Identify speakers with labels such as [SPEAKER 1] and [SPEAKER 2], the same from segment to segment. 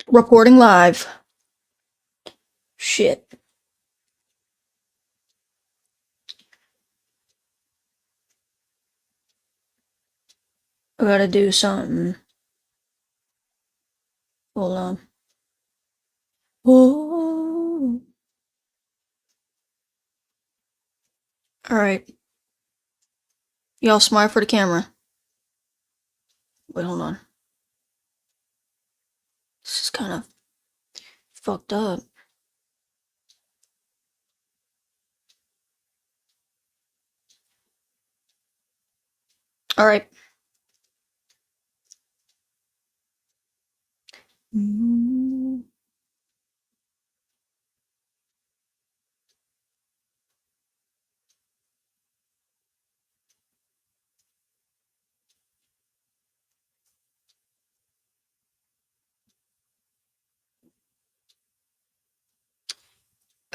[SPEAKER 1] Reporting live. Shit. I gotta do something. Hold on. Oh. Alright. Y'all smile for the camera. Wait, hold on. This is kind of fucked up. Alright.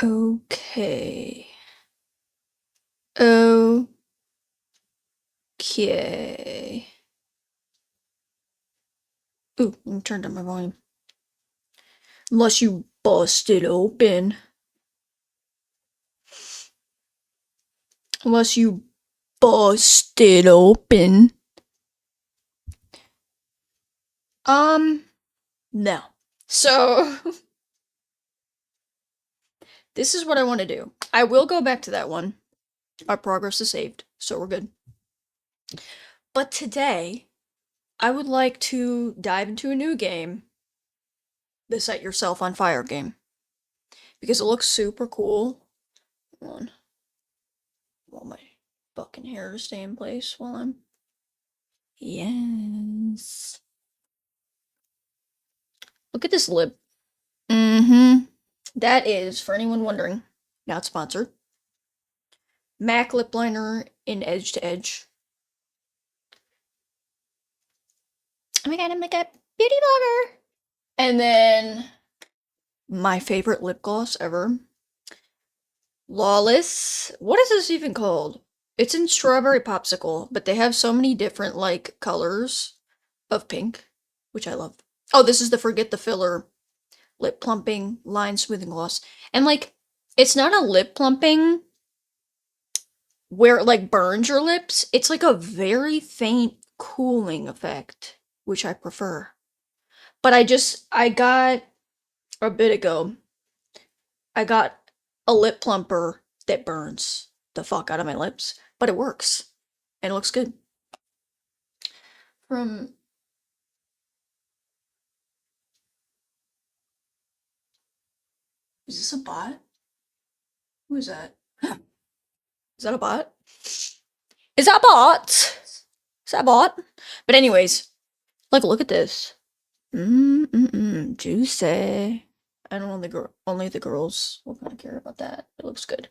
[SPEAKER 1] Okay. Okay. Ooh, let me turn down my volume. Unless you bust it open. Unless you bust it open. No. So, this is what I want to do. I will go back to that one. Our progress is saved, so we're good. But today, I would like to dive into a new game, the Set Yourself on Fire game. Because it looks super cool. Hold on. I want my fucking hair to stay in place while I'm... Yes. Look at this lip. Mm-hmm. That is, for anyone wondering, not sponsored, MAC lip liner in Edge to Edge. Oh my god, I'm like a beauty blogger! And then, my favorite lip gloss ever. Lawless. What is this even called? It's in Strawberry Popsicle, but they have so many different, like, colors of pink, which I love. Oh, this is the Forget the Filler lip plumping line smoothing gloss. And, like, it's not a lip plumping where it, like, burns your lips. It's, like, a very faint cooling effect, which I prefer. But I got, a bit ago, I got a lip plumper that burns the fuck out of my lips, but it works. And it looks good. From... Is this a bot? Who is that? Is that a bot? Is that a bot? Is that a bot? But anyways, like, look at this. Juicy. I don't know, only the girls will kind of care about that. It looks good.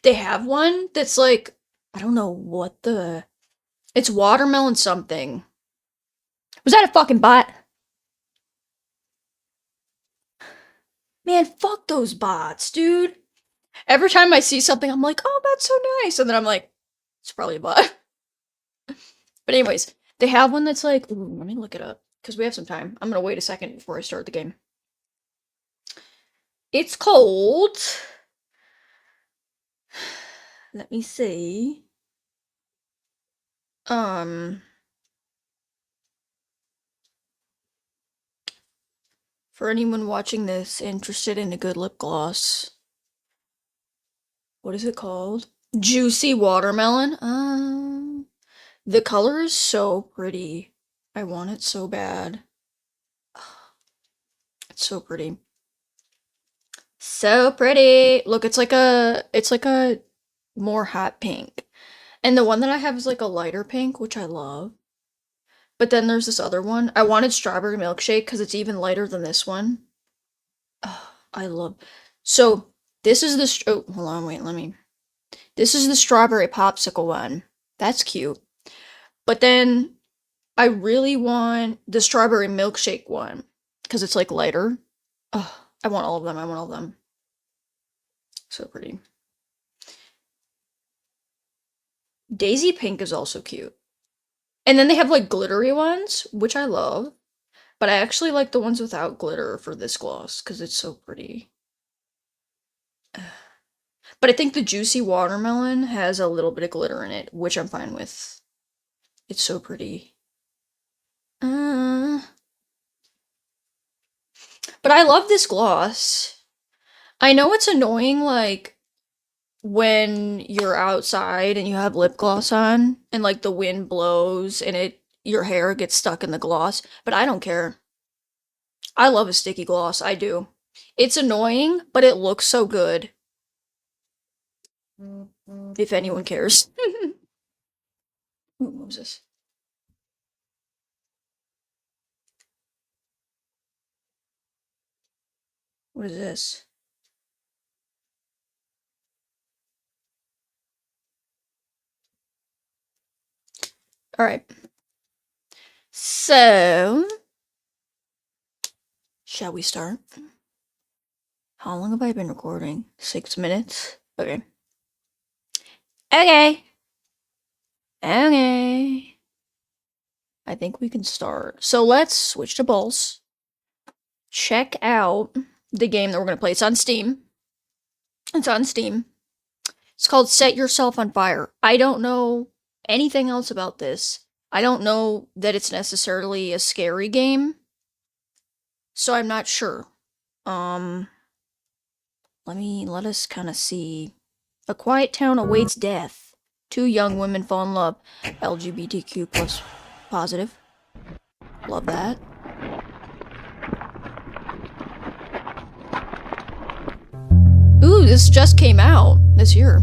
[SPEAKER 1] They have one that's like, I don't know what the... It's watermelon something. Was that a fucking bot? Man, fuck those bots, dude. Every time I see something, I'm like, oh, that's so nice. And then I'm like, it's probably a bot. But anyways, they have one that's like, ooh, let me look it up. Because we have some time. I'm gonna wait a second before I start the game. It's cold. Let me see. For anyone watching this interested in a good lip gloss, what is it called? Juicy Watermelon. The color is so pretty. I want it so bad. It's so pretty. So pretty. Look, it's like a more hot pink. And the one that I have is like a lighter pink, which I love. But then there's this other one. I wanted strawberry milkshake because it's even lighter than this one. Oh, I love. So this is the oh, hold on, wait, let me. This is the strawberry popsicle one. That's cute. But then I really want the strawberry milkshake one because it's like lighter. Oh, I want all of them. I want all of them. So pretty. Daisy pink is also cute. And then they have like glittery ones, which I love. But I actually like the ones without glitter for this gloss because it's so pretty. But I think the juicy watermelon has a little bit of glitter in it, which I'm fine with. It's so pretty. But I love this gloss. I know it's annoying, like, when you're outside and you have lip gloss on, and, like, the wind blows and your hair gets stuck in the gloss, but I don't care. I love a sticky gloss, I do. It's annoying, but it looks so good. If anyone cares. Ooh, what was this? What is this? Alright. So, shall we start? How long have I been recording? 6 minutes? Okay. Okay. Okay. I think we can start. So let's switch to balls. Check out the game that we're going to play. It's on Steam. It's on Steam. It's called Set Yourself on Fire. I don't know anything else about this. I don't know that it's necessarily a scary game. So I'm not sure. Let us kind of see. A quiet town awaits death. 2 young women fall in love. LGBTQ plus positive. Love that. Ooh, this just came out this year.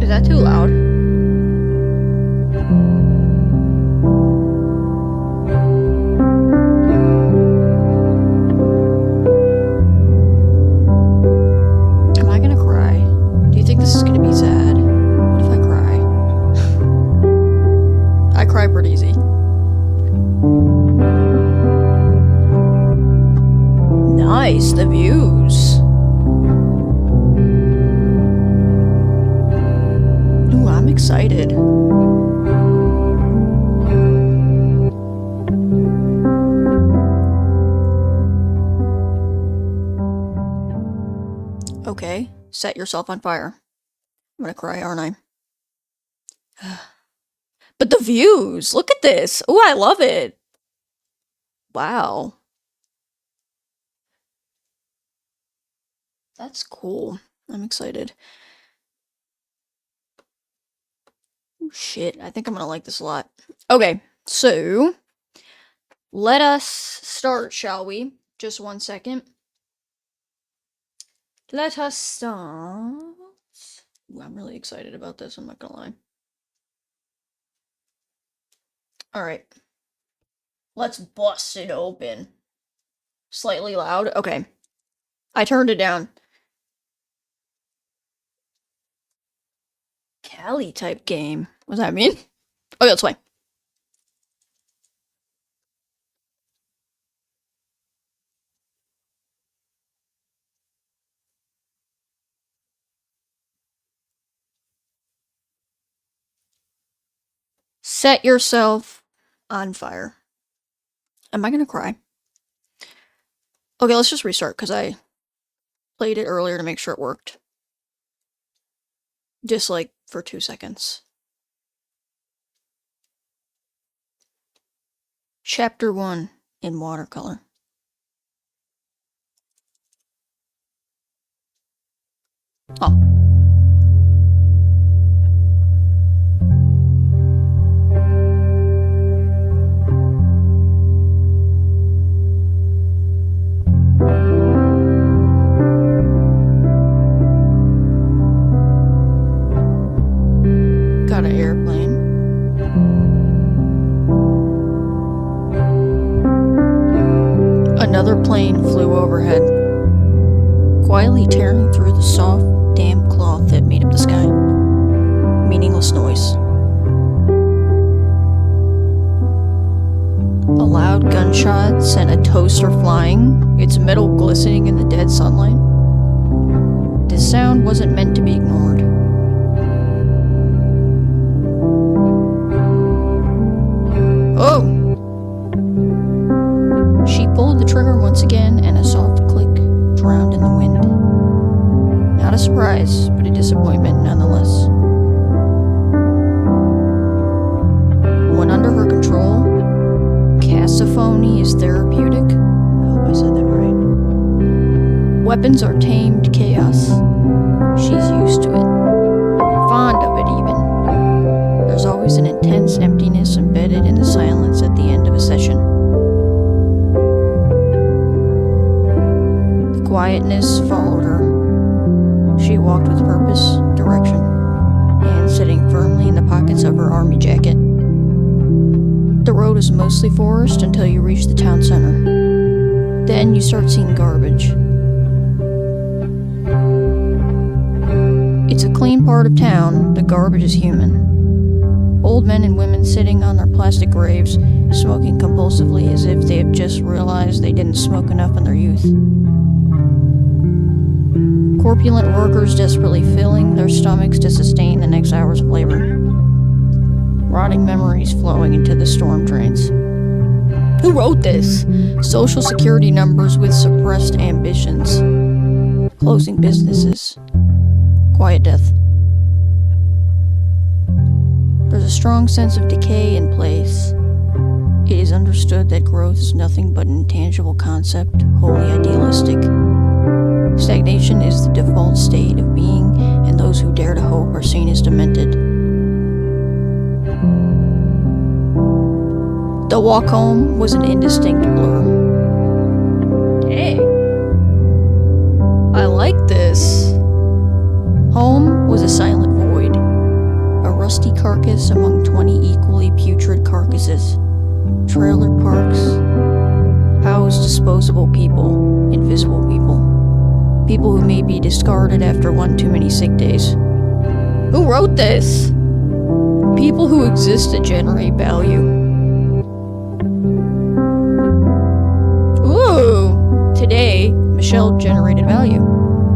[SPEAKER 1] Is that too loud? Am I gonna cry? Do you think this is gonna be sad? What if I cry? I cry pretty easy. Nice, the views. Ooh, I'm excited. Okay, set yourself on fire. I'm gonna cry, aren't I? But the views! Look at this! Ooh, I love it! Wow. That's cool. I'm excited. Oh, shit. I think I'm gonna like this a lot. Okay, so let us start, shall we? Just 1 second. Let us start. Ooh, I'm really excited about this, I'm not gonna lie. Alright. Let's bust it open. Slightly loud? Okay. I turned it down. Cali type game. What does that mean? Okay, let's play. Set yourself on fire. Am I gonna cry? Okay, let's just restart, because I played it earlier to make sure it worked. Just, like, for 2 seconds. Chapter 1 in watercolor. Oh. Got an airplane. Another plane flew overhead, quietly tearing through the soft, damp cloth that made up the sky. Meaningless noise. A loud gunshot sent a toaster flying, its metal glistening in the dead sunlight. This sound wasn't meant to be ignored. Oh! She pulled the trigger once again, and a soft click drowned in the wind. Not a surprise, but a disappointment nonetheless. When under her control, cacophony is therapeutic. I hope I said that right. Weapons are tamed chaos. She's used to it. Fond of it, even. There's always an intense emptiness embedded in the silence at the end of a session. The quietness followed her. She walked with purpose, direction, hands sitting firmly in the pockets of her army jacket. The road is mostly forest until you reach the town center. Then you start seeing garbage. It's a clean part of town, the garbage is human. Old men and women sitting on their plastic graves, smoking compulsively as if they have just realized they didn't smoke enough in their youth. Corpulent workers desperately filling their stomachs to sustain the next hours of labor. Rotting memories flowing into the storm drains. Who wrote this? Social security numbers with suppressed ambitions. Closing businesses. Quiet death. There's a strong sense of decay in place. It is understood that growth is nothing but an intangible concept, wholly idealistic. Stagnation is the default state of being, and those who dare to hope are seen as demented. The walk home was an indistinct blur. Dang. I like this. Home was a silent void. A rusty carcass among 20 equally putrid carcasses. Trailer parks housed disposable people, invisible people. People who may be discarded after one too many sick days. Who wrote this? People who exist to generate value. Ooh! Today, Michelle generated value.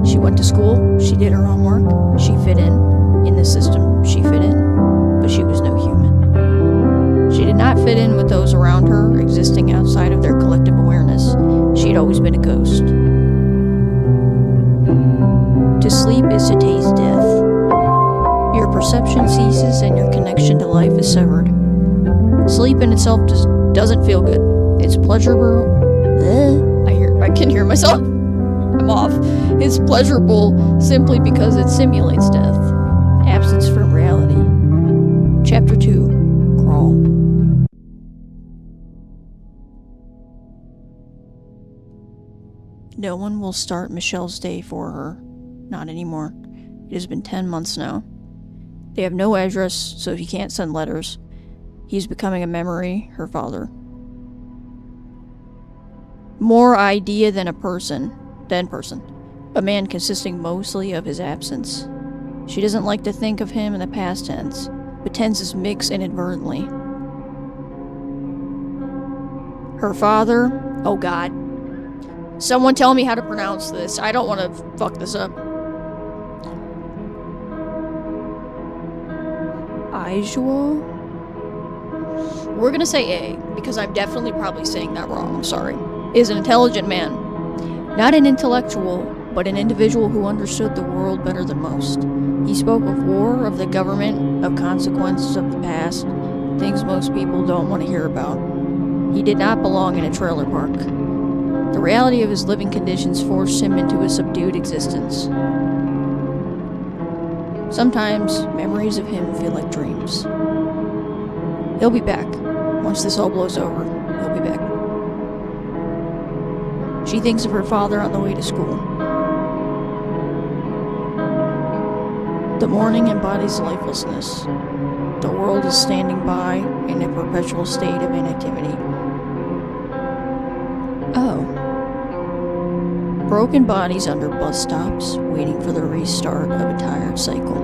[SPEAKER 1] She went to school, she did her homework, she fit in the system, she fit in, but she was no human. She did not fit in with those around her, existing outside of their collective awareness. She'd always been a ghost. To sleep is to taste death. Your perception ceases and your connection to life is severed. Sleep in itself doesn't feel good. It's pleasurable. I can hear myself. I'm off. It's pleasurable simply because it simulates death. Absence from reality. Chapter 2. Crawl. No one will start Michelle's day for her. Not anymore. It has been 10 months now. They have no address, so he can't send letters. He's becoming a memory, her father. More idea than person. A man consisting mostly of his absence. She doesn't like to think of him in the past tense, but tenses mix inadvertently. Her father, oh god. Someone tell me how to pronounce this. I don't want to fuck this up. Aijuo? We're gonna say A, because I'm definitely probably saying that wrong, I'm sorry. Is an intelligent man. Not an intellectual, but an individual who understood the world better than most. He spoke of war, of the government, of consequences of the past, things most people don't want to hear about. He did not belong in a trailer park. The reality of his living conditions forced him into a subdued existence. Sometimes, memories of him feel like dreams. He'll be back. Once this all blows over, he'll be back. She thinks of her father on the way to school. The morning embodies lifelessness. The world is standing by in a perpetual state of inactivity. Oh. Broken bodies under bus stops, waiting for the restart of a tired cycle.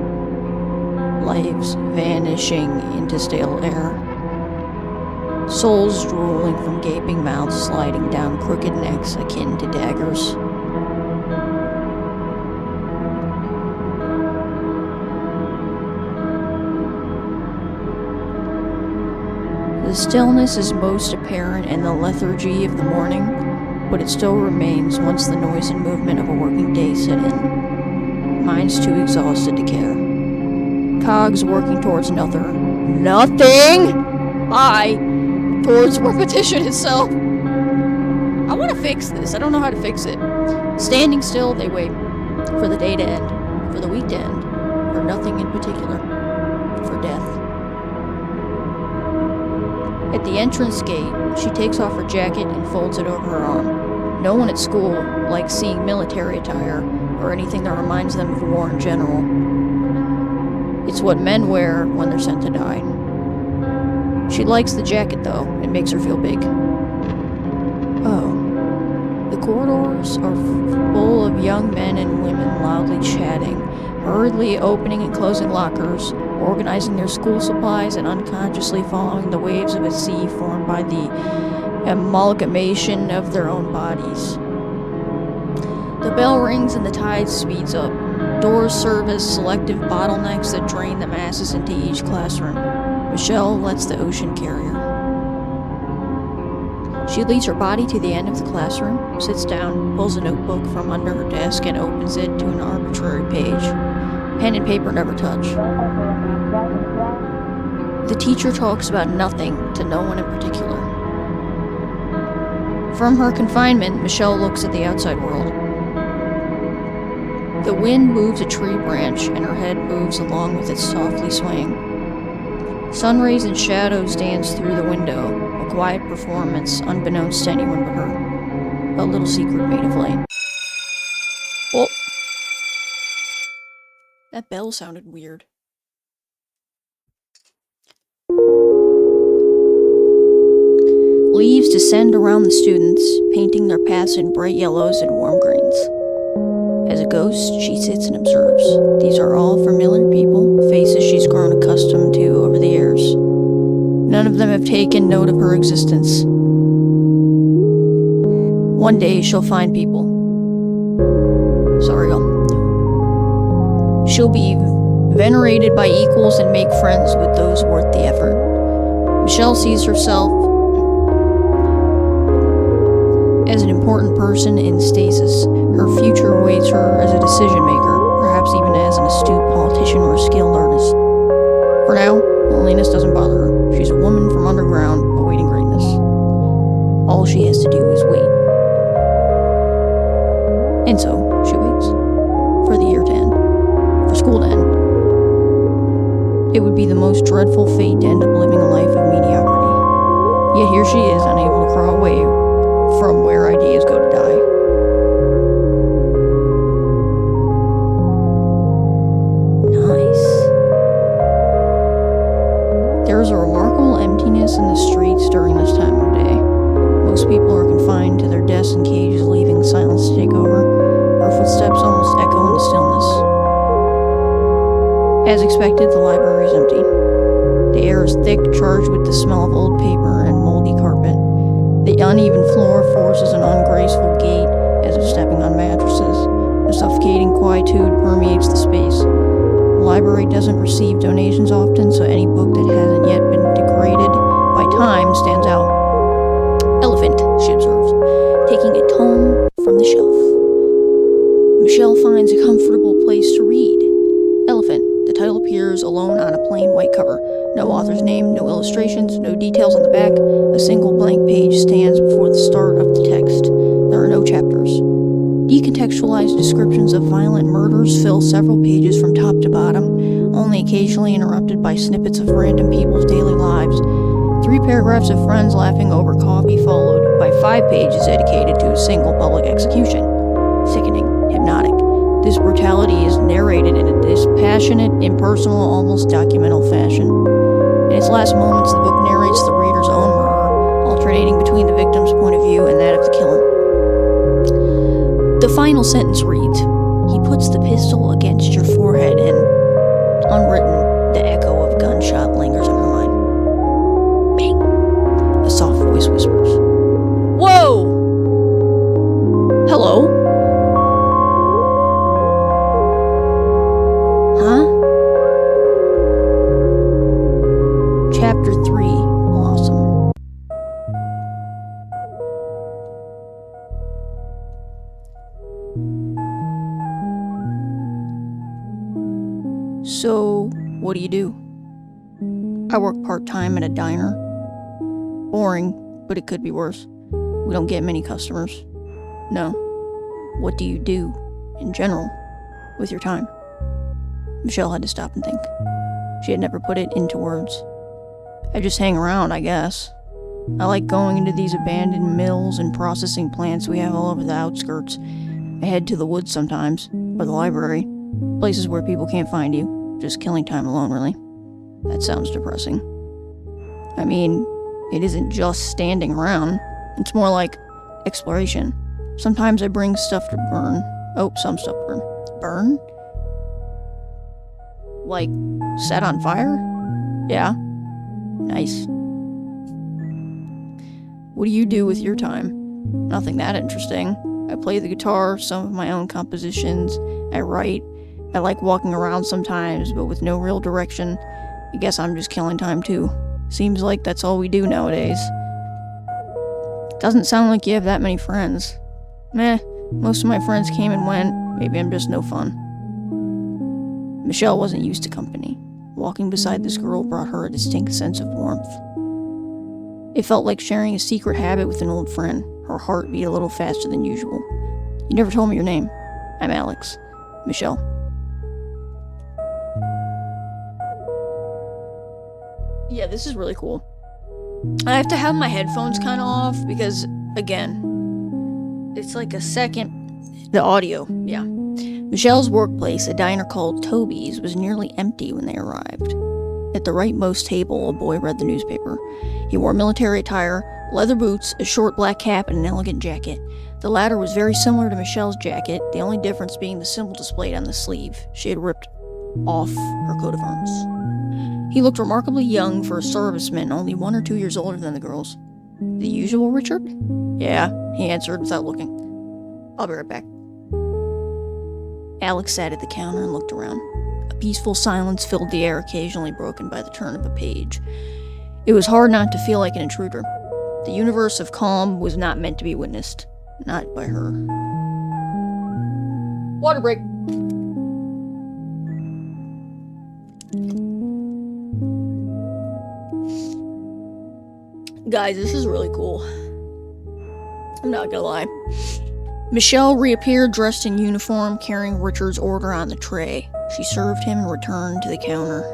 [SPEAKER 1] Lives vanishing into stale air. souls drooling from gaping mouths sliding down crooked necks akin to daggers. The stillness is most apparent in the lethargy of the morning, but it still remains once the noise and movement of a working day set in. Minds too exhausted to care. Cogs working towards nothing. Bye! Towards repetition itself. I want to fix this. I don't know how to fix it. Standing still, they wait. For the day to end. For the week to end. For nothing in particular. For death. At the entrance gate, she takes off her jacket and folds it over her arm. No one at school likes seeing military attire or anything that reminds them of war in general. It's what men wear when they're sent to die. She likes the jacket though, it makes her feel big. Oh. The corridors are full of young men and women loudly chatting, hurriedly opening and closing lockers, organizing their school supplies, and unconsciously following the waves of a sea formed by the amalgamation of their own bodies. The bell rings and the tide speeds up. Doors serve as selective bottlenecks that drain the masses into each classroom. Michelle lets the ocean carry her. She leads her body to the end of the classroom, sits down, pulls a notebook from under her desk, and opens it to an arbitrary page. Pen and paper never touch. The teacher talks about nothing to no one in particular. From her confinement, Michelle looks at the outside world. The wind moves a tree branch, and her head moves along with it, softly swaying. Sun rays and shadows dance through the window, a quiet performance unbeknownst to anyone but her. A little secret made of light. Oh. That bell sounded weird. Leaves descend around the students, painting their paths in bright yellows and warm greens. As a ghost, she sits and observes. These are all familiar people, faces she's grown accustomed to over the years. None of them have taken note of her existence. One day she'll find people. Sorry, she'll be venerated by equals and make friends with those worth the effort. Michelle sees herself as an important person in stasis. Her future awaits her as a decision maker, perhaps even as an astute politician or a skilled artist. For now, loneliness doesn't bother her. She's a woman from underground, awaiting greatness. All she has to do is wait. And so, she waits. For the year to end. For school to end. It would be the most dreadful fate to end up living a life of mediocrity. Yet here she is, unable to crawl away from where ideas go to die. Nice. There is a remarkable emptiness in the streets during this time of day. Most people are confined to their desks and cages, leaving silence to take over. Our footsteps almost echo in the stillness. As expected, the library is empty. The air is thick, charged with the smell of old paper and moldy carpet. The uneven floor forces an ungraceful gait, as if stepping on mattresses. A suffocating quietude permeates the space. The library doesn't receive donations often, so any book that hasn't yet been degraded by time stands out. Elephant, she observes, taking a tome from the shelf. Michelle finds a comfortable place to read. Elephant. The title appears alone on a plain white cover. No author's name, no illustrations, no details on the back. A single blank page stands before the start of the text. There are no chapters. Decontextualized descriptions of violent murders fill several pages from top to bottom, only occasionally interrupted by snippets of random people's daily lives. 3 paragraphs of friends laughing over coffee, followed by 5 pages dedicated to a single public execution. Sickening, hypnotic. This brutality is narrated in a dispassionate, impersonal, almost documental fashion. In its last moments, the book narrates the reader's own murder, alternating between the victim's point of view and that of the killer. The final sentence reads, "He puts the pistol against your forehead," and, unwritten, the echo of gunshot lingers in her mind. Bang! A voice whispers. Whoa! Hello? Huh? Chapter 3, Blossom. So, what do? I work part-time at a diner. Boring, but it could be worse. We don't get many customers. No. What do you do, in general, with your time? Michelle had to stop and think. She had never put it into words. I just hang around, I guess. I like going into these abandoned mills and processing plants we have all over the outskirts. I head to the woods sometimes, or the library. Places where people can't find you. Just killing time alone, really. That sounds depressing. I mean, it isn't just standing around. It's more like exploration. Sometimes I bring stuff to burn. Oh, some stuff to burn. Burn? Like, set on fire? Yeah. Nice. What do you do with your time? Nothing that interesting. I play the guitar, some of my own compositions. I write. I like walking around sometimes, but with no real direction. I guess I'm just killing time too. Seems like that's all we do nowadays. Doesn't sound like you have that many friends. Meh, most of my friends came and went. Maybe I'm just no fun. Michelle wasn't used to company. Walking beside this girl brought her a distinct sense of warmth. It felt like sharing a secret habit with an old friend. Her heart beat a little faster than usual. You never told me your name. I'm Alex. Michelle. Yeah, this is really cool. I have to have my headphones kind of off because, again, it's like a second. The audio, yeah. Michelle's workplace, a diner called Toby's, was nearly empty when they arrived. At the rightmost table, a boy read the newspaper. He wore military attire, leather boots, a short black cap, and an elegant jacket. The latter was very similar to Michelle's jacket, the only difference being the symbol displayed on the sleeve. She had ripped off her coat of arms. He looked remarkably young for a serviceman, only 1 or 2 years older than the girls. The usual Richard? Yeah, he answered without looking. I'll be right back. Alex sat at the counter and looked around. A peaceful silence filled the air, occasionally broken by the turn of a page. It was hard not to feel like an intruder. The universe of calm was not meant to be witnessed. Not by her. Water break. Guys, this is really cool. I'm not gonna lie. Michelle reappeared dressed in uniform, carrying Richard's order on the tray. She served him and returned to the counter.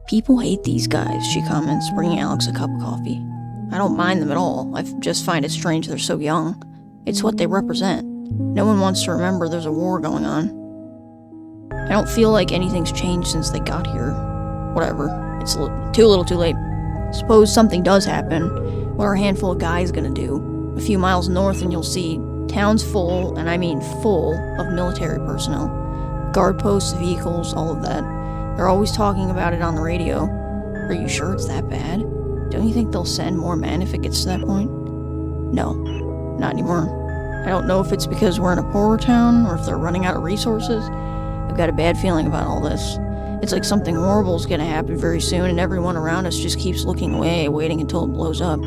[SPEAKER 1] People hate these guys, she comments, bringing Alex a cup of coffee. I don't mind them at all. I just find it strange they're so young. It's what they represent. No one wants to remember there's a war going on. I don't feel like anything's changed since they got here. Whatever. It's too little too late. Suppose something does happen. What are a handful of guys gonna do? A few miles north and you'll see towns full, and I mean full, of military personnel. Guard posts, vehicles, all of that. They're always talking about it on the radio. Are you sure it's that bad? Don't you think they'll send more men if it gets to that point? No, not anymore. I don't know if it's because we're in a poorer town, or if they're running out of resources. I've got a bad feeling about all this. It's like something horrible is gonna happen very soon, and everyone around us just keeps looking away, waiting until it blows up.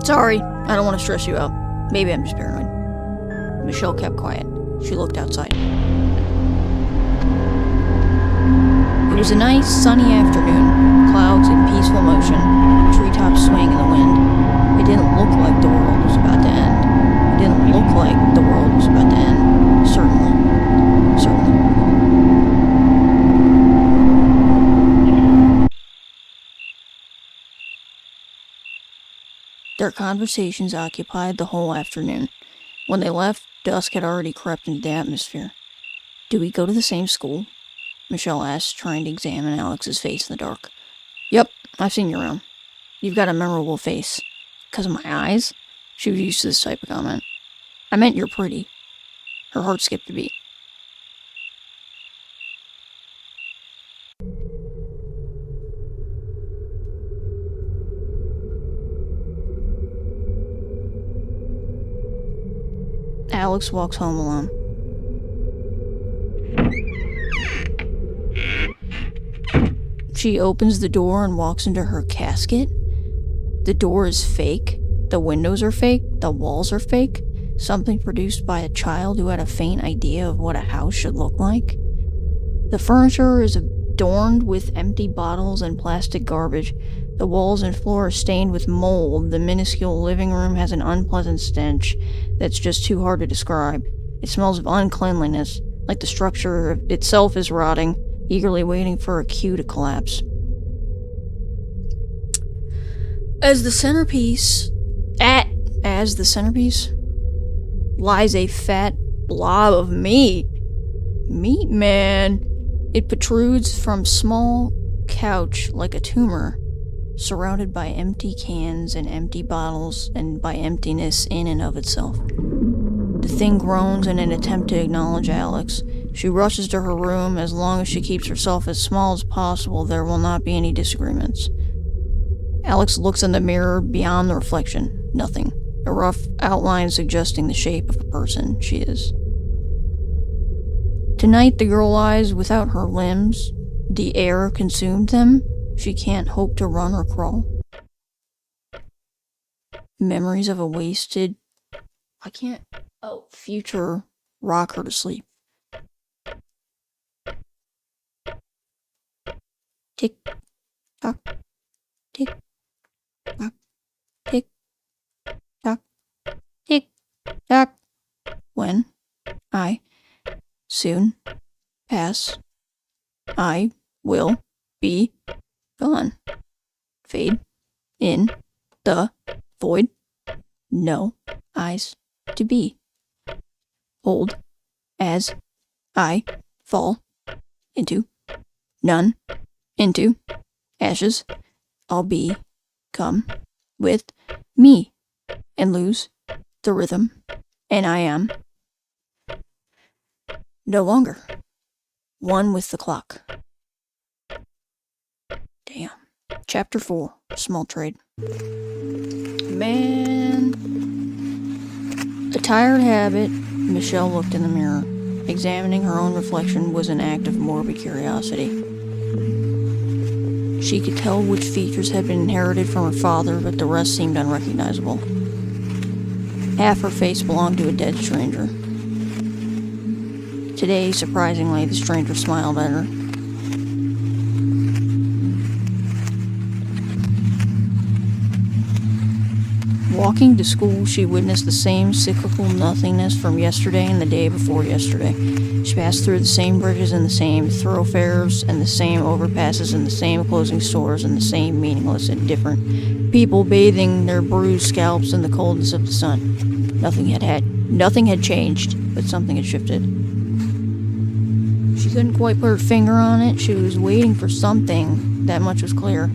[SPEAKER 1] Sorry, I don't want to stress you out. Maybe I'm just paranoid. Michelle kept quiet. She looked outside. It was a nice, sunny afternoon, clouds in peaceful motion, treetops swaying in the wind. It didn't look like the world was about to end. It didn't look like the world was about to end. Certainly. Their conversations occupied the whole afternoon. When they left, dusk had already crept into the atmosphere. Do we go to the same school? Michelle asked, trying to examine Alex's face in the dark. Yep, I've seen you around. You've got a memorable face. 'Cause of my eyes? She was used to this type of comment. I meant you're pretty. Her heart skipped a beat. Alex walks home alone. She opens the door and walks into her casket. The door is fake. The windows are fake. The walls are fake. Something produced by a child who had a faint idea of what a house should look like. The furniture is adorned with empty bottles and plastic garbage. The walls and floor are stained with mold. The minuscule living room has an unpleasant stench that's just too hard to describe. It smells of uncleanliness, like the structure itself is rotting, eagerly waiting for a cue to collapse. As the centerpiece lies a fat blob of meat. Meat, man. It protrudes from small couch like a tumor, surrounded by empty cans and empty bottles, and by emptiness in and of itself. The thing groans in an attempt to acknowledge Alex. She rushes to her room. As long as she keeps herself as small as possible, there will not be any disagreements. Alex looks in the mirror beyond the reflection. Nothing. A rough outline suggesting the shape of a person she is. Tonight the girl lies without her limbs. The air consumed them. She can't hope to run or crawl. Memories of a wasted... future rock her to sleep. Tick, tock, tick, tock, tick, tock, tick, tock. When I soon pass, I will be gone. Fade in the void. No eyes to be. Old as I fall into none, into ashes. I'll be come with me and lose the rhythm, and I am no longer one with the clock. Damn. Chapter 4, Small Trade. Man. A tired habit, Michelle looked in the mirror. Examining her own reflection was an act of morbid curiosity. She could tell which features had been inherited from her father, but the rest seemed unrecognizable. Half her face belonged to a dead stranger. Today, surprisingly, the stranger smiled at her. Walking to school, she witnessed the same cyclical nothingness from yesterday and the day before yesterday. She passed through the same bridges and the same thoroughfares and the same overpasses and the same closing stores and the same meaningless and different people bathing their bruised scalps in the coldness of the sun. Nothing had changed, but something had shifted. She couldn't quite put her finger on it. She was waiting for something, that much was clear.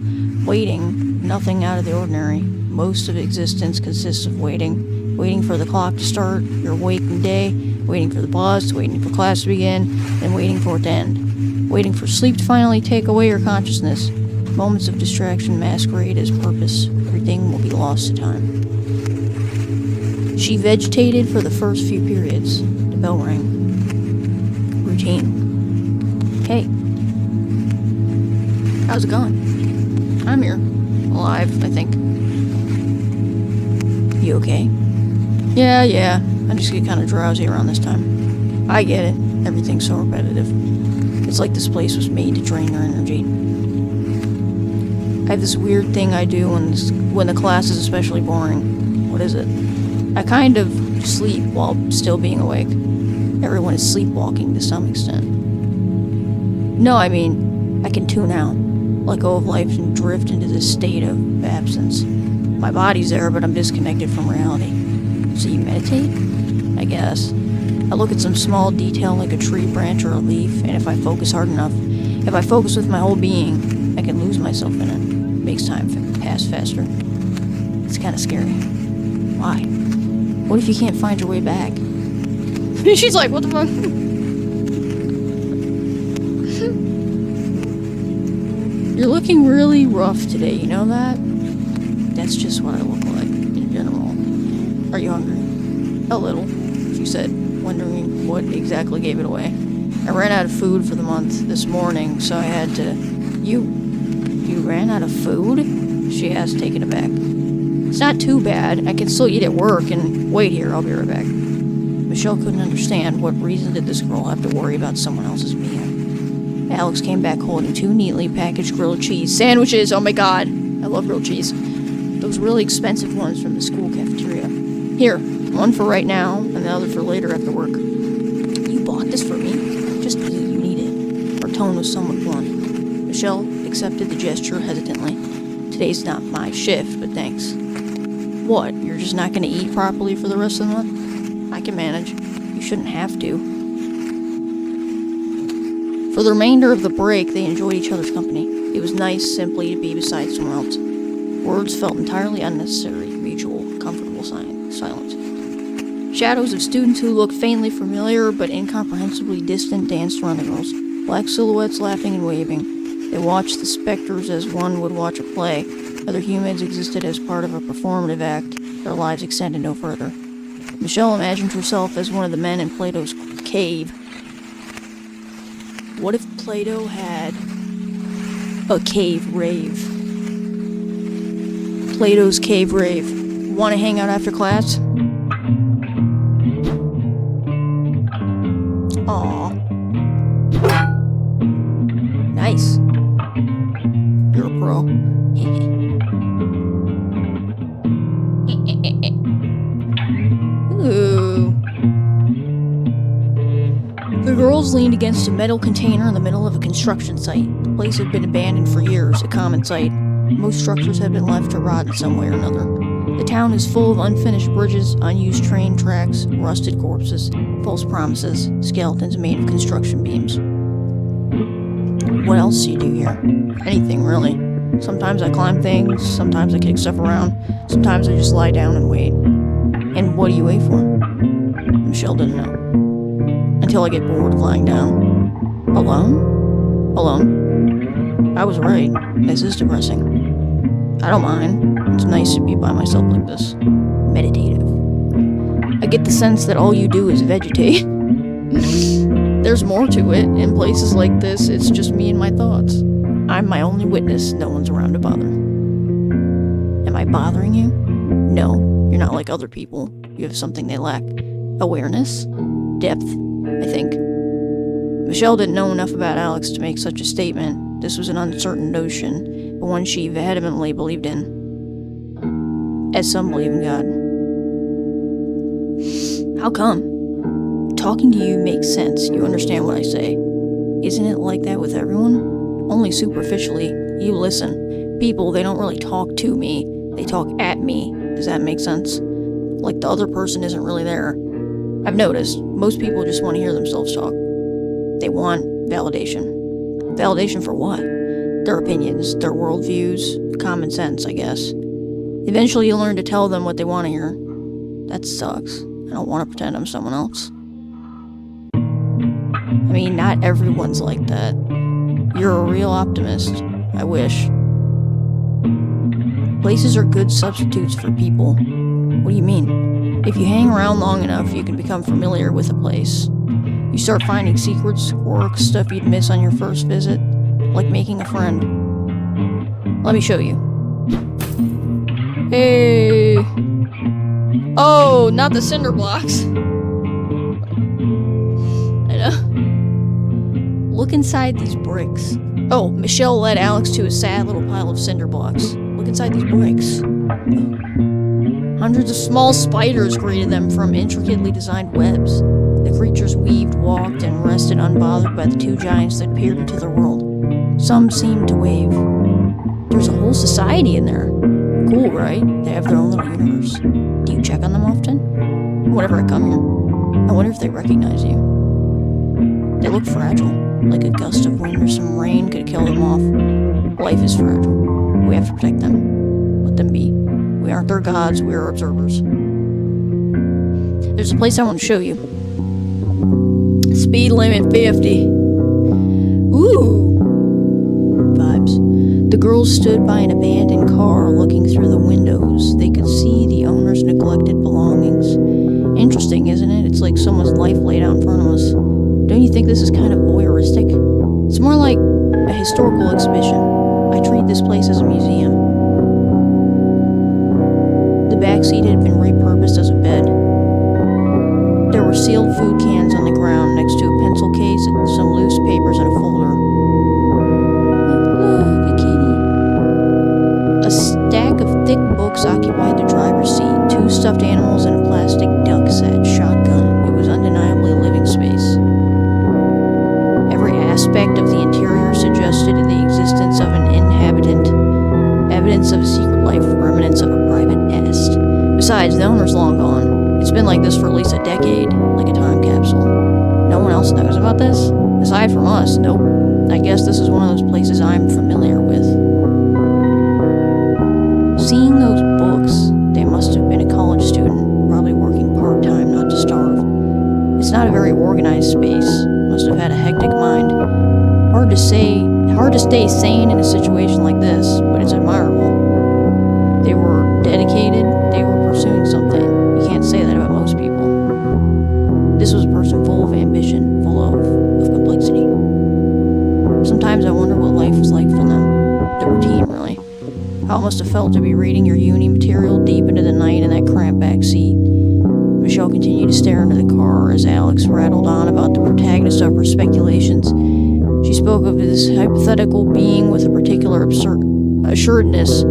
[SPEAKER 1] Waiting, nothing out of the ordinary. Most of existence consists of waiting. Waiting for the clock to start your waking day, waiting for the bus, waiting for class to begin, and waiting for it to end. Waiting for sleep to finally take away your consciousness. Moments of distraction masquerade as purpose. Everything will be lost to time. She vegetated for the first few periods. The bell rang. Routine. Hey. How's it going? I'm here. Alive, I think. You okay? Yeah. I just get kind of drowsy around this time. I get it. Everything's so repetitive. It's like this place was made to drain your energy. I have this weird thing I do when the class is especially boring. What is it? I kind of sleep while still being awake. Everyone is sleepwalking to some extent. No, I mean, I can tune out, let go of life and drift into this state of absence. My body's there, but I'm disconnected from reality. So you meditate? I guess. I look at some small detail like a tree branch or a leaf, and if I focus hard enough, if I focus with my whole being, I can lose myself in it. Makes time pass faster. It's kind of scary. Why? What if you can't find your way back? She's like, what the fuck? You're looking really rough today, you know that? That's just what I look like, in general. Are you hungry? A little. If she said, wondering what exactly gave it away. I ran out of food for the month this morning, so I had to... You ran out of food? She asked, taken aback. It's not too bad. I can still eat at work, and wait here, I'll be right back. Michelle couldn't understand what reason did this girl have to worry about someone else's meal. Alex came back holding 2 neatly packaged grilled cheese sandwiches. Oh my god, I love grilled cheese. Those really expensive ones from the school cafeteria. Here, one for right now, and the other for later after work. You bought this for me? Just eat, you need it. Her tone was somewhat blunt. Michelle accepted the gesture hesitantly. Today's not my shift, but thanks. What, you're just not going to eat properly for the rest of the month? I can manage. You shouldn't have to. For the remainder of the break, they enjoyed each other's company. It was nice simply to be beside someone else. Words felt entirely unnecessary, mutual, comfortable silence. Shadows of students who looked faintly familiar but incomprehensibly distant danced around the girls, black silhouettes laughing and waving. They watched the specters as one would watch a play. Other humans existed as part of a performative act. Their lives extended no further. Michelle imagined herself as one of the men in Plato's cave. What if Plato had a cave rave? Plato's cave rave. Want to hang out after class? Aww. Nice. You're a pro. Ooh. The girls leaned against a metal container in the middle of a construction site. The place had been abandoned for years, a common sight. Most structures had been left to rot in some way or another. The town is full of unfinished bridges, unused train tracks, rusted corpses, false promises, skeletons made of construction beams. What else do you do here? Anything, really. Sometimes I climb things, sometimes I kick stuff around, sometimes I just lie down and wait. And what do you wait for? Michelle didn't know. Until I get bored of lying down. Alone? I was right. This is depressing. I don't mind. It's nice to be by myself like this. Meditative. I get the sense that all you do is vegetate. There's more to it. In places like this, it's just me and my thoughts. I'm my only witness. No one's around to bother. Am I bothering you? No, you're not like other people. You have something they lack. Awareness? Depth, I think. Michelle didn't know enough about Alex to make such a statement. This was an uncertain notion, but one she vehemently believed in. As some believe in God. How come? Talking to you makes sense. You understand what I say. Isn't it like that with everyone? Only superficially. You listen. People, they don't really talk to me. They talk at me. Does that make sense? Like the other person isn't really there. I've noticed, most people just want to hear themselves talk. They want validation. Validation for what? Their opinions, their worldviews, common sense, I guess. Eventually you learn to tell them what they want to hear. That sucks. I don't want to pretend I'm someone else. I mean, not everyone's like that. You're a real optimist. I wish. Places are good substitutes for people. What do you mean? If you hang around long enough, you can become familiar with a place. You start finding secrets, quirks, stuff you'd miss on your first visit, like making a friend. Let me show you. Hey! Oh, not the cinder blocks. I know. Look inside these bricks. Oh, Michelle led Alex to a sad little pile of cinder blocks. Look inside these bricks. Hundreds of small spiders greeted them from intricately designed webs. The creatures weaved, walked, and rested unbothered by the 2 giants that peered into their world. Some seemed to wave. There's a whole society in there. Cool, right? They have their own little universe. Do you check on them often? Whenever I come here. I wonder if they recognize you. They look fragile, like a gust of wind or some rain could kill them off. Life is fragile. We have to protect them. Let them be. We aren't their gods, we are observers. There's a place I want to show you. Speed limit 50. Ooh! Vibes. The girls stood by an abandoned car looking through the windows. They could see the owner's neglected belongings. Interesting, isn't it? It's like think this is kind of voyeuristic? It's more like a historical exhibition. I treat this place as a museum. The back seat had been repurposed as a bed. There were sealed food cans on the ground next to a pencil case and some loose papers in a folder. Look, a kitty. A stack of thick books occupied the driver's seat, 2 stuffed animals and a plastic duck set, shotgun. It was undeniably a living space. Every aspect of the interior suggested the existence of an inhabitant, evidence of a secret life, remnants of a private past. Besides, the owner's long gone. It's been like this for at least a decade, like a time capsule. No one else knows about this? Aside from us, nope. I guess this is one of those places I'm familiar with. Seeing those books, they must have been a college student, probably working part-time not to starve. It's not a very organized space. Must have had a hectic mind. Hard to stay sane in a situation like this, but it's admirable. They were dedicated, they were pursuing something. You can't say that about most people. This was a person full of ambition, full of complexity. Sometimes I wonder what life was like for them. The routine, really. How it must have felt to be reading your uni material deep into the night in that cramped back seat. Michelle continued to stare into the car as Alex rattled on about the protagonist of her speculations. She spoke of this hypothetical being with a particular assuredness,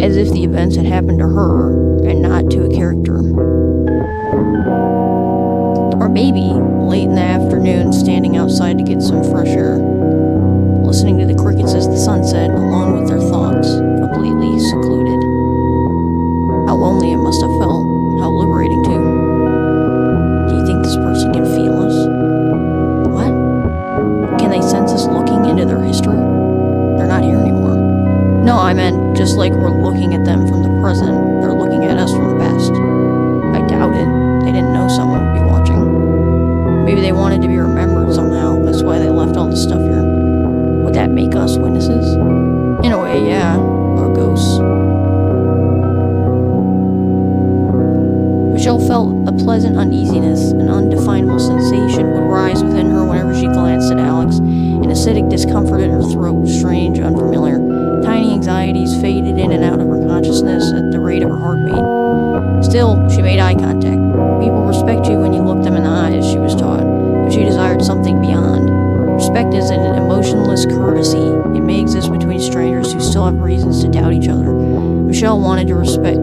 [SPEAKER 1] as if the events had happened to her and not to a character. Or maybe, late in the afternoon, standing outside to get some fresh air, listening to the crickets as the sun set, along with their thoughts, completely secluded. How lonely it must have felt, how liberating too. Do you think this person can feel us? What? Can they sense us looking into their history? They're not here anymore. No, I meant just like we're looking at them from the present, they're looking at us from the past. I doubt it. They didn't know someone would be watching. Maybe they wanted to be remembered somehow, that's why they left all this stuff here. Would that make us witnesses? In a way, yeah. Or ghosts. Michelle felt a pleasant uneasiness, an undefinable sensation would rise within her whenever she glanced at Alex. An acidic discomfort in her throat, strange, unfamiliar. Tiny anxieties faded in and out of her consciousness at the rate of her heartbeat. Still, she made eye contact. People respect you when you look them in the eyes, she was taught, but she desired something beyond. Respect is an emotionless courtesy. It may exist between strangers who still have reasons to doubt each other. Michelle wanted respect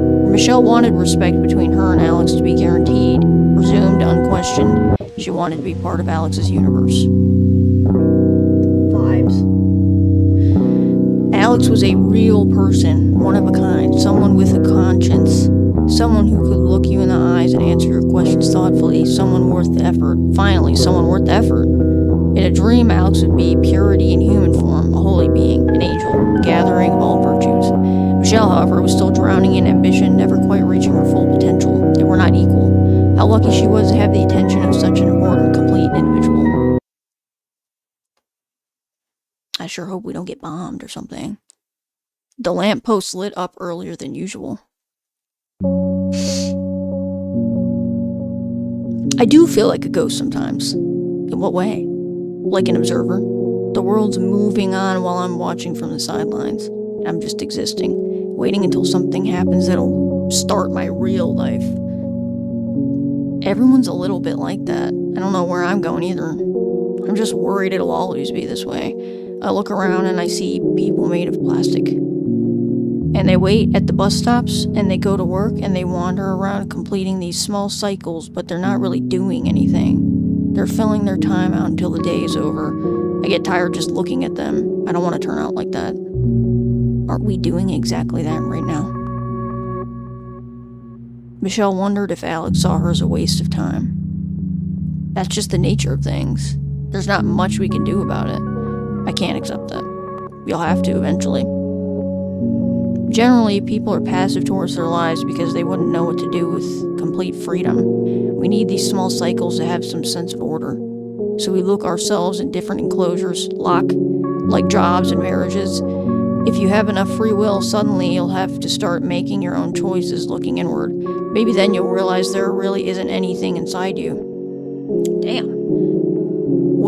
[SPEAKER 1] between her and Alex to be guaranteed, presumed, unquestioned. She wanted to be part of Alex's universe. Vibes. Alex was a real person, one of a kind, someone with a conscience, someone who could look you in the eyes and answer your questions thoughtfully, someone worth the effort. Finally, someone worth the effort. In a dream, Alex would be purity in human form, a holy being, an angel, a gathering of all virtues. Michelle, however, was still drowning in ambition, never quite reaching her full potential. They were not equal. How lucky she was to have the attention of such an important, complete individual. I sure hope we don't get bombed or something. The lamppost lit up earlier than usual. I do feel like a ghost sometimes. In what way? Like an observer. The world's moving on while I'm watching from the sidelines. And I'm just existing, waiting until something happens that'll start my real life. Everyone's a little bit like that. I don't know where I'm going either. I'm just worried it'll always be this way. I look around and I see people made of plastic. And they wait at the bus stops, and they go to work, and they wander around completing these small cycles, but they're not really doing anything. They're filling their time out until the day is over. I get tired just looking at them. I don't want to turn out like that. Aren't we doing exactly that right now? Michelle wondered if Alex saw her as a waste of time. That's just the nature of things. There's not much we can do about it. I can't accept that. We'll have to eventually. Generally, people are passive towards their lives because they wouldn't know what to do with complete freedom. We need these small cycles to have some sense of order. So we look ourselves in different enclosures, like jobs and marriages. If you have enough free will, suddenly you'll have to start making your own choices, looking inward. Maybe then you'll realize there really isn't anything inside you. Damn.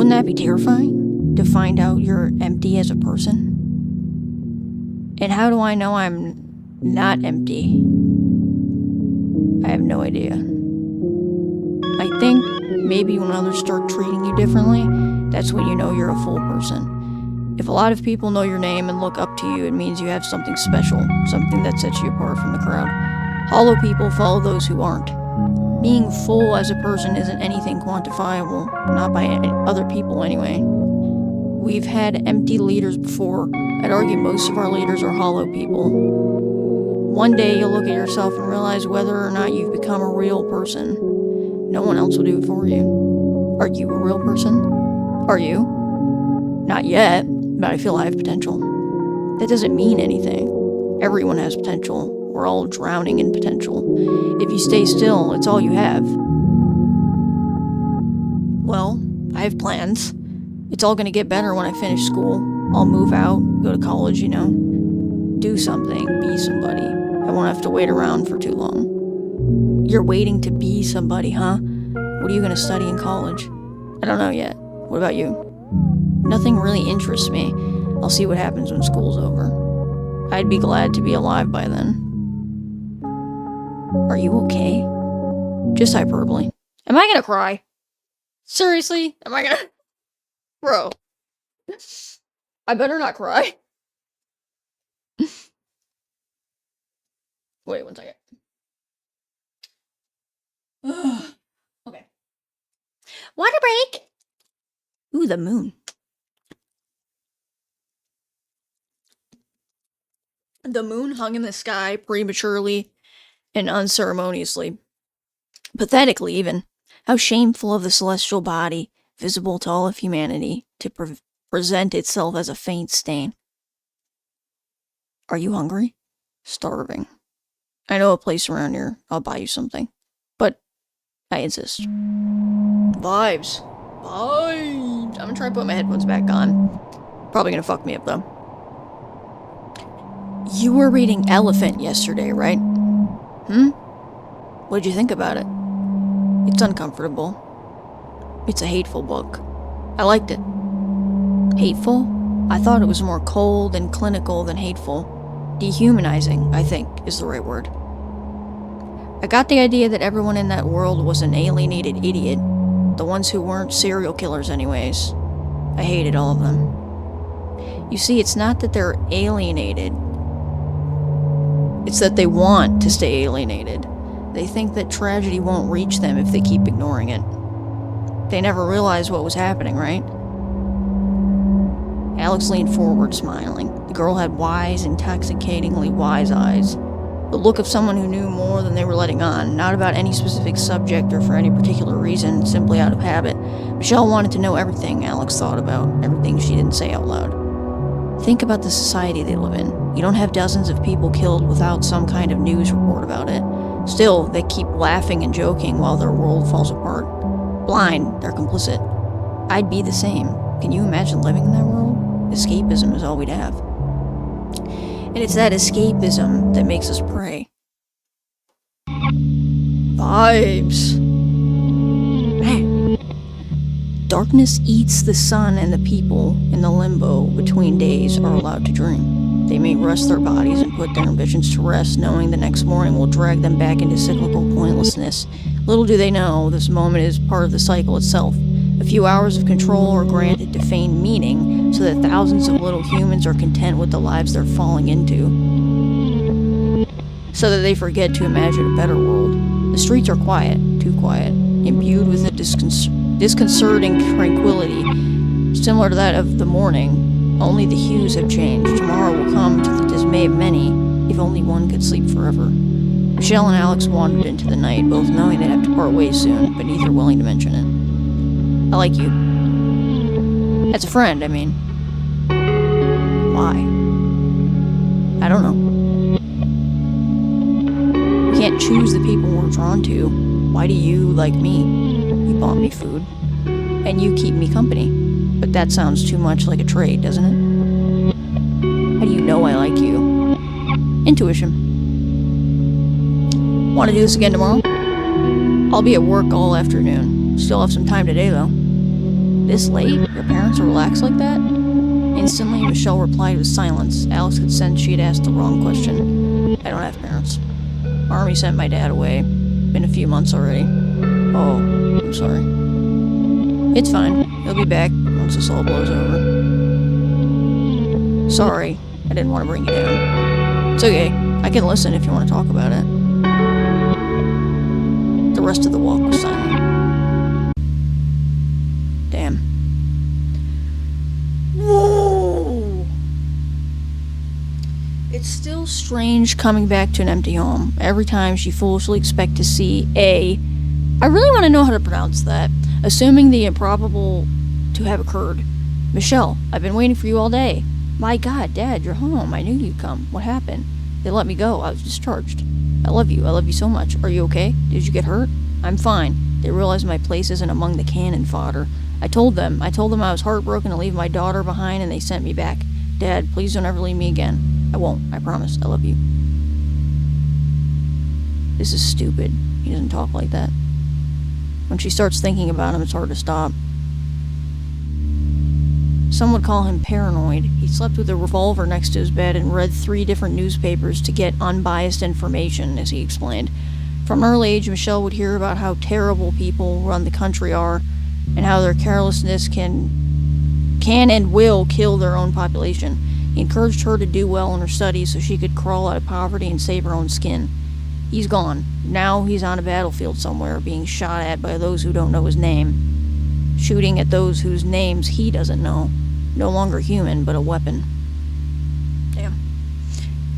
[SPEAKER 1] Wouldn't that be terrifying? To find out you're empty as a person? And how do I know I'm not empty? I have no idea. I think maybe when others start treating you differently, that's when you know you're a full person. If a lot of people know your name and look up to you, it means you have something special, something that sets you apart from the crowd. Hollow people follow those who aren't. Being full as a person isn't anything quantifiable, not by other people anyway. We've had empty leaders before. I'd argue most of our leaders are hollow people. One day you'll look at yourself and realize whether or not you've become a real person. No one else will do it for you. Are you a real person? Are you? Not yet, but I feel I have potential. That doesn't mean anything. Everyone has potential. We're all drowning in potential. If you stay still, it's all you have. Well, I have plans. It's all gonna get better when I finish school. I'll move out, go to college, do something, be somebody. I won't have to wait around for too long. You're waiting to be somebody, huh? What are you gonna study in college? I don't know yet. What about you? Nothing really interests me. I'll see what happens when school's over. I'd be glad to be alive by then. Are you okay? Just hyperbole. Am I gonna cry? Seriously? Am I gonna... Bro. I better not cry. Wait 1 second. Okay. Water break! Ooh, the moon. The moon hung in the sky prematurely and unceremoniously. Pathetically, even. How shameful of the celestial body, visible to all of humanity, to present itself as a faint stain. Are you hungry? Starving. I know a place around here. I'll buy you something. But I insist. Vibes. Vibes. I'm gonna try to put my headphones back on. Probably gonna fuck me up, though. You were reading Elephant yesterday, right? What'd you think about it? It's uncomfortable. It's a hateful book. I liked it. Hateful? I thought it was more cold and clinical than hateful. Dehumanizing, I think, is the right word. I got the idea that everyone in that world was an alienated idiot. The ones who weren't serial killers anyways. I hated all of them. You see, it's not that they're alienated. It's that they want to stay alienated. They think that tragedy won't reach them if they keep ignoring it. They never realized what was happening, right? Alex leaned forward, smiling. The girl had wise, intoxicatingly wise eyes. The look of someone who knew more than they were letting on, not about any specific subject or for any particular reason, simply out of habit. Michelle wanted to know everything Alex thought about, everything she didn't say out loud. Think about the society they live in. You don't have dozens of people killed without some kind of news report about it. Still, they keep laughing and joking while their world falls apart. Blind, they're complicit. I'd be the same. Can you imagine living in that world? Escapism is all we'd have. And it's that escapism that makes us pray. Vibes. Man. Darkness eats the sun, and the people in the limbo between days are allowed to dream. They may rest their bodies and put their ambitions to rest, knowing the next morning will drag them back into cyclical pointlessness. Little do they know, this moment is part of the cycle itself. A few hours of control are granted to feign meaning, so that thousands of little humans are content with the lives they're falling into. So that they forget to imagine a better world. The streets are quiet, too quiet, imbued with a disconcerting tranquility, similar to that of the morning. Only the hues have changed. Tomorrow will come to the dismay of many, if only one could sleep forever. Michelle and Alex wandered into the night, both knowing they'd have to part ways soon, but neither willing to mention it. I like you. As a friend, I mean. Why? I don't know. We can't choose the people we're drawn to. Why do you like me? You bought me food. And you keep me company. But that sounds too much like a trade, doesn't it? How do you know I like you? Intuition. Want to do this again tomorrow? I'll be at work all afternoon. Still have some time today, though. This late? Your parents are relaxed like that? Instantly, Michelle replied with silence. Alex could sense she had asked the wrong question. I don't have parents. Army sent my dad away. Been a few months already. Oh, I'm sorry. It's fine. He'll be back once this all blows over. Sorry, I didn't want to bring you down. It's okay. I can listen if you want to talk about it. The rest of the walk was silent. Damn. Whoa! It's still strange coming back to an empty home. Every time she foolishly expects to see I really want to know how to pronounce that. Assuming the improbable to have occurred. Michelle, I've been waiting for you all day. My God, Dad, you're home. I knew you'd come. What happened? They let me go. I was discharged. I love you. I love you so much. Are you okay? Did you get hurt? I'm fine. They realized my place isn't among the cannon fodder. I told them I was heartbroken to leave my daughter behind, and they sent me back. Dad, please don't ever leave me again. I won't. I promise. I love you. This is stupid. He doesn't talk like that. When she starts thinking about him, it's hard to stop. Some would call him paranoid. He slept with a revolver next to his bed and read 3 different newspapers to get unbiased information, as he explained. From an early age, Michelle would hear about how terrible people who run the country are, and how their carelessness can and will kill their own population. He encouraged her to do well in her studies so she could crawl out of poverty and save her own skin. He's gone. Now he's on a battlefield somewhere, being shot at by those who don't know his name. Shooting at those whose names he doesn't know. No longer human, but a weapon. Damn.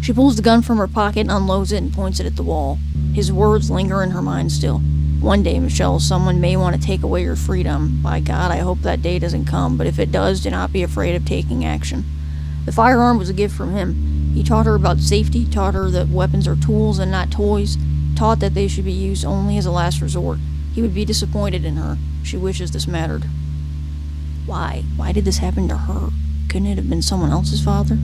[SPEAKER 1] She pulls the gun from her pocket and unloads it and points it at the wall. His words linger in her mind still. One day, Michelle, someone may want to take away your freedom. By God, I hope that day doesn't come, but if it does, do not be afraid of taking action. The firearm was a gift from him. He taught her about safety, taught her that weapons are tools and not toys, taught that they should be used only as a last resort. He would be disappointed in her. She wishes this mattered. Why? Why did this happen to her? Couldn't it have been someone else's father?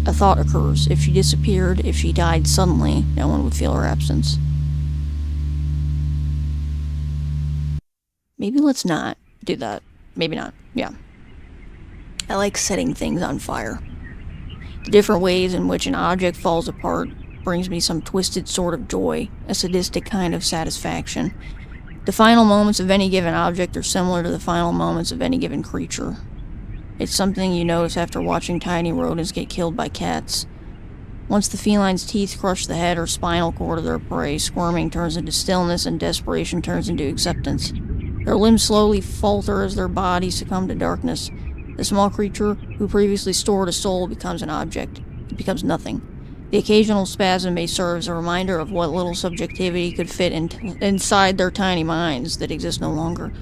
[SPEAKER 1] A thought occurs. If she disappeared, if she died suddenly, no one would feel her absence. Maybe let's not do that. Maybe not. Yeah. I like setting things on fire. The different ways in which an object falls apart brings me some twisted sort of joy, a sadistic kind of satisfaction. The final moments of any given object are similar to the final moments of any given creature. It's something you notice after watching tiny rodents get killed by cats. Once the feline's teeth crush the head or spinal cord of their prey, squirming turns into stillness and desperation turns into acceptance. Their limbs slowly falter as their bodies succumb to darkness. The small creature who previously stored a soul becomes an object. It becomes nothing. The occasional spasm may serve as a reminder of what little subjectivity could fit inside their tiny minds that exist no longer.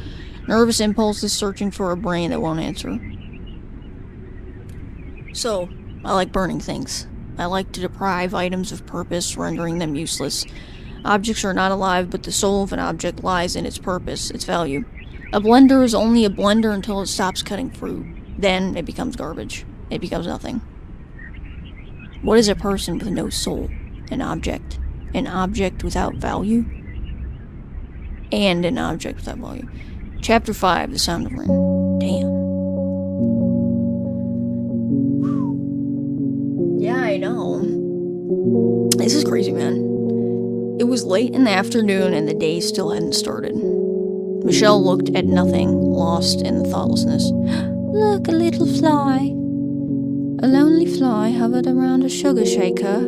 [SPEAKER 1] Nervous impulses searching for a brain that won't answer. So, I like burning things. I like to deprive items of purpose, rendering them useless. Objects are not alive, but the soul of an object lies in its purpose, its value. A blender is only a blender until it stops cutting fruit. Then it becomes garbage. It becomes nothing. What is a person with no soul? An object. An object without value? And an object without value. Chapter 5, The Sound of Rain. Damn. Yeah, I know. This is crazy, man. It was late in the afternoon and the day still hadn't started. Michelle looked at nothing, lost in the thoughtlessness. Look, a little fly. A lonely fly hovered around a sugar shaker.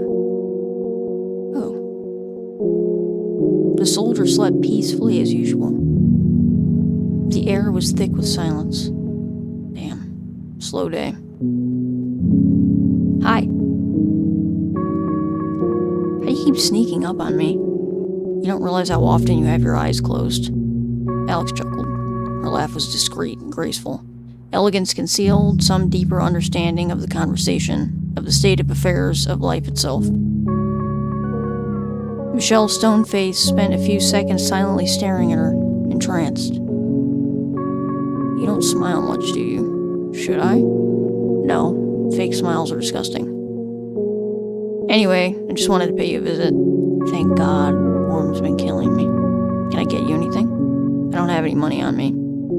[SPEAKER 1] Oh. The soldier slept peacefully as usual. The air was thick with silence. Damn. Slow day. Hi. How do you keep sneaking up on me? You don't realize how often you have your eyes closed. Alex chuckled. Her laugh was discreet and graceful. Elegance concealed some deeper understanding of the conversation, of the state of affairs, of life itself. Michelle's stone face spent a few seconds silently staring at her, entranced. You don't smile much, do you? Should I? No, fake smiles are disgusting. Anyway, I just wanted to pay you a visit. Thank God, boredom's been killing me. Can I get you anything? I don't have any money on me.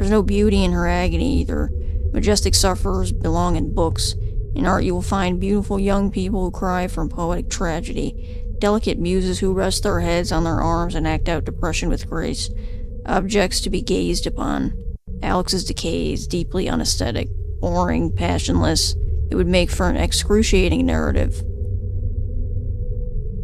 [SPEAKER 1] There's no beauty in her agony either. Majestic sufferers belong in books. In art you will find beautiful young people who cry from poetic tragedy, delicate muses who rest their heads on their arms and act out depression with grace, objects to be gazed upon. Alex's decay is deeply unaesthetic, boring, passionless. It would make for an excruciating narrative.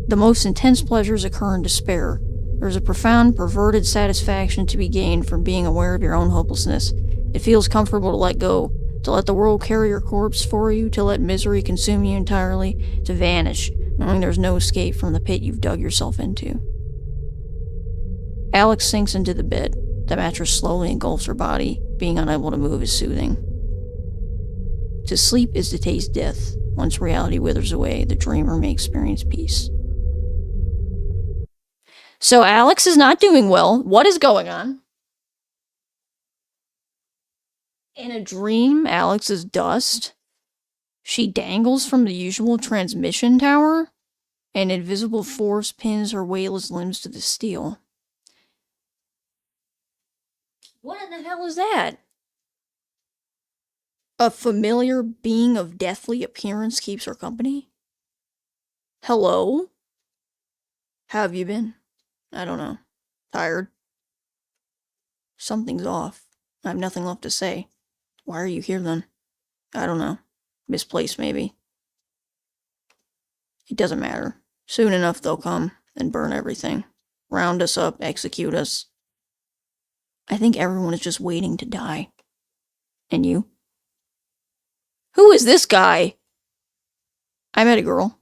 [SPEAKER 1] The most intense pleasures occur in despair. There is a profound, perverted satisfaction to be gained from being aware of your own hopelessness. It feels comfortable to let go, to let the world carry your corpse for you, to let misery consume you entirely, to vanish, knowing there's no escape from the pit you've dug yourself into. Alex sinks into the bed. The mattress slowly engulfs her body. Being unable to move is soothing. To sleep is to taste death. Once reality withers away, the dreamer may experience peace. So Alex is not doing well. What is going on? In a dream, Alex is dust. She dangles from the usual transmission tower. An invisible force pins her weightless limbs to the steel. What in the hell is that? A familiar being of deathly appearance keeps her company? Hello? How have you been? I don't know. Tired? Something's off. I have nothing left to say. Why are you here then? I don't know. Misplaced, maybe. It doesn't matter. Soon enough they'll come and burn everything. Round us up, execute us. I think everyone is just waiting to die. And you? Who is this guy? I met a girl.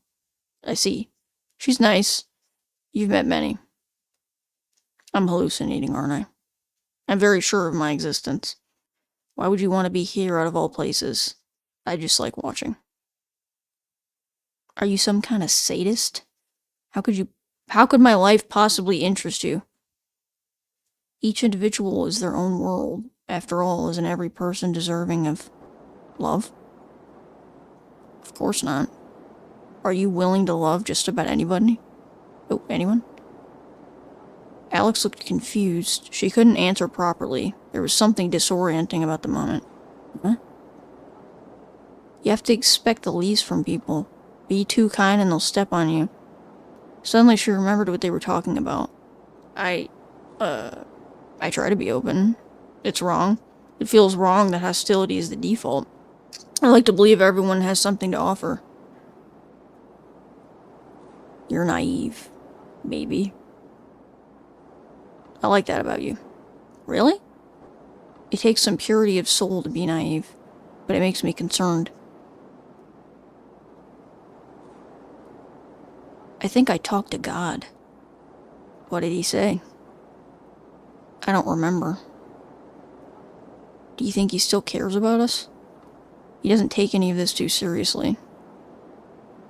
[SPEAKER 1] I see. She's nice. You've met many. I'm hallucinating, aren't I? I'm very sure of my existence. Why would you want to be here out of all places? I just like watching. Are you some kind of sadist? How could my life possibly interest you? Each individual is their own world. After all, isn't every person deserving of love? Of course not. Are you willing to love just about anybody? Oh, anyone? Alex looked confused. She couldn't answer properly. There was something disorienting about the moment. Huh? You have to expect the least from people. Be too kind and they'll step on you. Suddenly she remembered what they were talking about. I try to be open. It's wrong. It feels wrong that hostility is the default. I like to believe everyone has something to offer. You're naive. Maybe. I like that about you. Really? It takes some purity of soul to be naive, but it makes me concerned. I think I talked to God. What did he say? I don't remember. Do you think he still cares about us? He doesn't take any of this too seriously.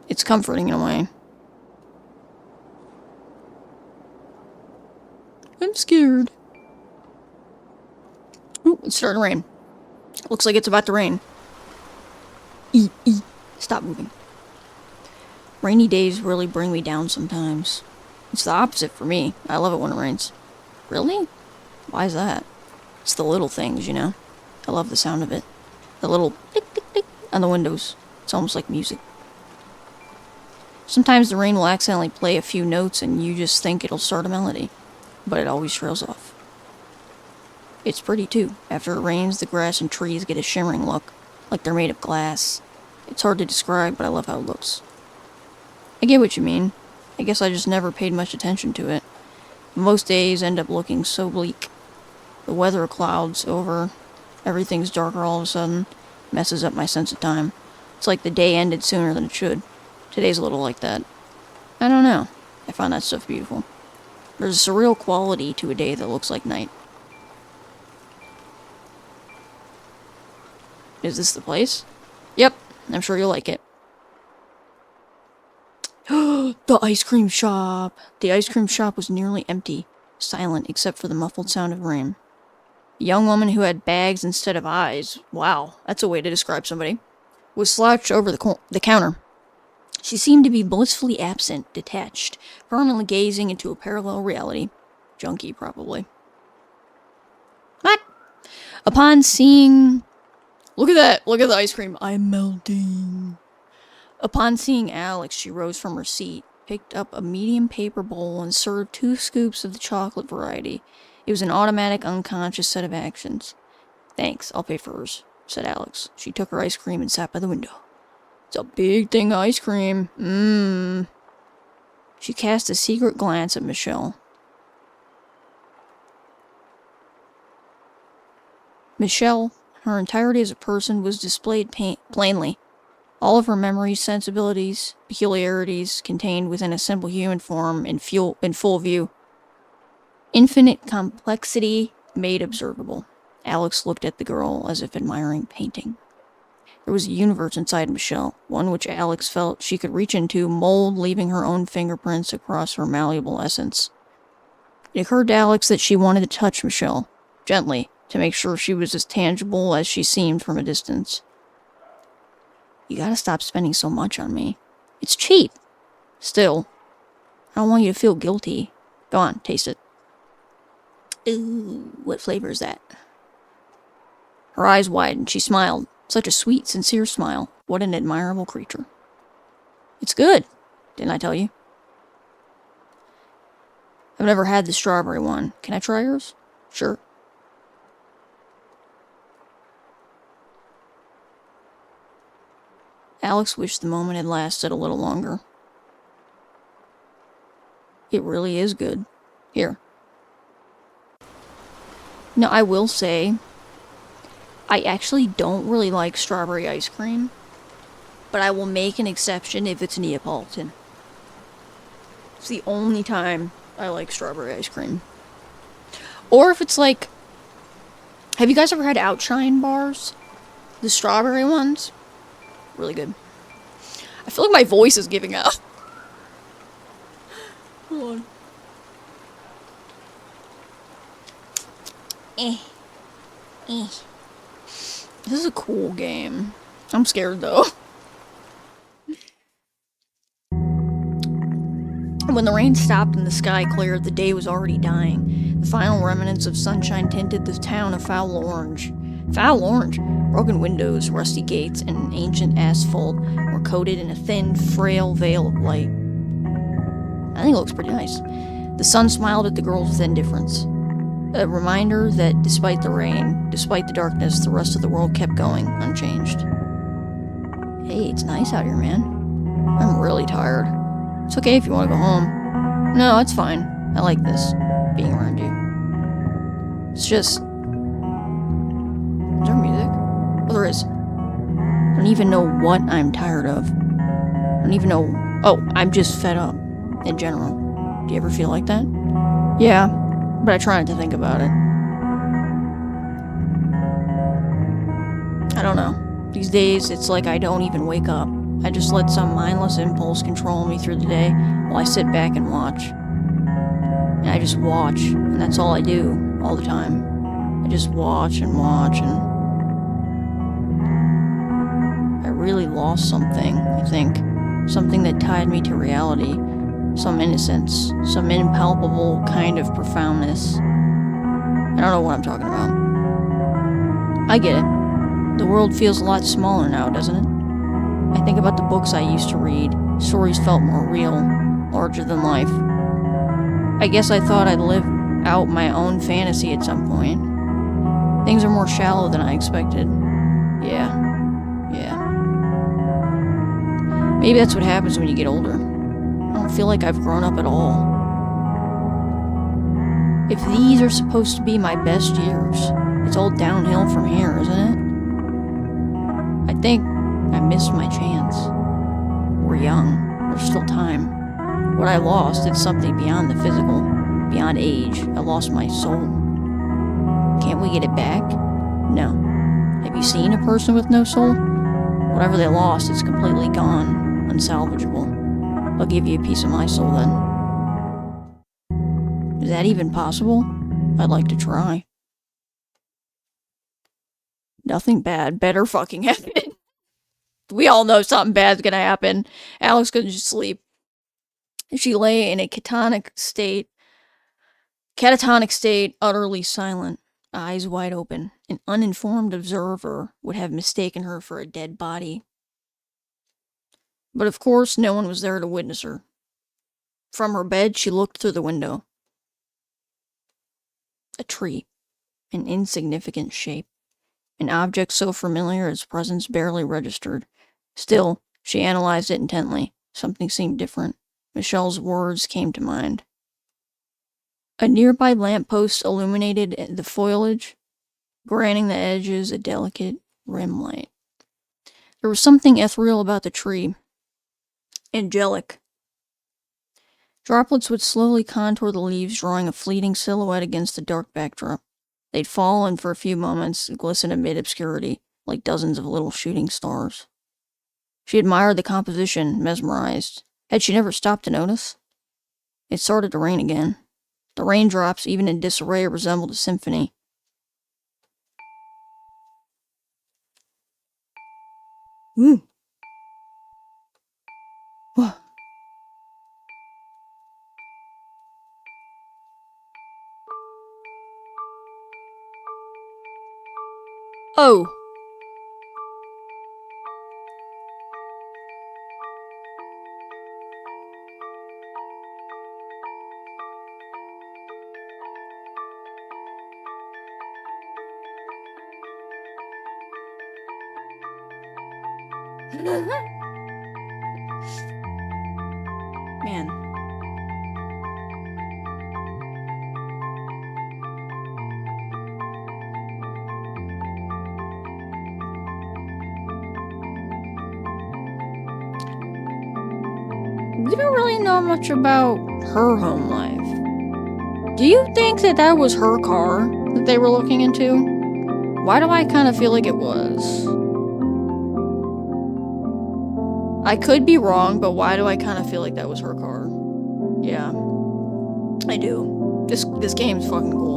[SPEAKER 1] It's comforting in a way. I'm scared. Ooh, it's starting to rain. Looks like it's about to rain. Stop moving. Rainy days really bring me down sometimes. It's the opposite for me. I love it when it rains. Really? Why is that? It's the little things, you know? I love the sound of it. The little tick, tick, tick on the windows. It's almost like music. Sometimes the rain will accidentally play a few notes and you just think it'll start a melody. But it always trails off. It's pretty too. After it rains, the grass and trees get a shimmering look, like they're made of glass. It's hard to describe, but I love how it looks. I get what you mean. I guess I just never paid much attention to it. Most days end up looking so bleak. The weather clouds over, everything's darker all of a sudden, messes up my sense of time. It's like the day ended sooner than it should. Today's a little like that. I don't know. I find that stuff beautiful. There's a surreal quality to a day that looks like night. Is this the place? Yep, I'm sure you'll like it. The ice cream shop! The ice cream shop was nearly empty, silent except for the muffled sound of rain. A young woman who had bags instead of eyes, wow, that's a way to describe somebody, was slouched over the counter. She seemed to be blissfully absent, detached, permanently gazing into a parallel reality. Junkie, probably. What? Upon seeing... Look at that! Look at the ice cream. I'm melting. Upon seeing Alex, she rose from her seat, picked up a medium paper bowl, and served 2 scoops of the chocolate variety. It was an automatic, unconscious set of actions. Thanks, I'll pay for hers, said Alex. She took her ice cream and sat by the window. It's a big thing of ice cream. Mmm. She cast a secret glance at Michelle. Michelle, her entirety as a person, was displayed plainly. All of her memories, sensibilities, peculiarities contained within a simple human form in full view. Infinite complexity made observable. Alex looked at the girl as if admiring painting. There was a universe inside Michelle, one which Alex felt she could reach into, mold, leaving her own fingerprints across her malleable essence. It occurred to Alex that she wanted to touch Michelle, gently, to make sure she was as tangible as she seemed from a distance. You gotta stop spending so much on me. It's cheap. Still, I don't want you to feel guilty. Go on, taste it. Ooh, what flavor is that? Her eyes widened. She smiled. Such a sweet, sincere smile. What an admirable creature. It's good, didn't I tell you? I've never had the strawberry one. Can I try yours? Sure. Alex wished the moment had lasted a little longer. It really is good. Here. Now, I will say, I actually don't really like strawberry ice cream, but I will make an exception if it's Neapolitan. It's the only time I like strawberry ice cream. Or if it's like... Have you guys ever had Outshine bars? The strawberry ones? Really good. I feel like my voice is giving out. Hold on. This is a cool game. I'm scared though. When the rain stopped and the sky cleared, the day was already dying. The final remnants of sunshine tinted the town a foul orange. Foul orange? Broken windows, rusty gates, and ancient asphalt were coated in a thin, frail veil of light. I think it looks pretty nice. The sun smiled at the girls with indifference. A reminder that despite the rain, despite the darkness, the rest of the world kept going, unchanged. Hey, it's nice out here, man. I'm really tired. It's okay if you want to go home. No, it's fine. I like this, being around you. It's just... Is there music? Oh, there is. I don't even know what I'm tired of. I don't even know... Oh, I'm just fed up, in general. Do you ever feel like that? Yeah, but I try not to think about it. I don't know. These days, it's like I don't even wake up. I just let some mindless impulse control me through the day while I sit back and watch. And I just watch, and that's all I do, all the time. I just watch and watch, and... I really lost something, I think. Something that tied me to reality. Some innocence. Some impalpable kind of profoundness. I don't know what I'm talking about. I get it. The world feels a lot smaller now, doesn't it? I think about the books I used to read. Stories felt more real, larger than life. I guess I thought I'd live out my own fantasy at some point. Things are more shallow than I expected. Yeah. Maybe that's what happens when you get older. I don't feel like I've grown up at all. If these are supposed to be my best years, it's all downhill from here, isn't it? I think I missed my chance. We're young. There's still time. What I lost is something beyond the physical, beyond age. I lost my soul. Can't we get it back? No. Have you seen a person with no soul? Whatever they lost is completely gone, unsalvageable. I'll give you a piece of my soul then. Is that even possible? I'd like to try. Nothing bad better fucking happen. We all know something bad's gonna happen. Alex couldn't just sleep. She lay in a catatonic state, utterly silent. eyes wide open. An uninformed observer would have mistaken her for a dead body. But of course, no one was there to witness her. From her bed, she looked through the window. A tree. An insignificant shape. An object so familiar its presence barely registered. Still, she analyzed it intently. Something seemed different. Michelle's words came to mind. A nearby lamppost illuminated the foliage, granting the edges a delicate rim light. There was something ethereal about the tree. Angelic. Droplets would slowly contour the leaves, drawing a fleeting silhouette against the dark backdrop. They'd fall and for a few moments glisten amid obscurity, like dozens of little shooting stars. She admired the composition, mesmerized. Had she never stopped to notice? It started to rain again. The raindrops, even in disarray, resembled a symphony. Ooh. Whoa. Oh. Man. We don't really know much about her home life. Do you think that that was her car that they were looking into? Why do I kind of feel like it was? I could be wrong, but why do I kind of feel like that was her car? Yeah, I do. This game's fucking cool.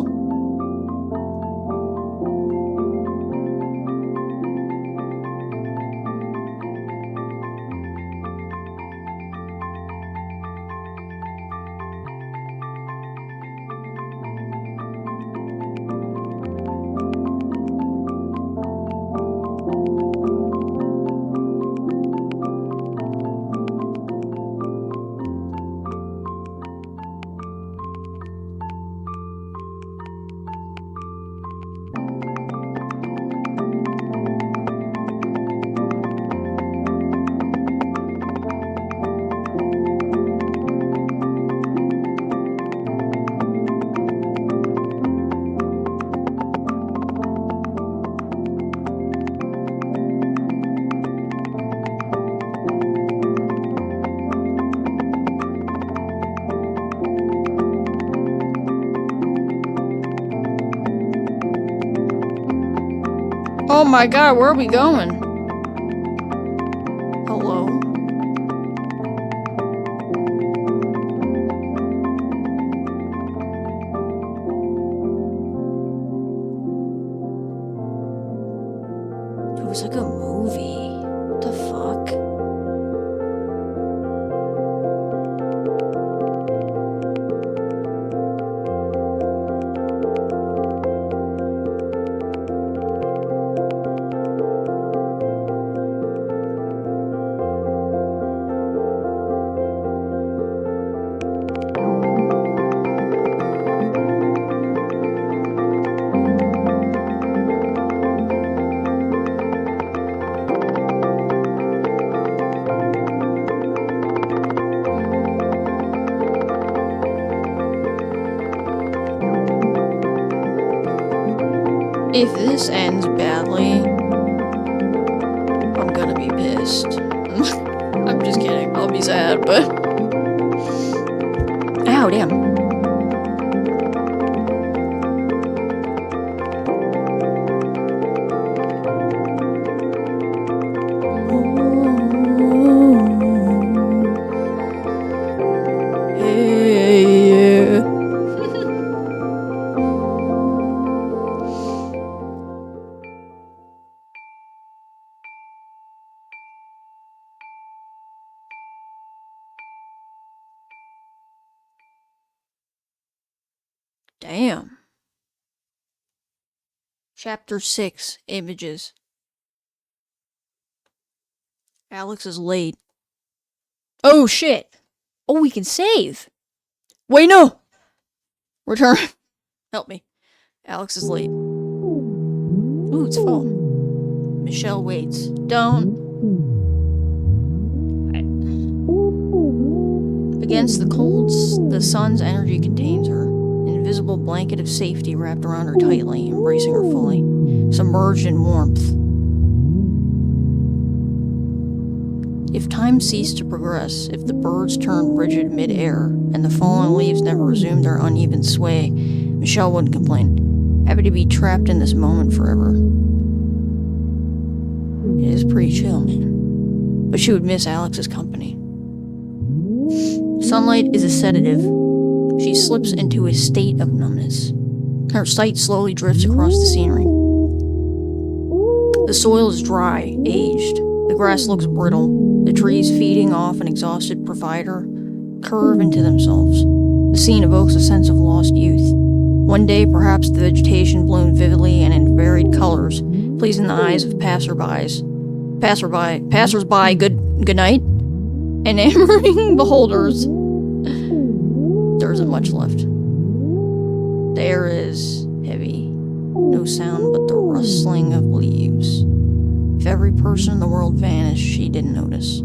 [SPEAKER 1] Oh my god, where are we going? Hello? It was like a movie. What the fuck? If this ends badly, I'm gonna be pissed. I'm just kidding. I'll be sad, but... Ow, damn. Hey, yeah. Damn. Chapter 6, Images. Alex is late. Oh shit! Oh, we can save! Wait, no! Return. Help me. Alex is late. Ooh, it's fall. Michelle waits. Don't. Against the cold, the sun's energy contains her. An invisible blanket of safety wrapped around her tightly, embracing her fully. Submerged in warmth. If time ceased to progress, if the birds turned rigid mid-air, and the fallen leaves never resumed their uneven sway, Michelle wouldn't complain, happy to be trapped in this moment forever. It is pretty chill, man. But she would miss Alex's company. Sunlight is a sedative. She slips into a state of numbness. Her sight slowly drifts across the scenery. The soil is dry, aged. The grass looks brittle. The trees, feeding off an exhausted provider, curve into themselves. The scene evokes a sense of lost youth. One day, perhaps the vegetation bloomed vividly and in varied colors, pleasing the eyes of passersby, good night, enamoring beholders. There isn't much left. The air is heavy, no sound but the rustling of leaves. If every person in the world vanished, she didn't notice.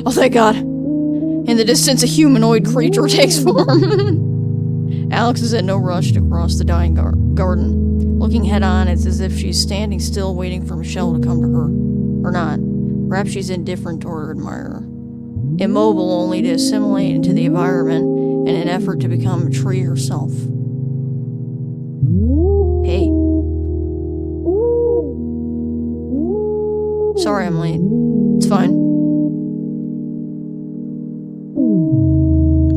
[SPEAKER 1] Oh, thank God! In the distance, a humanoid creature takes form. Alex is in no rush to cross the dying garden. Looking head-on, it's as if she's standing still waiting for Michelle to come to her. Or not. Perhaps she's indifferent toward her admirer. Immobile only to assimilate into the environment in an effort to become a tree herself. Hey. Sorry I'm late. It's fine.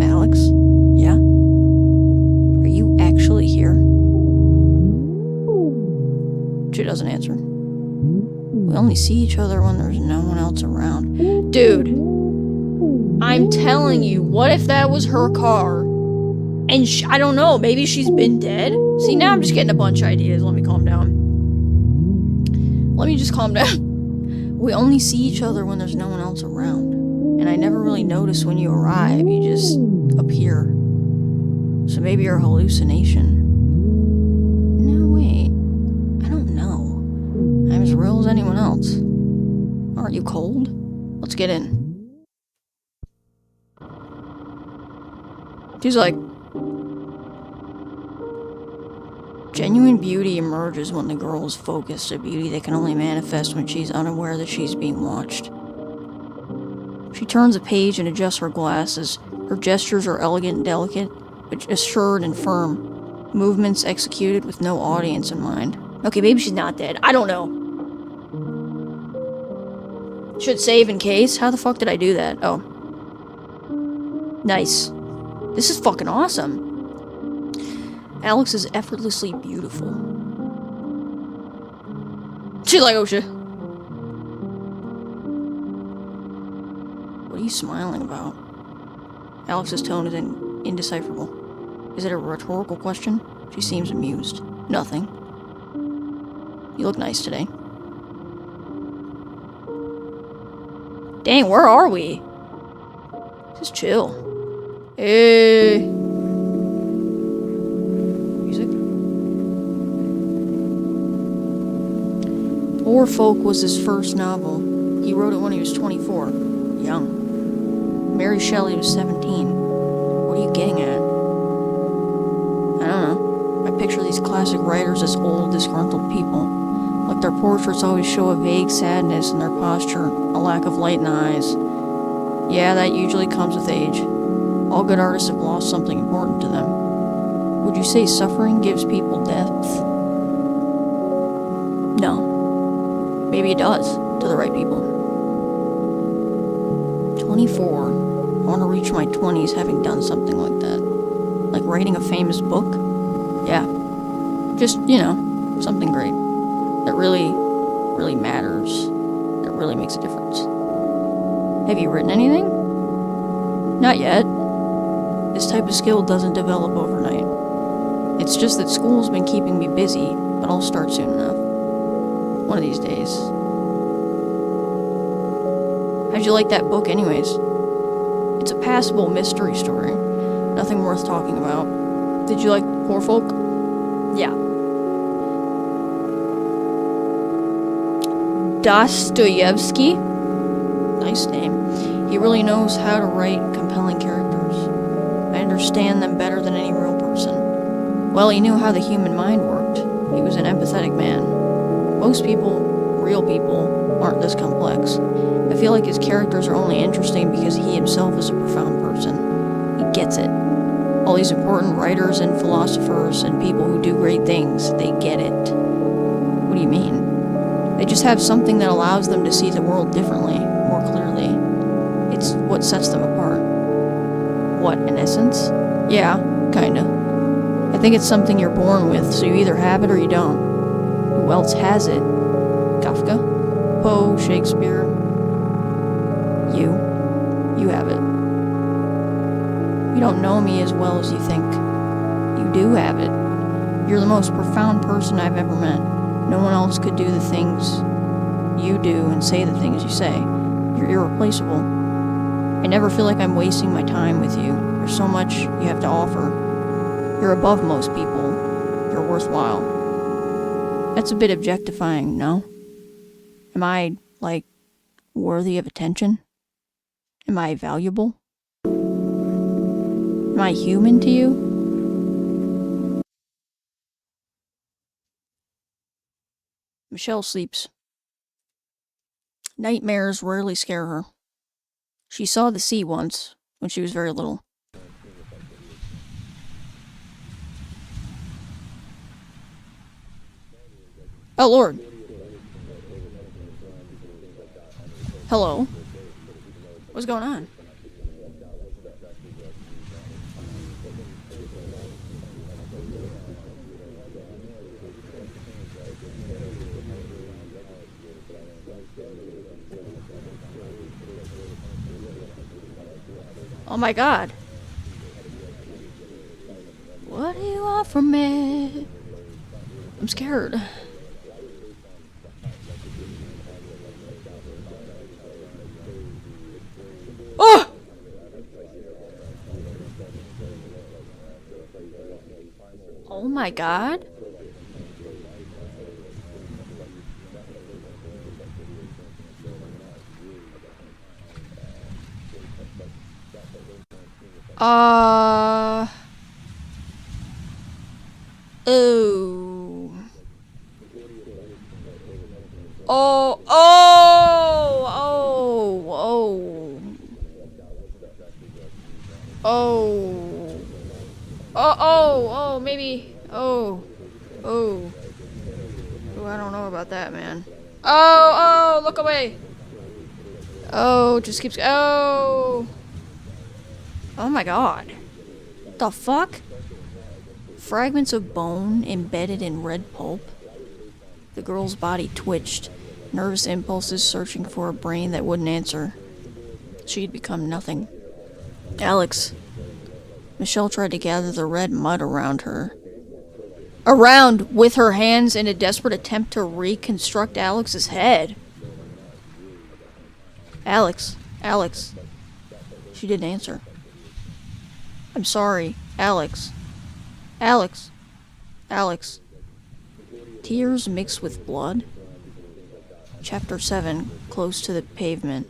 [SPEAKER 1] Alex? Yeah? Are you actually here? She doesn't answer. We only see each other when there's no one else around. Dude, I'm telling you, what if that was her car? And I don't know, maybe she's been dead? See, now I'm just getting a bunch of ideas. Let me calm down. Let me just calm down. We only see each other when there's no one else around. And I never really notice when you arrive, you just appear. So maybe you're a hallucination. No, wait. I don't know. I'm as real as anyone else. Aren't you cold? Let's get in. She's like, genuine beauty emerges when the girl is focused, a beauty that can only manifest when she's unaware that she's being watched. She turns a page and adjusts her glasses. Her gestures are elegant and delicate, but assured and firm. Movements executed with no audience in mind. Okay, maybe she's not dead. I don't know. Should save in case. How the fuck did I do that? Oh. Nice. This is fucking awesome. Alex is effortlessly beautiful. She's like, oh shit. What are you smiling about? Alex's tone is indecipherable. Is it a rhetorical question? She seems amused. Nothing. You look nice today. Dang, where are we? Just chill. Hey. Music. Poor Folk was his first novel. He wrote it when he was 24. Young. Mary Shelley was 17. What are you getting at? I don't know. I picture these classic writers as old, disgruntled people. Like their portraits always show a vague sadness in their posture, a lack of light in the eyes. Yeah, that usually comes with age. All good artists have lost something important to them. Would you say suffering gives people depth? No. Maybe it does, to the right people. 24. I want to reach my 20s having done something like that. Like writing a famous book? Yeah. Just, something great. That really, really matters. That really makes a difference. Have you written anything? Not yet. This type of skill doesn't develop overnight. It's just that school's been keeping me busy, but I'll start soon enough. One of these days. How'd you like that book anyways? It's a passable mystery story. Nothing worth talking about. Did you like Poor Folk? Yeah. Dostoevsky? Nice name. He really knows how to write compelling characters. I understand them better than any real person. Well, he knew how the human mind worked. He was an empathetic man. Most people, real people, aren't this complex. I feel like his characters are only interesting because he himself is a profound person. He gets it. All these important writers and philosophers and people who do great things, they get it. What do you mean? They just have something that allows them to see the world differently, more clearly. It's what sets them apart. What, in essence? Yeah, kinda. I think it's something you're born with, so you either have it or you don't. Who else has it? Kafka? Poe? Shakespeare? You have it. You don't know me as well as you think. You do have it. You're the most profound person I've ever met. No one else could do the things you do and say the things you say. You're irreplaceable. I never feel like I'm wasting my time with you. There's so much you have to offer. You're above most people. You're worthwhile. That's a bit objectifying, no? Am I, like, worthy of attention? Am I valuable? Am I human to you? Michelle sleeps. Nightmares rarely scare her. She saw the sea once, when she was very little. Oh, Lord. Hello? What's going on? Oh my god. What do you want from me? I'm scared. Oh! Oh my god. Oh. Oh, oh, oh, oh. Oh. Oh, maybe. Oh. Oh. Oh, I don't know about that, man. Oh, look away. Oh, just keeps. Oh. Oh my god. The fuck? Fragments of bone embedded in red pulp? The girl's body twitched, nervous impulses searching for a brain that wouldn't answer. She'd become nothing. Alex. Michelle tried to gather the red mud around her. Around with her hands in a desperate attempt to reconstruct Alex's head. Alex. She didn't answer. I'm sorry, Alex. Alex. Tears mixed with blood? Chapter 7, close to the pavement.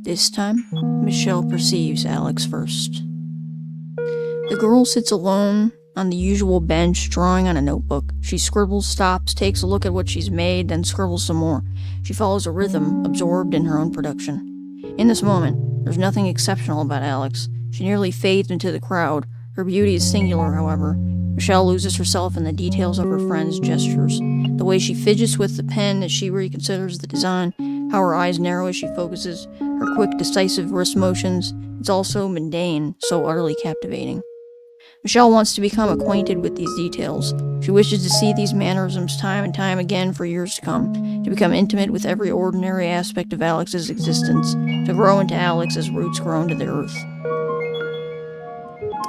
[SPEAKER 1] This time, Michelle perceives Alex first. The girl sits alone on the usual bench, drawing on a notebook. She scribbles, stops, takes a look at what she's made, then scribbles some more. She follows a rhythm, absorbed in her own production. In this moment, there's nothing exceptional about Alex. She nearly fades into the crowd. Her beauty is singular, however. Michelle loses herself in the details of her friend's gestures. The way she fidgets with the pen as she reconsiders the design, how her eyes narrow as she focuses, her quick, decisive wrist motions. It's all so mundane, so utterly captivating. Michelle wants to become acquainted with these details. She wishes to see these mannerisms time and time again for years to come, to become intimate with every ordinary aspect of Alex's existence, to grow into Alex as roots grow into the earth.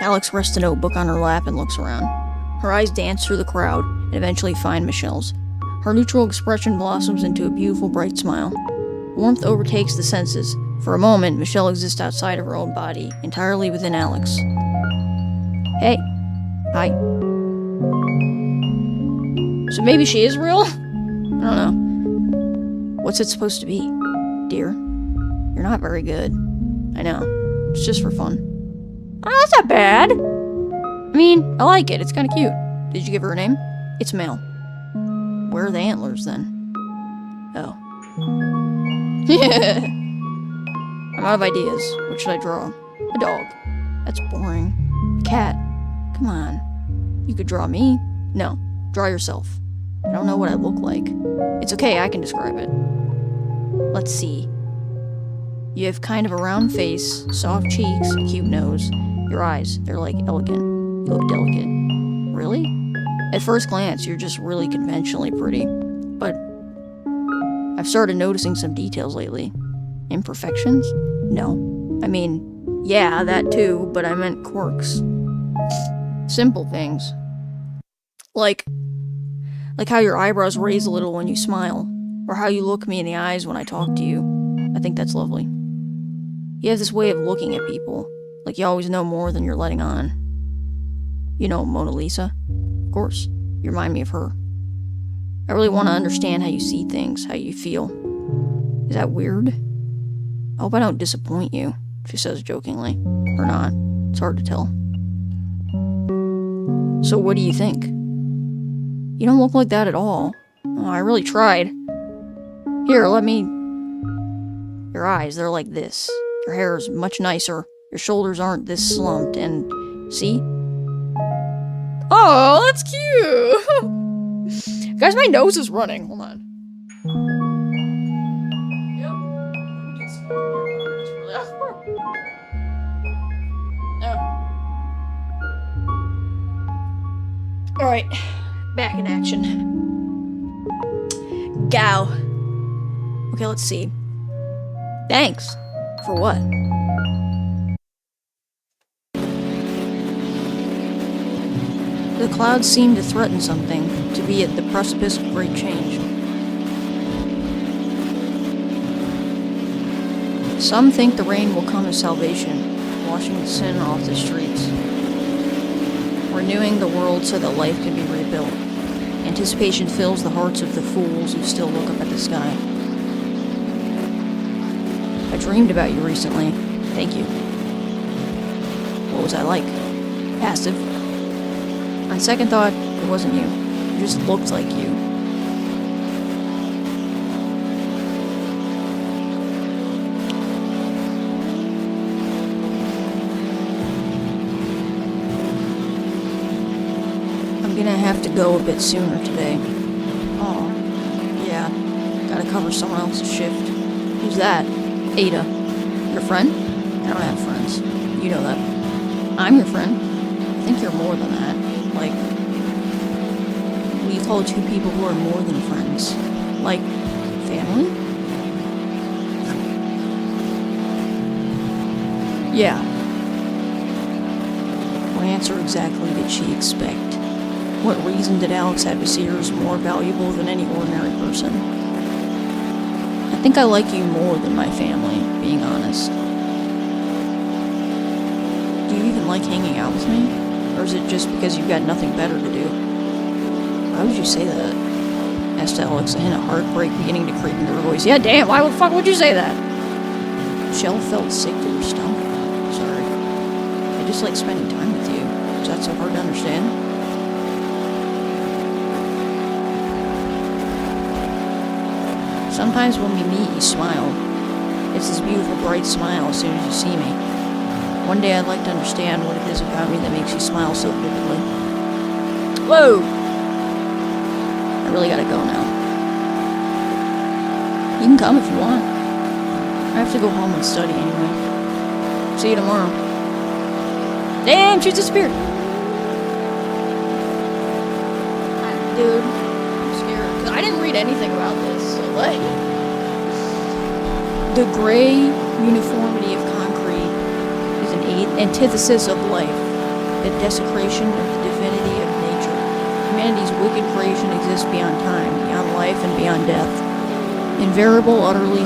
[SPEAKER 1] Alex rests a notebook on her lap and looks around. Her eyes dance through the crowd and eventually find Michelle's. Her neutral expression blossoms into a beautiful, bright smile. Warmth overtakes the senses. For a moment, Michelle exists outside of her own body, entirely within Alex. Hey. Hi. So maybe she is real? I don't know. What's it supposed to be? Dear, you're not very good. I know. It's just for fun. Oh, that's not bad. I mean, I like it. It's kind of cute. Did you give her a name? It's male. Where are the antlers, then? Oh. I'm out of ideas. What should I draw? A dog. That's boring. A cat. Come on. You could draw me. No. Draw yourself. I don't know what I look like. It's okay, I can describe it. Let's see. You have kind of a round face, soft cheeks, a cute nose. Your eyes, they're like elegant. You look delicate. Really? At first glance, you're just really conventionally pretty. But I've started noticing some details lately. Imperfections? No. I mean, yeah, that too, but I meant quirks. Simple things. Like how your eyebrows raise a little when you smile, or how you look me in the eyes when I talk to you. I think that's lovely. You have this way of looking at people, like you always know more than you're letting on. You know Mona Lisa? Of course, you remind me of her. I really want to understand how you see things, how you feel. Is that weird? I hope I don't disappoint you, she says jokingly. Or not. It's hard to tell. So what do you think? You don't look like that at all. Oh, I really tried. Here, let me... Your eyes, they're like this. Your hair is much nicer. Your shoulders aren't this slumped, and... See? Oh, that's cute! Guys, my nose is running. Hold on. Alright, back in action. Gow. Okay, let's see. Thanks. For what? The clouds seem to threaten something, to be at the precipice of great change. Some think the rain will come as salvation, washing the sin off the streets, renewing the world so that life can be rebuilt. Anticipation fills the hearts of the fools who still look up at the sky. I dreamed about you recently. Thank you. What was I like? Passive. On second thought, it wasn't you. You just looked like you. I'm gonna have to go a bit sooner today. Oh, yeah. Gotta cover someone else's shift. Who's that? Ada. Your friend? I don't have friends. You know that. I'm your friend. I think you're more than that. Like, what do you call two people who are more than friends? Like, family? Yeah. What answer exactly did she expect? What reason did Alex have to see her as more valuable than any ordinary person? I think I like you more than my family, being honest. Do you even like hanging out with me? Or is it just because you've got nothing better to do? Why would you say that? Asked Alex, a hint of heartbreak beginning to creep into her voice. Yeah, damn, why the fuck would you say that? Michelle felt sick to her stomach. Sorry. I just like spending time with you. Is that so hard to understand? Sometimes when we meet, you smile. It's this beautiful, bright smile as soon as you see me. One day I'd like to understand what it is about me that makes you smile so vividly. Whoa! I really gotta go now. You can come if you want. I have to go home and study anyway. See you tomorrow. Damn, she disappeared! dude. I'm scared. 'Cause I didn't read anything about this, so like... The gray uniformity of concrete is an antithesis of life, the desecration of the divinity of nature. Humanity's wicked creation exists beyond time, beyond life, and beyond death. Invariable, utterly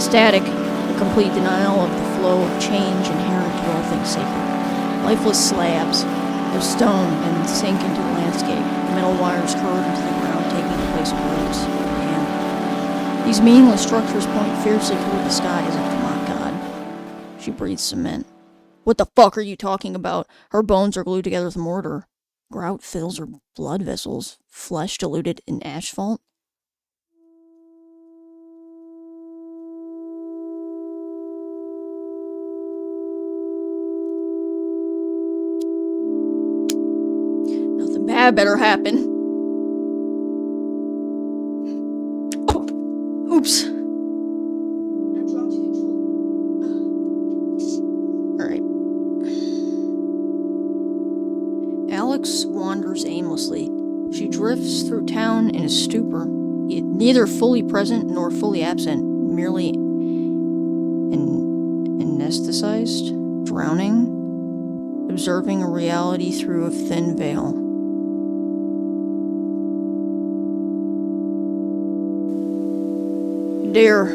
[SPEAKER 1] static, a complete denial of the flow of change inherent to all things sacred. Lifeless slabs of stone and sink into the landscape, the metal wires curved into the ground, taking the place of roots. And these meaningless structures point fiercely toward the sky as if to mock God. She breathes cement. What the fuck are you talking about? Her bones are glued together with mortar. Grout fills her blood vessels, flesh diluted in asphalt. Nothing bad better happen. Oh, oops. Alright. Alex wanders aimlessly. She drifts through town in a stupor, neither fully present nor fully absent, merely anesthetized, drowning, observing a reality through a thin veil. Dare.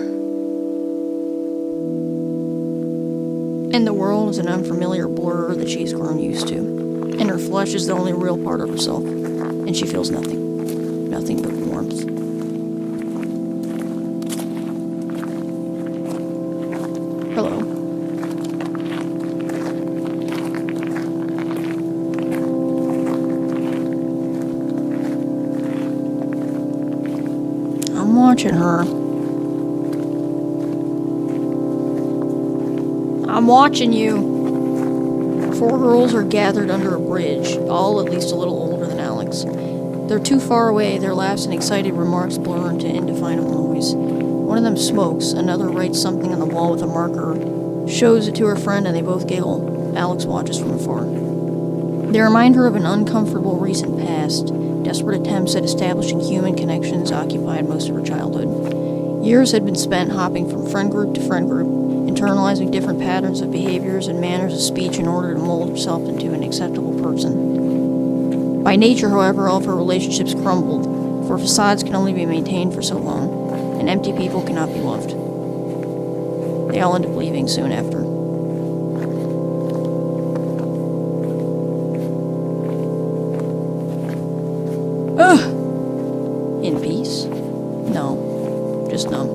[SPEAKER 1] And the world is an unfamiliar blur that she's grown used to. And her flesh is the only real part of herself. And she feels nothing. Nothing but warmth. Hello. I'm watching her. I'm watching you. 4 girls are gathered under a bridge, all at least a little older than Alex. They're too far away, their laughs and excited remarks blur into indefinable noise. One of them smokes, another writes something on the wall with a marker, shows it to her friend, and they both giggle. Alex watches from afar. They remind her of an uncomfortable recent past. Desperate attempts at establishing human connections occupied most of her childhood. Years had been spent hopping from friend group to friend group, internalizing different patterns of behaviors and manners of speech in order to mold herself into an acceptable person. By nature, however, all of her relationships crumbled, for facades can only be maintained for so long, and empty people cannot be loved. They all end up leaving soon after. Ugh! In peace? No. Just numb.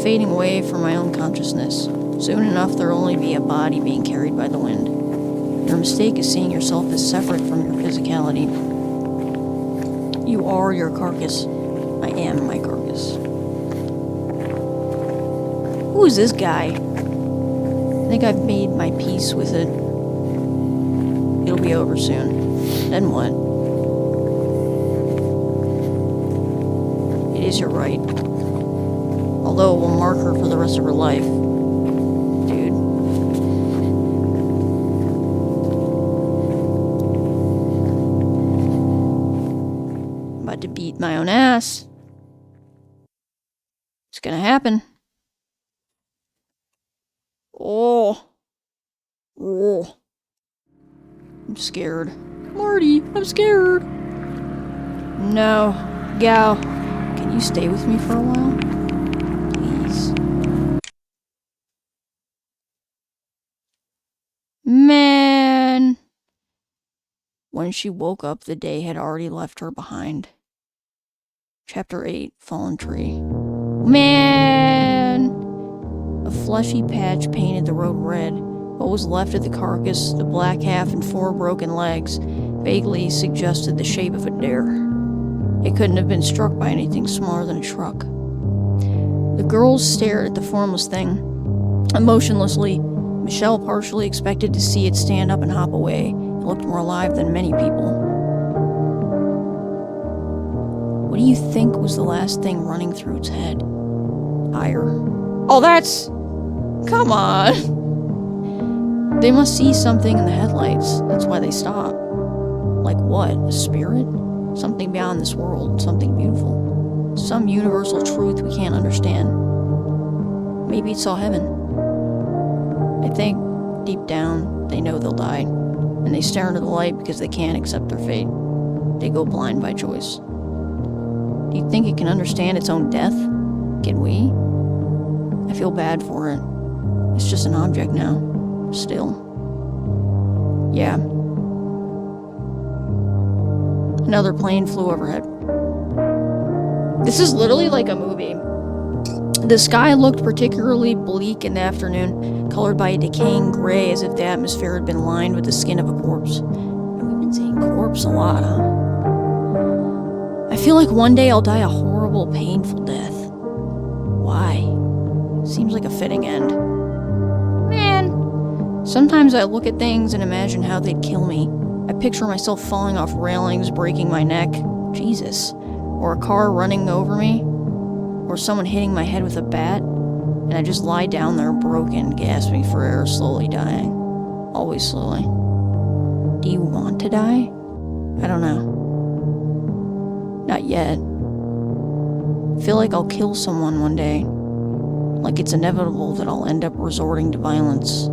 [SPEAKER 1] Fading away from my own consciousness. Soon enough, there'll only be a body being carried by the wind. Your mistake is seeing yourself as separate from your physicality. You are your carcass. I am my carcass. Who is this guy? I think I've made my peace with it. It'll be over soon. Then what? It is your right. Although it will mark her for the rest of her life. Dude. I'm about to beat my own ass. It's gonna happen. Oh. Oh. I'm scared. Marty, I'm scared. No. Gal, can you stay with me for a while? Please. Man. When she woke up, the day had already left her behind. Chapter 8, Fallen Tree. Man! A fleshy patch painted the road red. What was left of the carcass, the black half and 4 broken legs, vaguely suggested the shape of a dare. It couldn't have been struck by anything smaller than a truck. The girls stared at the formless thing. Emotionlessly, Michelle partially expected to see it stand up and hop away. It looked more alive than many people. What do you think was the last thing running through its head? Fire. Oh, that's... Come on! They must see something in the headlights. That's why they stop. Like what? A spirit? Something beyond this world, something beautiful. Some universal truth we can't understand. Maybe it saw heaven. I think, deep down, they know they'll die, and they stare into the light because they can't accept their fate. They go blind by choice. Do you think it can understand its own death? Can we? I feel bad for it. It's just an object now. Still. Yeah. Another plane flew overhead. This is literally like a movie. The sky looked particularly bleak in the afternoon, colored by a decaying gray as if the atmosphere had been lined with the skin of a corpse. And we've been saying corpse a lot, huh? I feel like one day I'll die a horrible, painful death. Why? Seems like a fitting end. Man. Sometimes I look at things and imagine how they'd kill me. I picture myself falling off railings, breaking my neck. Jesus. Or a car running over me. Or someone hitting my head with a bat. And I just lie down there broken, gasping for air, slowly dying. Always slowly. Do you want to die? I don't know. Not yet. I feel like I'll kill someone one day. Like it's inevitable that I'll end up resorting to violence.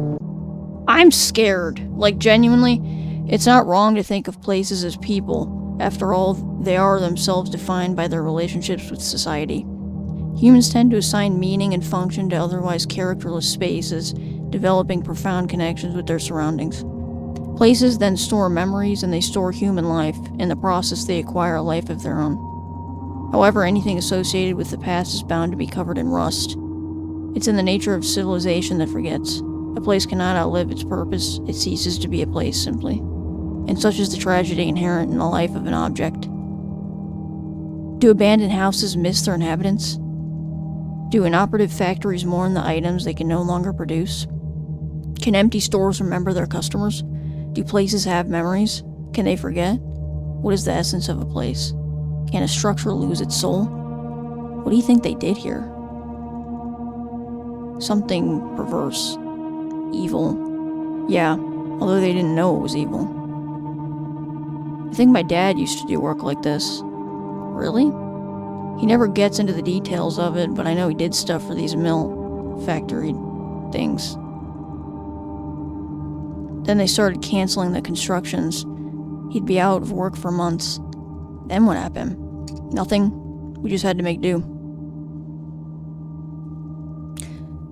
[SPEAKER 1] I'm scared. Like, genuinely, it's not wrong to think of places as people. After all, they are themselves defined by their relationships with society. Humans tend to assign meaning and function to otherwise characterless spaces, developing profound connections with their surroundings. Places then store memories and they store human life. In the process, they acquire a life of their own. However, anything associated with the past is bound to be covered in rust. It's in the nature of civilization that forgets. A place cannot outlive its purpose, it ceases to be a place, simply. And such is the tragedy inherent in the life of an object. Do abandoned houses miss their inhabitants? Do inoperative factories mourn the items they can no longer produce? Can empty stores remember their customers? Do places have memories? Can they forget? What is the essence of a place? Can a structure lose its soul? What do you think they did here? Something perverse. Evil. Yeah, although they didn't know it was evil. I think my dad used to do work like this. Really? He never gets into the details of it, but I know he did stuff for these mill factory things. Then they started canceling the constructions. He'd be out of work for months. Then what happened? Nothing. We just had to make do.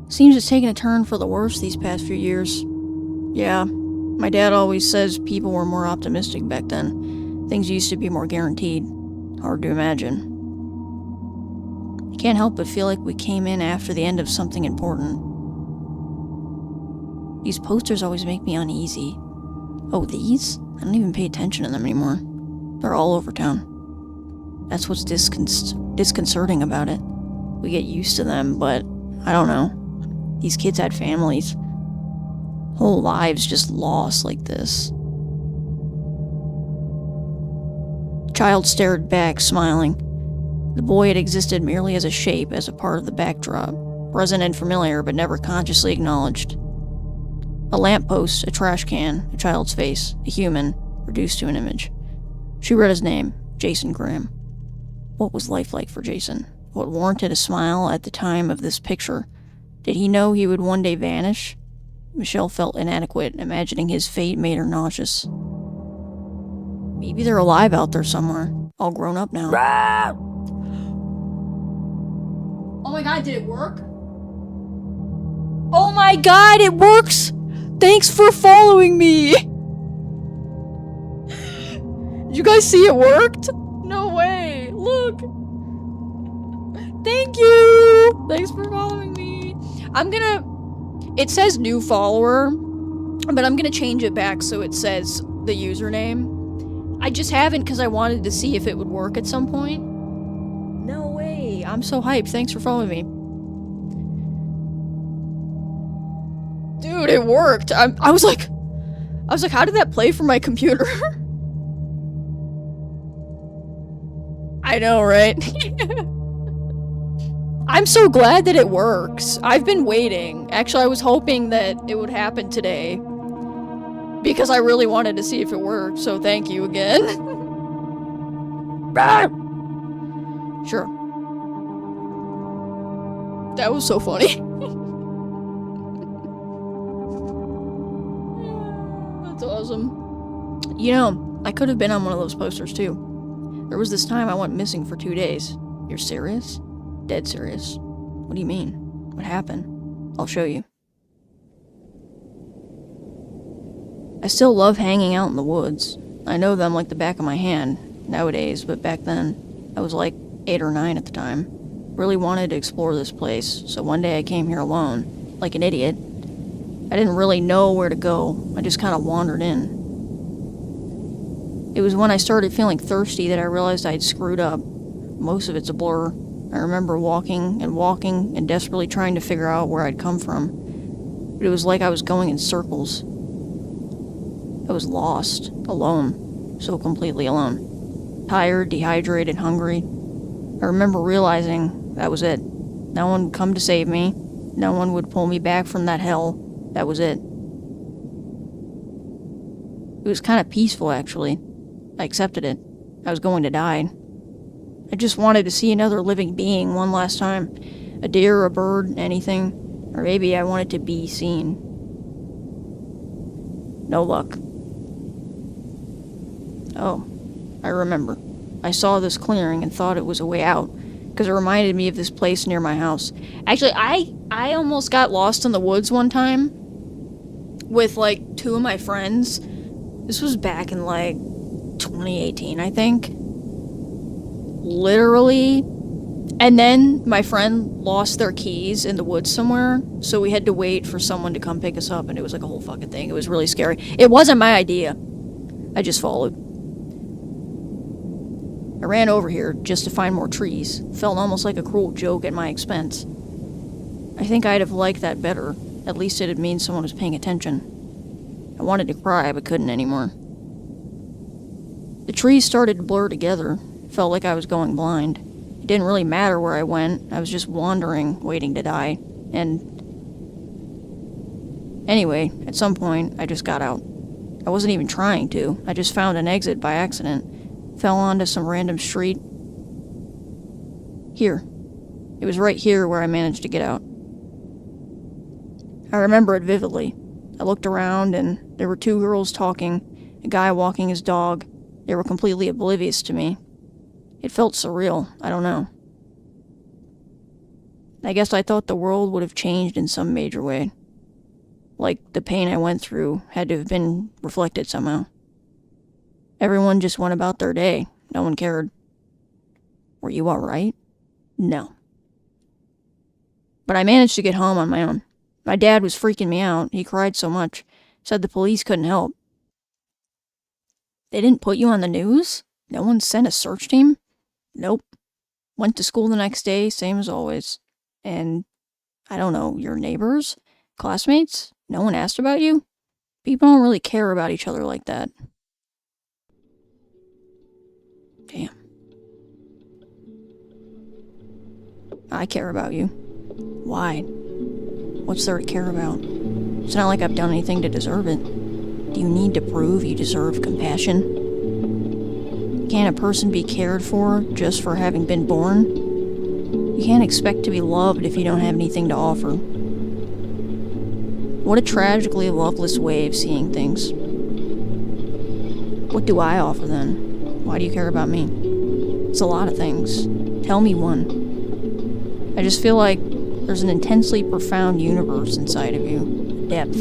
[SPEAKER 1] Seems it's taken a turn for the worse these past few years. Yeah, my dad always says people were more optimistic back then. Things used to be more guaranteed. Hard to imagine. I can't help but feel like we came in after the end of something important. These posters always make me uneasy. Oh, these? I don't even pay attention to them anymore. They're all over town. That's what's disconcerting about it. We get used to them, but I don't know. These kids had families. Whole lives just lost like this. The child stared back, smiling. The boy had existed merely as a shape, as a part of the backdrop, present and familiar, but never consciously acknowledged. A lamppost, a trash can, a child's face, a human, reduced to an image. She read his name, Jason Graham. What was life like for Jason? What warranted a smile at the time of this picture? Did he know he would one day vanish? Michelle felt inadequate, imagining his fate made her nauseous. Maybe they're alive out there somewhere, all grown up now. Oh my god, did it work? Oh my god, it works! Thanks for following me! Did you guys see it worked? No way, look! Thank you! Thanks for following me. It says new follower, but I'm gonna change it back so it says the username. I just haven't because I wanted to see if it would work at some point. No way, I'm so hyped, thanks for following me. Dude, it worked. I was like, how did that play from my computer? I know, right? I'm so glad that it works. I've been waiting. Actually, I was hoping that it would happen today. Because I really wanted to see if it worked, so thank you again. Sure. That was so funny. That's awesome. You know, I could have been on one of those posters too. There was this time I went missing for 2 days. You're serious? Dead serious. What do you mean? What happened? I'll show you. I still love hanging out in the woods. I know them like the back of my hand nowadays, but back then, I was like 8 or 9 at the time. Really wanted to explore this place, so one day I came here alone, like an idiot. I didn't really know where to go, I just kind of wandered in. It was when I started feeling thirsty that I realized I'd screwed up. Most of it's a blur. I remember walking and desperately trying to figure out where I'd come from. But it was like I was going in circles. I was lost, alone, so completely alone. Tired, dehydrated, hungry. I remember realizing that was it. No one would come to save me. No one would pull me back from that hell. That was it. It was kind of peaceful, actually. I accepted it. I was going to die. I just wanted to see another living being one last time. A deer, a bird, anything. Or maybe I wanted to be seen. No luck. Oh, I remember. I saw this clearing and thought it was a way out, because it reminded me of this place near my house. Actually, I almost got lost in the woods one time with, like, 2 of my friends. This was back in, like, 2018, I think. Literally. And then my friend lost their keys in the woods somewhere, so we had to wait for someone to come pick us up, and it was like a whole fucking thing. It was really scary. It wasn't my idea. I just followed. I ran over here just to find more trees. Felt almost like a cruel joke at my expense. I think I'd have liked that better. At least it'd mean someone was paying attention. I wanted to cry, but couldn't anymore. The trees started to blur together. Felt like I was going blind. It didn't really matter where I went. I was just wandering, waiting to die. And anyway, at some point, I just got out. I wasn't even trying to. I just found an exit by accident. Fell onto some random street. Here. It was right here where I managed to get out. I remember it vividly. I looked around and there were 2 girls talking, a guy walking his dog. They were completely oblivious to me. It felt surreal. I don't know. I guess I thought the world would have changed in some major way. Like the pain I went through had to have been reflected somehow. Everyone just went about their day. No one cared. Were you alright? No. But I managed to get home on my own. My dad was freaking me out. He cried so much. Said the police couldn't help. They didn't put you on the news? No one sent a search team? Nope. Went to school the next day, same as always. And, I don't know, your neighbors? Classmates? No one asked about you? People don't really care about each other like that. Damn. I care about you. Why? What's there to care about? It's not like I've done anything to deserve it. Do you need to prove you deserve compassion? Can't a person be cared for just for having been born? You can't expect to be loved if you don't have anything to offer. What a tragically loveless way of seeing things. What do I offer then? Why do you care about me? It's a lot of things. Tell me one. I just feel like there's an intensely profound universe inside of you. Depth.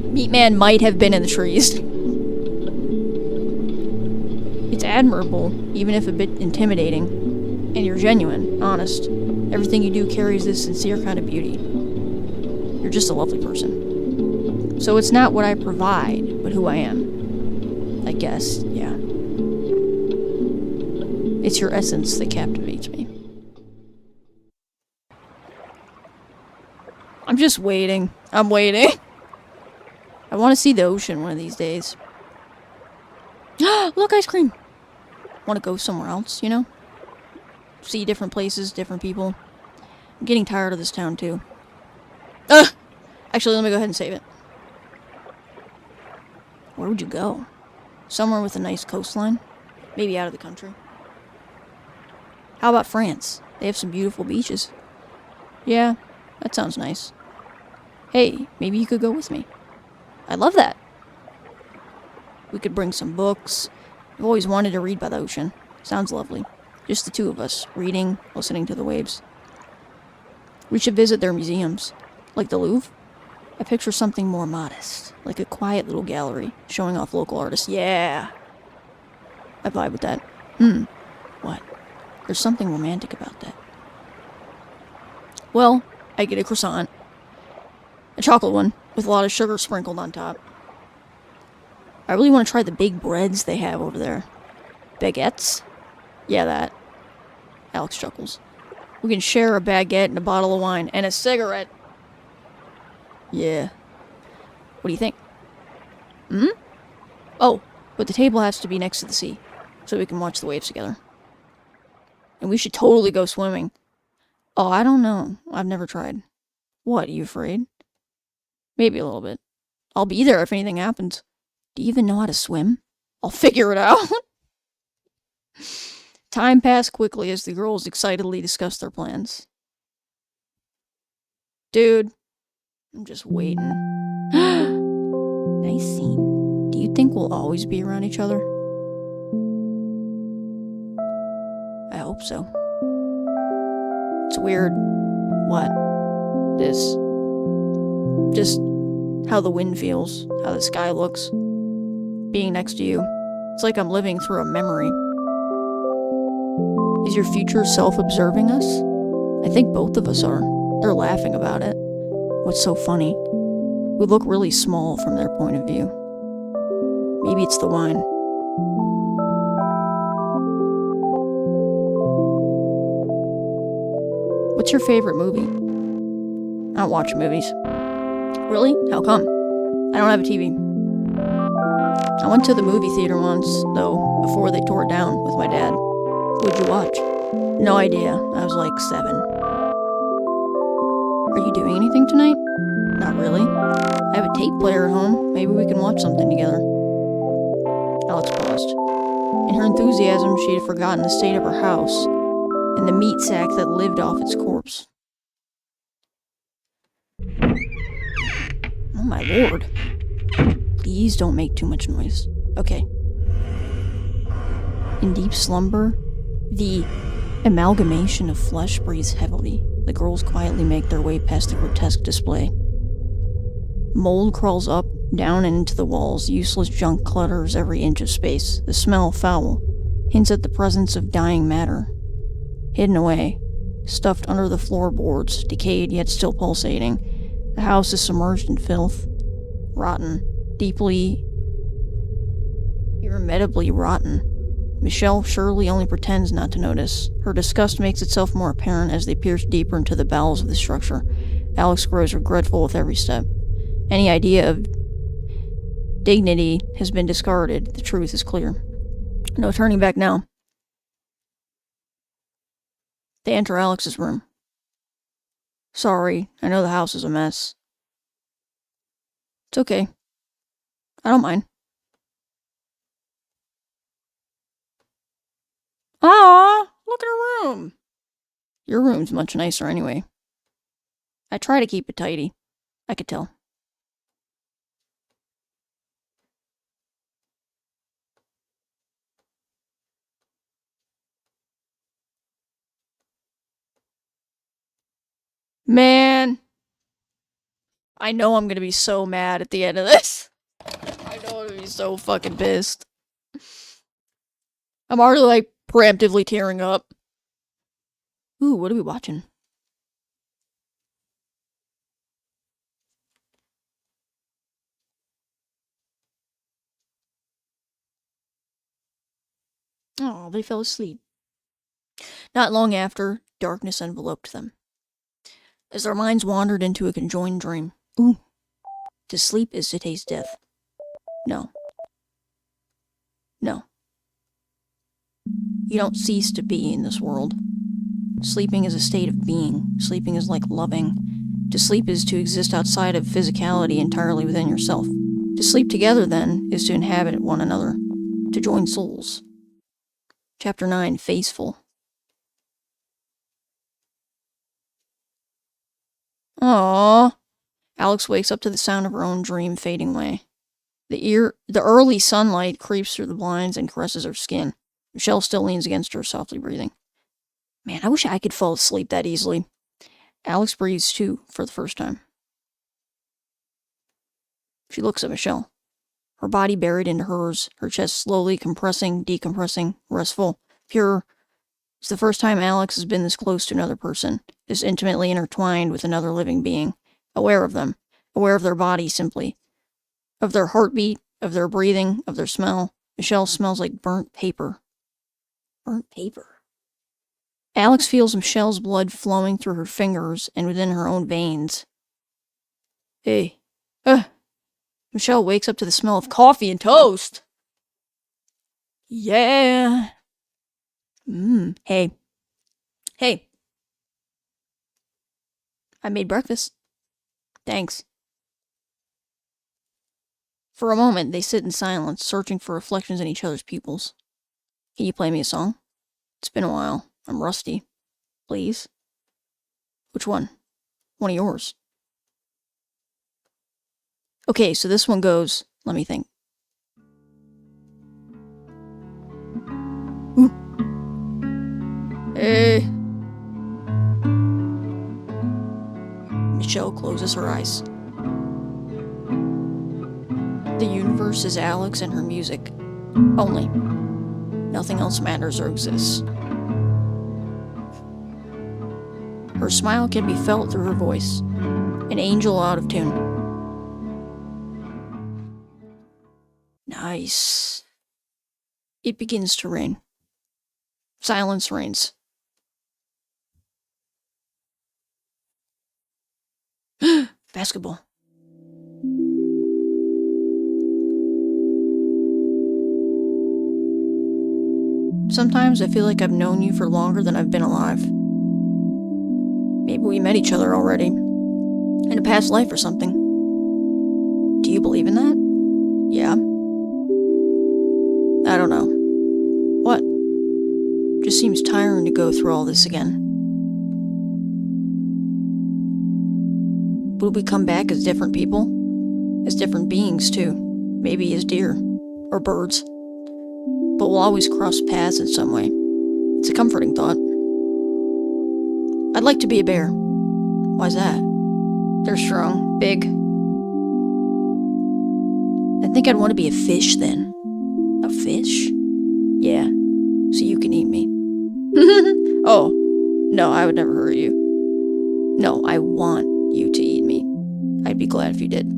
[SPEAKER 1] Meatman might have been in the trees. It's admirable, even if a bit intimidating. And you're genuine, honest. Everything you do carries this sincere kind of beauty. You're just a lovely person. So it's not what I provide, but who I am. I guess, yeah. It's your essence that captivates me. I'm just waiting. I'm waiting. I want to see the ocean one of these days. Look, ice cream! Want to go somewhere else, you know? See different places, different people. I'm getting tired of this town, too. Actually, let me go ahead and save it. Where would you go? Somewhere with a nice coastline? Maybe out of the country? How about France? They have some beautiful beaches. Yeah, that sounds nice. Hey, maybe you could go with me. I love that. We could bring some books. I've always wanted to read by the ocean. Sounds lovely. Just the two of us, reading, listening to the waves. We should visit their museums. Like the Louvre? I picture something more modest, like a quiet little gallery, showing off local artists. Yeah! I vibe with that. What? There's something romantic about that. Well, I get a croissant. A chocolate one, with a lot of sugar sprinkled on top. I really want to try the big breads they have over there. Baguettes? Yeah, that. Alex chuckles. We can share a baguette and a bottle of wine and a cigarette. Yeah. What do you think? Oh, but the table has to be next to the sea, so we can watch the waves together. And we should totally go swimming. Oh, I don't know. I've never tried. What, are you afraid? Maybe a little bit. I'll be there if anything happens. Do you even know how to swim? I'll figure it out. Time passed quickly as the girls excitedly discussed their plans. Dude, I'm just waiting. Nice scene. Do you think we'll always be around each other? I hope so. It's weird. What? This. Just how the wind feels, how the sky looks. Being next to you. It's like I'm living through a memory. Is your future self observing us? I think both of us are. They're laughing about it. What's so funny? We look really small from their point of view. Maybe it's the wine. What's your favorite movie? I don't watch movies. Really? How come? I don't have a TV. I went to the movie theater once, though, before they tore it down with my dad. What'd you watch? No idea. I was like 7. Are you doing anything tonight? Not really. I have a tape player at home. Maybe we can watch something together. Alex paused. In her enthusiasm, she had forgotten the state of her house and the meat sack that lived off its corpse. Oh my lord. Please don't make too much noise. Okay. In deep slumber, the amalgamation of flesh breathes heavily. The girls quietly make their way past the grotesque display. Mold crawls up, down, and into the walls. Useless junk clutters every inch of space. The smell, foul, hints at the presence of dying matter. Hidden away, stuffed under the floorboards, decayed yet still pulsating. The house is submerged in filth. Rotten. Deeply, irremediably rotten. Michelle surely only pretends not to notice. Her disgust makes itself more apparent as they pierce deeper into the bowels of the structure. Alex grows regretful with every step. Any idea of dignity has been discarded. The truth is clear. No turning back now. They enter Alex's room. Sorry, I know the house is a mess. It's okay. I don't mind. Aw, look at her room. Your room's much nicer anyway. I try to keep it tidy. I could tell. Man. I know I'm gonna be so mad at the end of this. I know I'm gonna be so fucking pissed. I'm already, like, preemptively tearing up. Ooh, what are we watching? Oh, they fell asleep. Not long after, darkness enveloped them. As their minds wandered into a conjoined dream. Ooh. To sleep is to taste death. No. No. You don't cease to be in this world. Sleeping is a state of being. Sleeping is like loving. To sleep is to exist outside of physicality entirely within yourself. To sleep together, then, is to inhabit one another, to join souls. Chapter 9, Faceful. Aww. Alex wakes up to the sound of her own dream fading away. The early sunlight creeps through the blinds and caresses her skin. Michelle still leans against her, softly breathing. Man, I wish I could fall asleep that easily. Alex breathes, too, for the first time. She looks at Michelle. Her body buried into hers, her chest slowly compressing, decompressing, restful, pure. It's the first time Alex has been this close to another person, this intimately intertwined with another living being, aware of them, aware of their body simply, of their heartbeat, of their breathing, of their smell. Michelle smells like burnt paper. Burnt paper. Alex feels Michelle's blood flowing through her fingers and within her own veins. Hey. Michelle wakes up to the smell of coffee and toast. Yeah. Hey. Hey. I made breakfast. Thanks. For a moment, they sit in silence, searching for reflections in each other's pupils. Can you play me a song? It's been a while. I'm rusty. Please? Which one? One of yours. Okay, so this one goes, let me think. Ooh. Hey. Michelle closes her eyes. The universe is Alex and her music. Only. Nothing else matters or exists. Her smile can be felt through her voice. An angel out of tune. Nice. It begins to rain. Silence reigns. Basketball. Sometimes I feel like I've known you for longer than I've been alive. Maybe we met each other already. In a past life or something. Do you believe in that? Yeah. I don't know. What? Just seems tiring to go through all this again. Will we come back as different people? As different beings, too. Maybe as deer. Or birds. But we'll always cross paths in some way. It's a comforting thought. I'd like to be a bear. Why's that? They're strong, big. I think I'd want to be a fish then. A fish? Yeah, so you can eat me. Oh, no, I would never hurt you. No, I want you to eat me. I'd be glad if you did.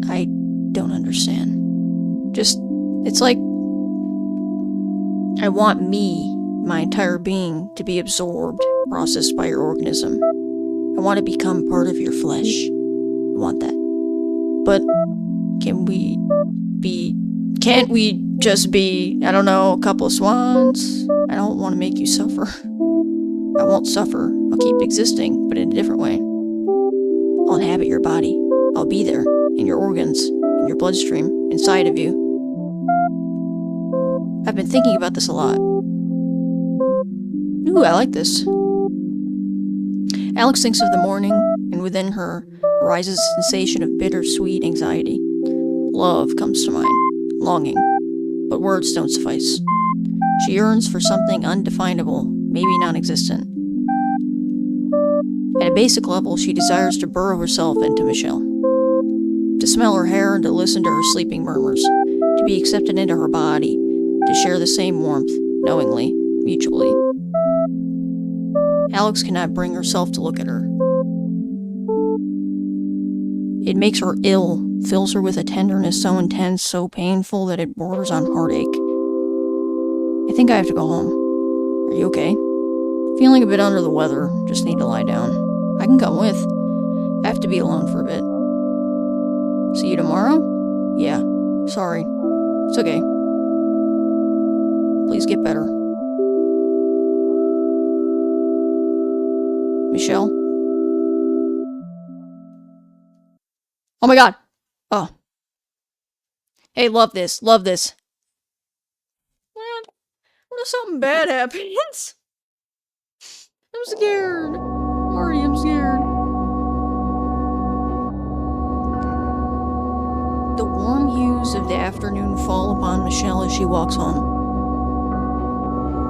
[SPEAKER 1] I don't understand. Just, it's like, I want me, my entire being, to be absorbed, processed by your organism. I want to become part of your flesh. I want that. But can't we just be, I don't know, a couple of swans? I don't want to make you suffer. I won't suffer. I'll keep existing, but in a different way. I'll inhabit your body. I'll be there, in your organs, in your bloodstream, inside of you. I've been thinking about this a lot. Ooh, I like this. Alex thinks of the morning, and within her arises a sensation of bittersweet anxiety. Love comes to mind, longing, but words don't suffice. She yearns for something undefinable, maybe non-existent. At a basic level, she desires to burrow herself into Michelle. To smell her hair and to listen to her sleeping murmurs. To be accepted into her body. To share the same warmth, knowingly, mutually. Alex cannot bring herself to look at her. It makes her ill, fills her with a tenderness so intense, so painful that it borders on heartache. I think I have to go home. Are you okay? Feeling a bit under the weather, just need to lie down. I can come with. I have to be alone for a bit. See you tomorrow? Yeah, sorry. It's okay. Please get better. Michelle? Oh my god! Oh. Hey, love this. Love this. What if something bad happens? I'm scared. Marty, I'm scared. The warm hues of the afternoon fall upon Michelle as she walks home.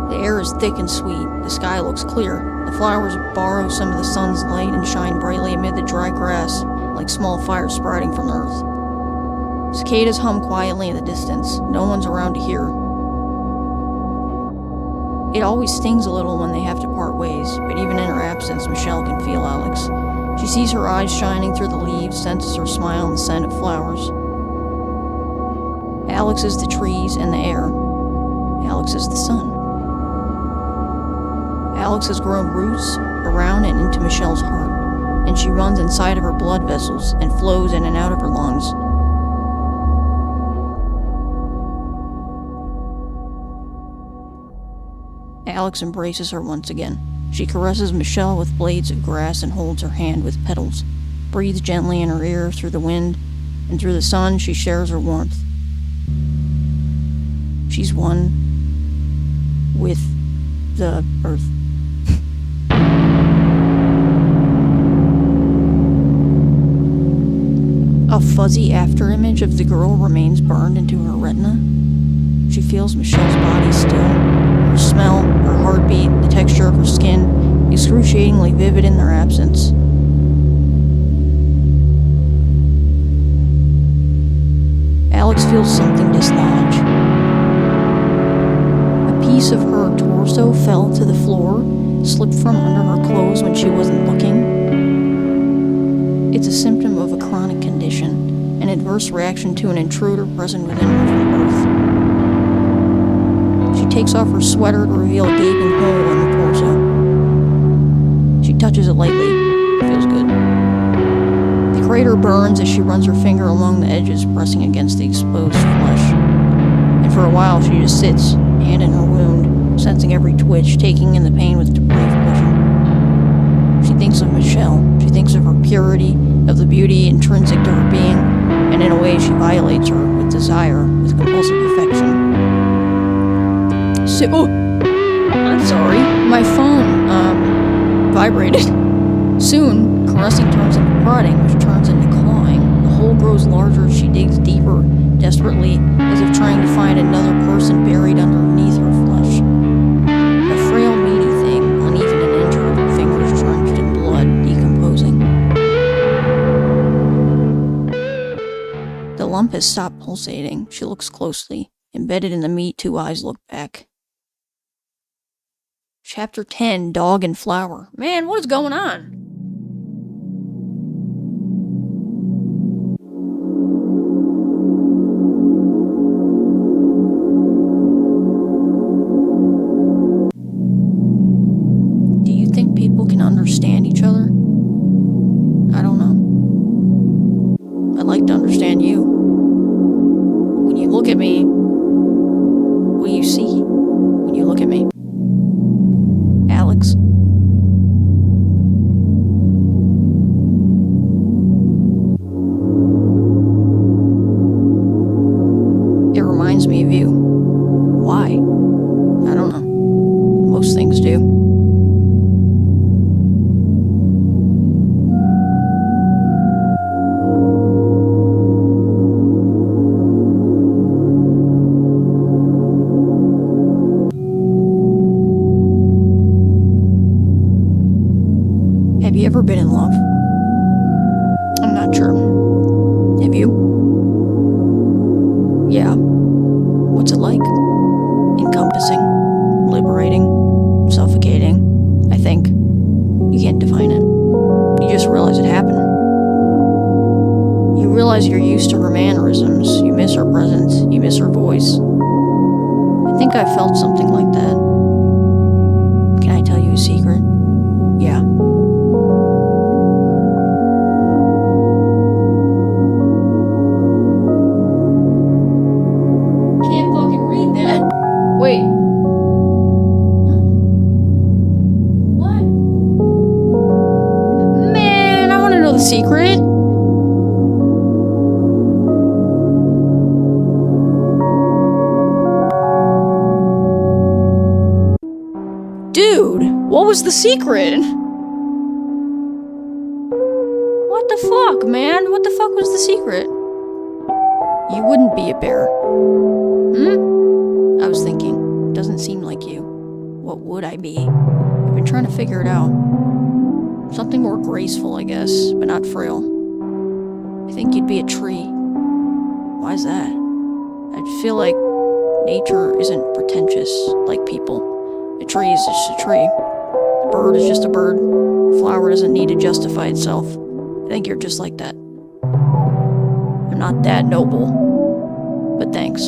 [SPEAKER 1] The air is thick and sweet. The sky looks clear. The flowers borrow some of the sun's light and shine brightly amid the dry grass, like small fires sprouting from the earth. Cicadas hum quietly in the distance. No one's around to hear. It always stings a little when they have to part ways, but even in her absence, Michelle can feel Alex. She sees her eyes shining through the leaves, senses her smile and the scent of flowers. Alex is the trees and the air. Alex is the sun. Alex has grown roots around and into Michelle's heart, and she runs inside of her blood vessels and flows in and out of her lungs. Alex embraces her once again. She caresses Michelle with blades of grass and holds her hand with petals, breathes gently in her ear through the wind, and through the sun she shares her warmth. She's one with the earth. A fuzzy afterimage of the girl remains burned into her retina. She feels Michelle's body still, her smell, her heartbeat, the texture of her skin, excruciatingly vivid in their absence. Alex feels something dislodge. A piece of her torso fell to the floor, slipped from under her clothes when she wasn't looking. It's a symptom of a chronic condition, an adverse reaction to an intruder present within her from birth. She takes off her sweater to reveal a gaping hole in her torso. She touches it lightly. It feels good. The crater burns as she runs her finger along the edges, pressing against the exposed flesh. And for a while she just sits, hand in her wound, sensing every twitch, taking in the pain with depraved pleasure. She thinks of Michelle. She thinks of her purity, of the beauty intrinsic to her being, and in a way she violates her with desire, with compulsive affection. Oh, I'm sorry. My phone, vibrated. Soon, caressing turns into prodding, which turns into clawing. The hole grows larger as she digs deeper, desperately, as if trying to find another person buried underneath her flesh. A frail, meaty thing, uneven and injured, fingers drenched in blood, decomposing. The lump has stopped pulsating. She looks closely. Embedded in the meat, two eyes look back. Chapter 10, Dog and Flower. Man, what is going on? Do you think people can understand each other? I don't know. I'd like to understand you. When you look at me, what do you see when you look at me? Alex. It reminds me of you. Why? I don't know. Most things do. Have you ever been in love? I'm not sure. Have you? Yeah. What's it like? Encompassing, liberating, suffocating, I think. You can't define it. You just realize it happened. You realize you're used to her mannerisms, you miss her presence, you miss her voice. I think I felt something like that. Can I tell you a secret? Yeah. Can't fucking read that. Wait. What? Man, I want to know the secret. Dude, what was the secret? What the fuck, man? What the fuck was the secret? You wouldn't be a bear. I was thinking, doesn't seem like you. What would I be? I've been trying to figure it out. Something more graceful, I guess, but not frail. I think you'd be a tree. Why's that? I feel like nature isn't pretentious like people. A tree is just a tree. A bird is just a bird. A flower doesn't need to justify itself. I think you're just like that. I'm not that noble, but thanks.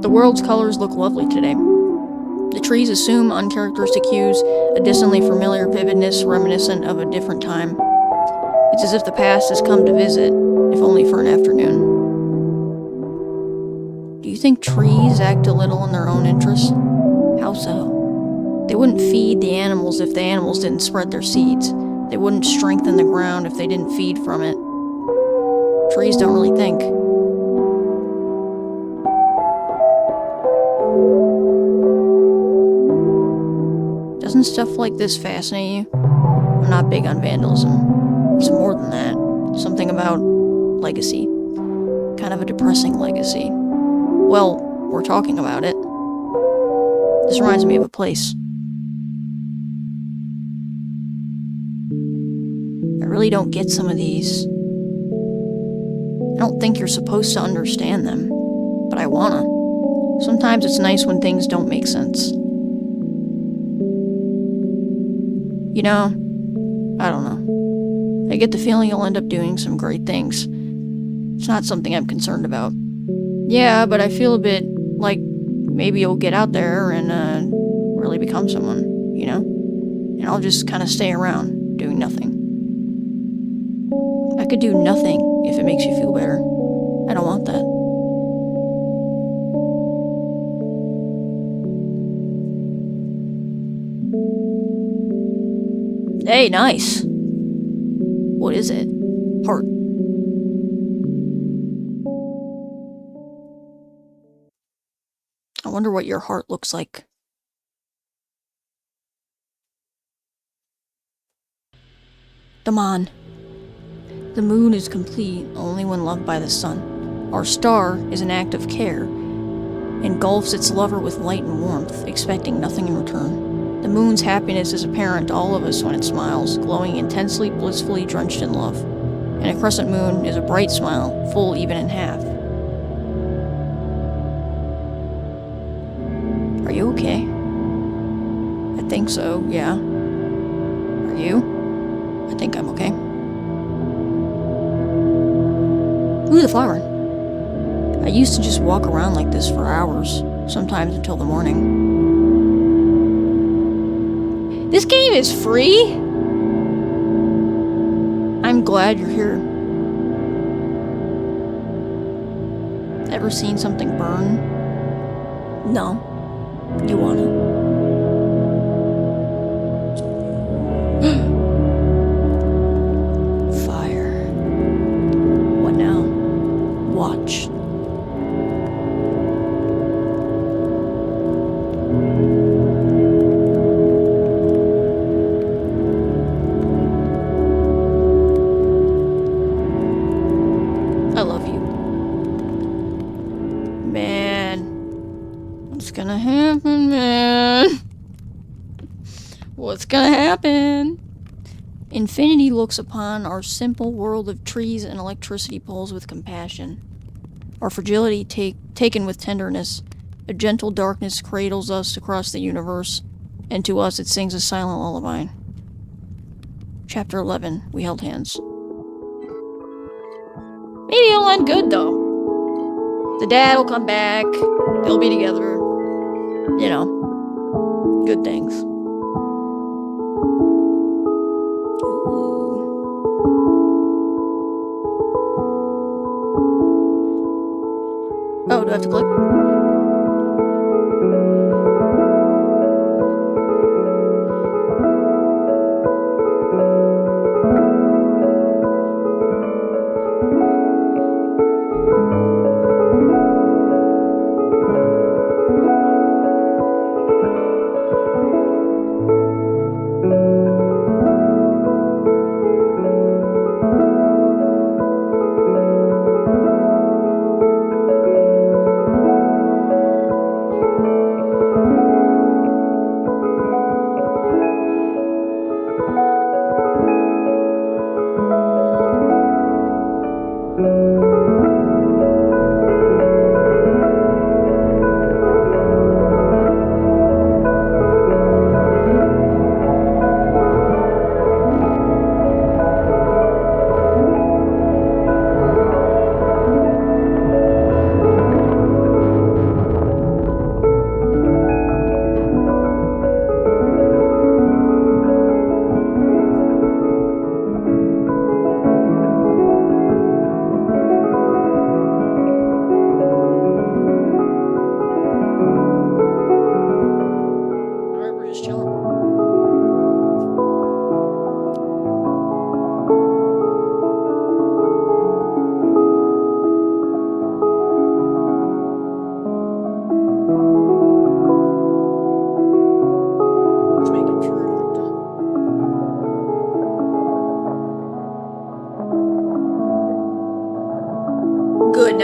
[SPEAKER 1] The world's colors look lovely today. The trees assume uncharacteristic hues, a distantly familiar vividness reminiscent of a different time. It's as if the past has come to visit, if only for an afternoon. Do you think trees act a little in their own interest? How so? They wouldn't feed the animals if the animals didn't spread their seeds. They wouldn't strengthen the ground if they didn't feed from it. Trees don't really think. Doesn't stuff like this fascinate you? I'm not big on vandalism. It's more than that. Something about legacy. Kind of a depressing legacy. Well, we're talking about it. This reminds me of a place. I really don't get some of these. I don't think you're supposed to understand them, but I wanna. Sometimes it's nice when things don't make sense. You know, I don't know. I get the feeling you'll end up doing some great things. It's not something I'm concerned about. Yeah, but I feel a bit like maybe you'll get out there and really become someone, you know? And I'll just kind of stay around, doing nothing. I could do nothing if it makes you feel better. I don't want that. Hey, nice. What is it? Heart. I wonder what your heart looks like. Daman. The moon is complete only when loved by the sun. Our star is an act of care, engulfs its lover with light and warmth, expecting nothing in return. The moon's happiness is apparent to all of us when it smiles, glowing intensely, blissfully drenched in love. And a crescent moon is a bright smile, full even in half. Are you okay? I think so, yeah. Are you? I think I'm okay. Ooh, the flower. I used to just walk around like this for hours, sometimes until the morning. This game is free? I'm glad you're here. Ever seen something burn? No. You wanna? Fire. What now? Watch. I love you. Man. What's gonna happen, man? What's gonna happen? Infinity looks upon our simple world of trees and electricity poles with compassion. Our fragility taken with tenderness. A gentle darkness cradles us across the universe, and to us it sings a silent lullaby. Chapter 11. We held hands. Maybe it'll end good, though. The dad will come back. They'll be together. You know, good things. Oh, do I have to click?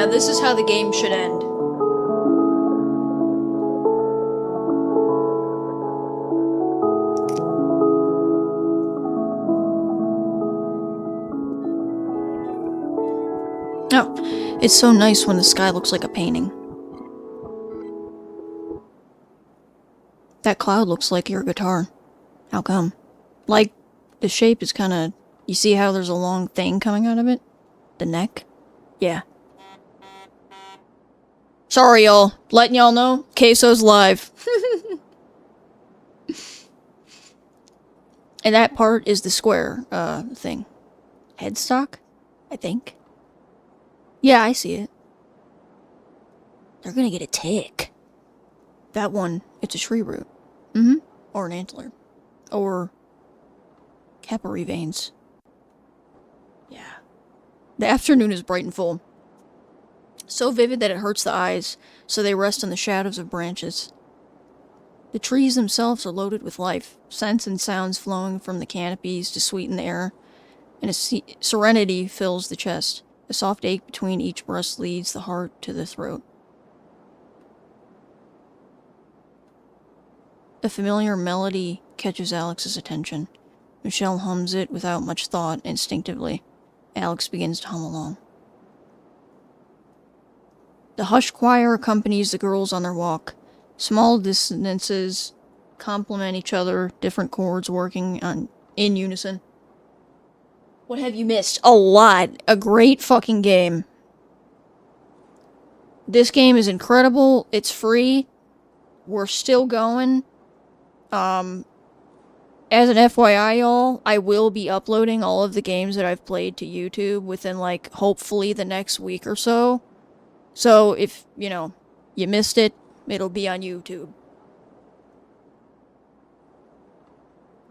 [SPEAKER 1] this is how the game should end. Oh, it's so nice when the sky looks like a painting. That cloud looks like your guitar. How come? Like, the shape is kinda... You see how there's a long thing coming out of it? The neck? Yeah. Sorry, y'all. Letting y'all know, Queso's live. And that part is the square, thing. Headstock? I think. Yeah, I see it. They're gonna get a tick. That one, it's a tree root. Mm-hmm. Or an antler. Or... capillary veins. Yeah. The afternoon is bright and full. So vivid that it hurts the eyes, so they rest in the shadows of branches. The trees themselves are loaded with life, scents and sounds flowing from the canopies to sweeten the air, and a serenity fills the chest. A soft ache between each breast leads the heart to the throat. A familiar melody catches Alex's attention. Michelle hums it without much thought, instinctively. Alex begins to hum along. The hushed choir accompanies the girls on their walk. Small dissonances complement each other, different chords working in unison. What have you missed? A lot. A great fucking game. This game is incredible. It's free. We're still going. As an FYI, y'all, I will be uploading all of the games that I've played to YouTube within, like, hopefully the next week or so. So, if, you know, you missed it, it'll be on YouTube.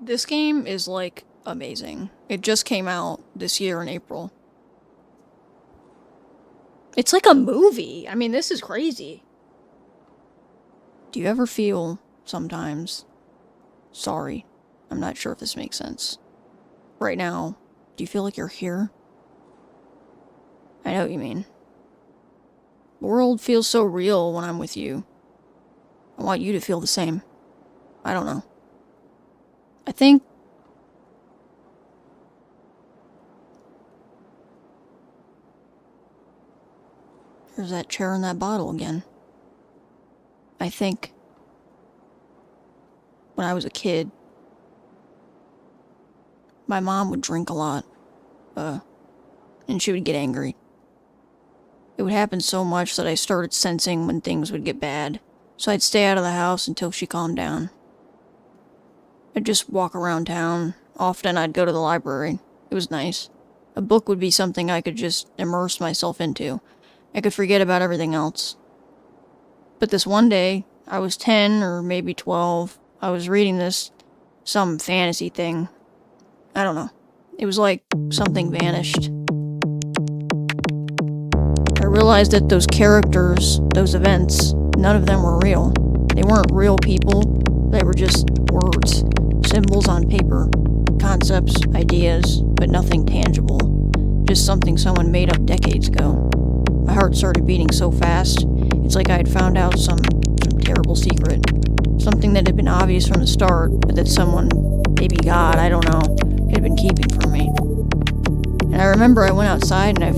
[SPEAKER 1] This game is, like, amazing. It just came out this year in April. It's like a movie. I mean, this is crazy. Do you ever feel, sometimes, sorry? I'm not sure if this makes sense. Right now, do you feel like you're here? I know what you mean. The world feels so real when I'm with you. I want you to feel the same. I don't know. I think... There's that chair and that bottle again. I think... When I was a kid... My mom would drink a lot. And she would get angry. It would happen so much that I started sensing when things would get bad. So I'd stay out of the house until she calmed down. I'd just walk around town. Often I'd go to the library. It was nice. A book would be something I could just immerse myself into. I could forget about everything else. But this one day, I was 10 or maybe 12. I was reading some fantasy thing. I don't know. It was like something vanished. I realized that those characters, those events, none of them were real. They weren't real people. They were just words, symbols on paper, concepts, ideas, but nothing tangible. Just something someone made up decades ago. My heart started beating so fast, it's like I had found out some terrible secret. Something that had been obvious from the start, but that someone, maybe God, I don't know, had been keeping from me. And I remember I went outside and I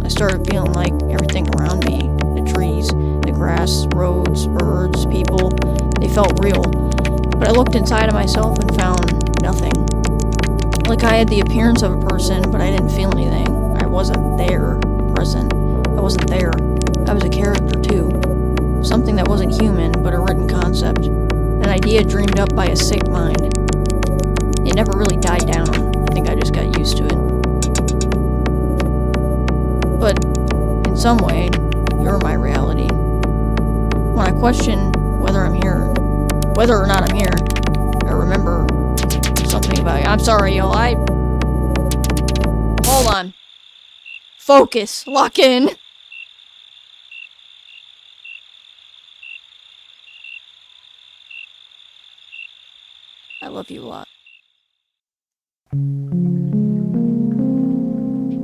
[SPEAKER 1] started feeling like everything around me, the trees, the grass, roads, birds, people, they felt real. But I looked inside of myself and found nothing. Like I had the appearance of a person, but I didn't feel anything. I wasn't there, present. I wasn't there. I was a character too. Something that wasn't human, but a written concept. An idea dreamed up by a sick mind. It never really died down. I think I just got used to it. But, in some way, you're my reality. When I question whether or not I'm here, I remember something about you. I'm sorry, y'all. Hold on. Focus. Lock in. I love you a lot.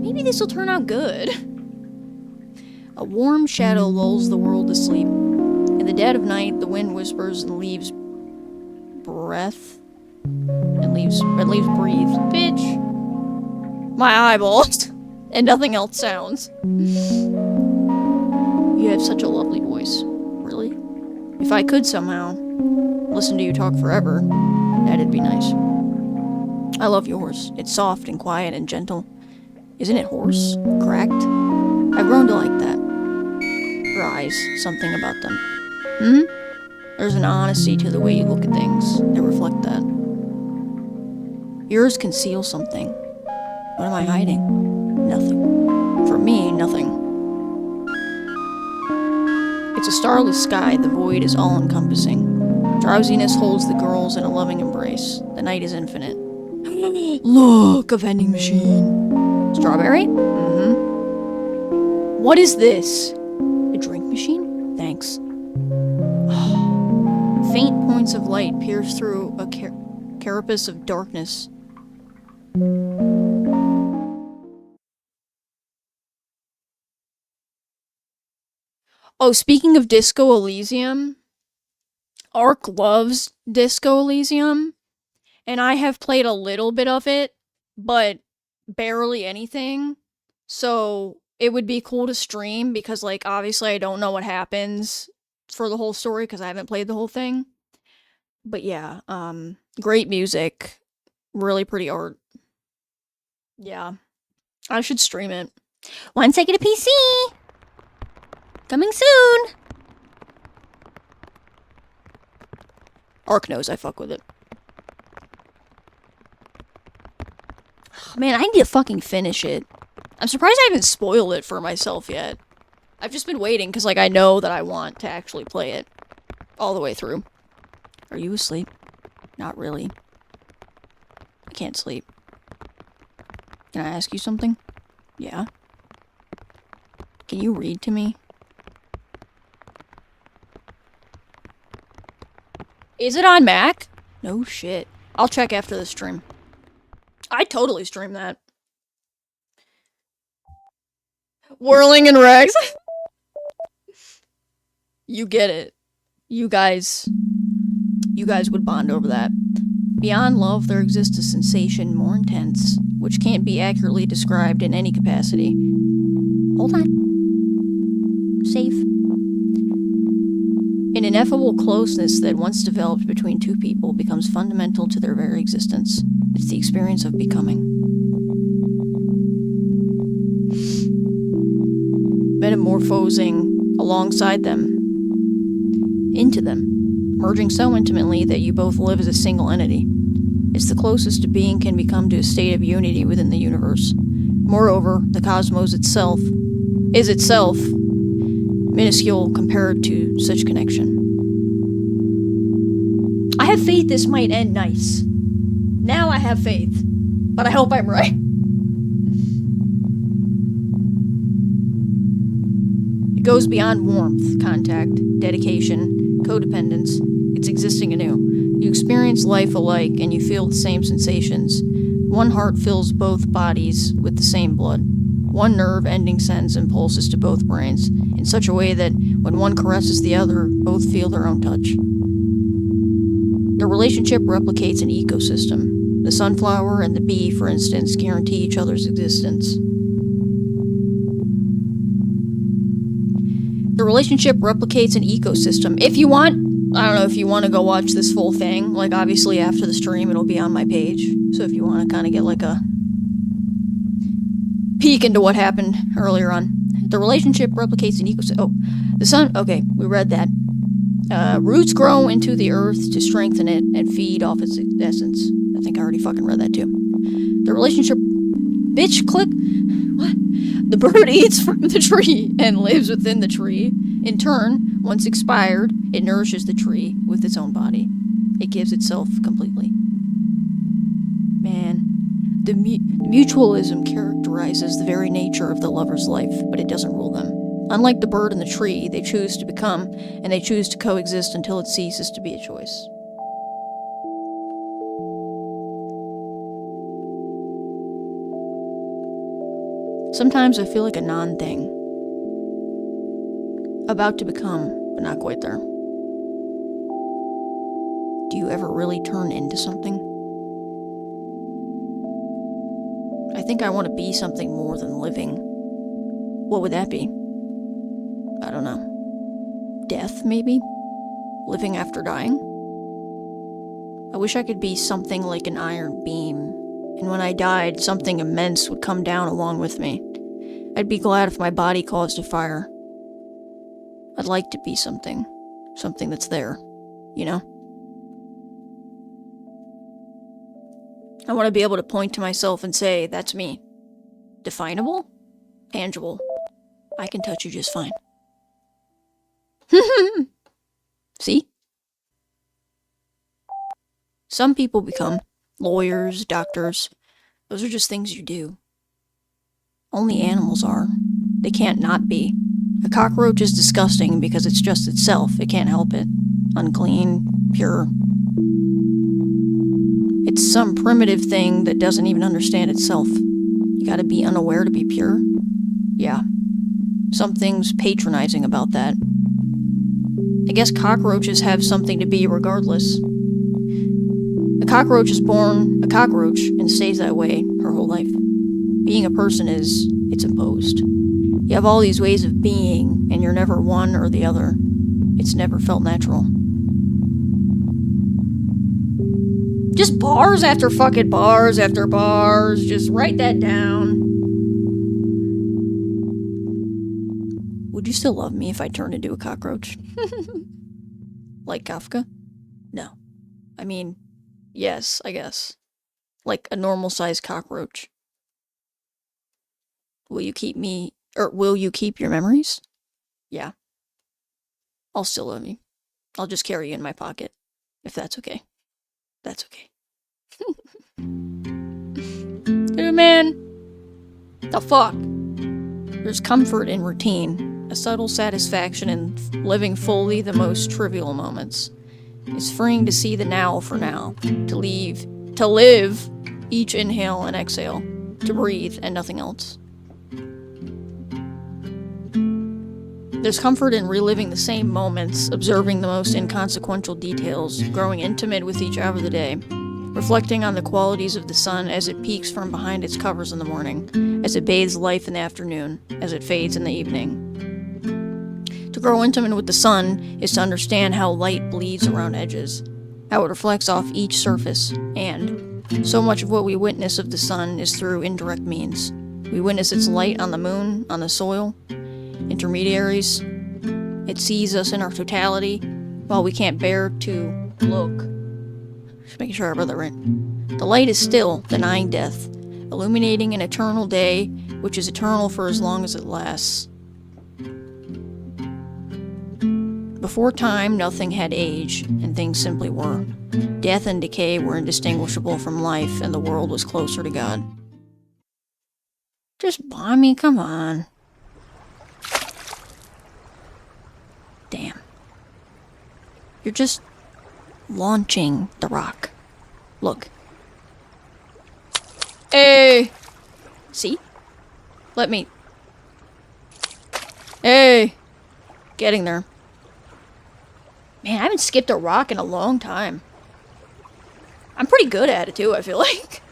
[SPEAKER 1] Maybe this will turn out good. A warm shadow lulls the world to sleep. In the dead of night, the wind whispers and leaves breath. And leaves breathe. Bitch! My eyeballs! And nothing else sounds. You have such a lovely voice. Really? If I could somehow listen to you talk forever, that'd be nice. I love yours. It's soft and quiet and gentle. Isn't it hoarse? Cracked? I've grown to like that. Your eyes, something about them. There's an honesty to the way you look at things that reflect that. Yours conceal something. What am I hiding? Nothing. For me, nothing. It's a starless sky, the void is all-encompassing. Drowsiness holds the girls in a loving embrace. The night is infinite. Look, a vending machine. Strawberry? What is this? A drink machine? Thanks. Faint points of light pierce through a carapace of darkness. Oh, speaking of Disco Elysium, Ark loves Disco Elysium, and I have played a little bit of it, but barely anything. So it would be cool to stream because, like, obviously I don't know what happens for the whole story because I haven't played the whole thing. But yeah, great music, really pretty art. Yeah, I should stream it. Once I get a PC! Coming soon! Ark knows I fuck with it. Man, I need to fucking finish it. I'm surprised I haven't spoiled it for myself yet. I've just been waiting because, like, I know that I want to actually play it all the way through. Are you asleep? Not really. I can't sleep. Can I ask you something? Yeah? Can you read to me? Is it on Mac? No shit. I'll check after the stream. I'd totally stream that. Whirling in rags. You get it. You guys would bond over that. Beyond love, there exists a sensation more intense, which can't be accurately described in any capacity. Hold on. Save. An ineffable closeness that once developed between two people becomes fundamental to their very existence. It's the experience of becoming. Metamorphosing alongside them, into them, merging so intimately that you both live as a single entity. It's the closest a being can become to a state of unity within the universe. Moreover, the cosmos itself is itself minuscule compared to such connection. I have faith this might end nice. Now I have faith, but I hope I'm right. It goes beyond warmth, contact, dedication, codependence. It's existing anew. You experience life alike and you feel the same sensations. One heart fills both bodies with the same blood. One nerve ending sends impulses to both brains in such a way that when one caresses the other, both feel their own touch. The relationship replicates an ecosystem. The sunflower and the bee, for instance, guarantee each other's existence. The relationship replicates an ecosystem. If you want, I don't know if you want to go watch this full thing, like obviously after the stream it'll be on my page, so if you want to kind of get like a peek into what happened earlier on. The relationship replicates an ecosystem. Oh, the sun, okay, we read that. Roots grow into the earth to strengthen it and feed off its essence. I think I already fucking read that too. The relationship, bitch, click, what? The bird eats from the tree and lives within the tree. In turn, once expired, it nourishes the tree with its own body. It gives itself completely. Man, the mutualism characterizes the very nature of the lover's life, but it doesn't rule them. Unlike the bird and the tree, they choose to become, and they choose to coexist until it ceases to be a choice. Sometimes I feel like a non-thing. About to become, but not quite there. Do you ever really turn into something? I think I want to be something more than living. What would that be? I don't know. Death, maybe? Living after dying? I wish I could be something like an iron beam, and when I died, something immense would come down along with me. I'd be glad if my body caused a fire. I'd like to be something that's there, you know? I want to be able to point to myself and say, that's me. Definable? Tangible. I can touch you just fine. See? Some people become lawyers, doctors. Those are just things you do. Only animals are. They can't not be. A cockroach is disgusting because it's just itself. It can't help it. Unclean, pure. It's some primitive thing that doesn't even understand itself. You gotta be unaware to be pure? Yeah. Something's patronizing about that. I guess cockroaches have something to be regardless. A cockroach is born a cockroach and stays that way her whole life. Being a person it's imposed. You have all these ways of being, and you're never one or the other. It's never felt natural. Just bars after fucking bars after bars. Just write that down. Would you still love me if I turned into a cockroach? Like Kafka? No. I mean, yes, I guess. Like a normal-sized cockroach. Will you keep your memories? Yeah. I'll still love you. I'll just carry you in my pocket, if that's okay. That's okay. Dude, man. The fuck? There's comfort in routine, a subtle satisfaction in living fully the most trivial moments. It's freeing to see the now for now, to live each inhale and exhale, to breathe and nothing else. There's comfort in reliving the same moments, observing the most inconsequential details, growing intimate with each hour of the day, reflecting on the qualities of the sun as it peeks from behind its covers in the morning, as it bathes life in the afternoon, as it fades in the evening. To grow intimate with the sun is to understand how light bleeds around edges, how it reflects off each surface, and so much of what we witness of the sun is through indirect means. We witness its light on the moon, on the soil, intermediaries. It sees us in our totality, while we can't bear to look. Just making sure I read that right. The light is still, denying death, illuminating an eternal day, which is eternal for as long as it lasts. Before time, nothing had age, and things simply were. Death and decay were indistinguishable from life, and the world was closer to God. Just buy me, come on. Damn. You're just launching the rock. Look. Hey! See? Let me... Hey! Getting there. Man, I haven't skipped a rock in a long time. I'm pretty good at it, too, I feel like.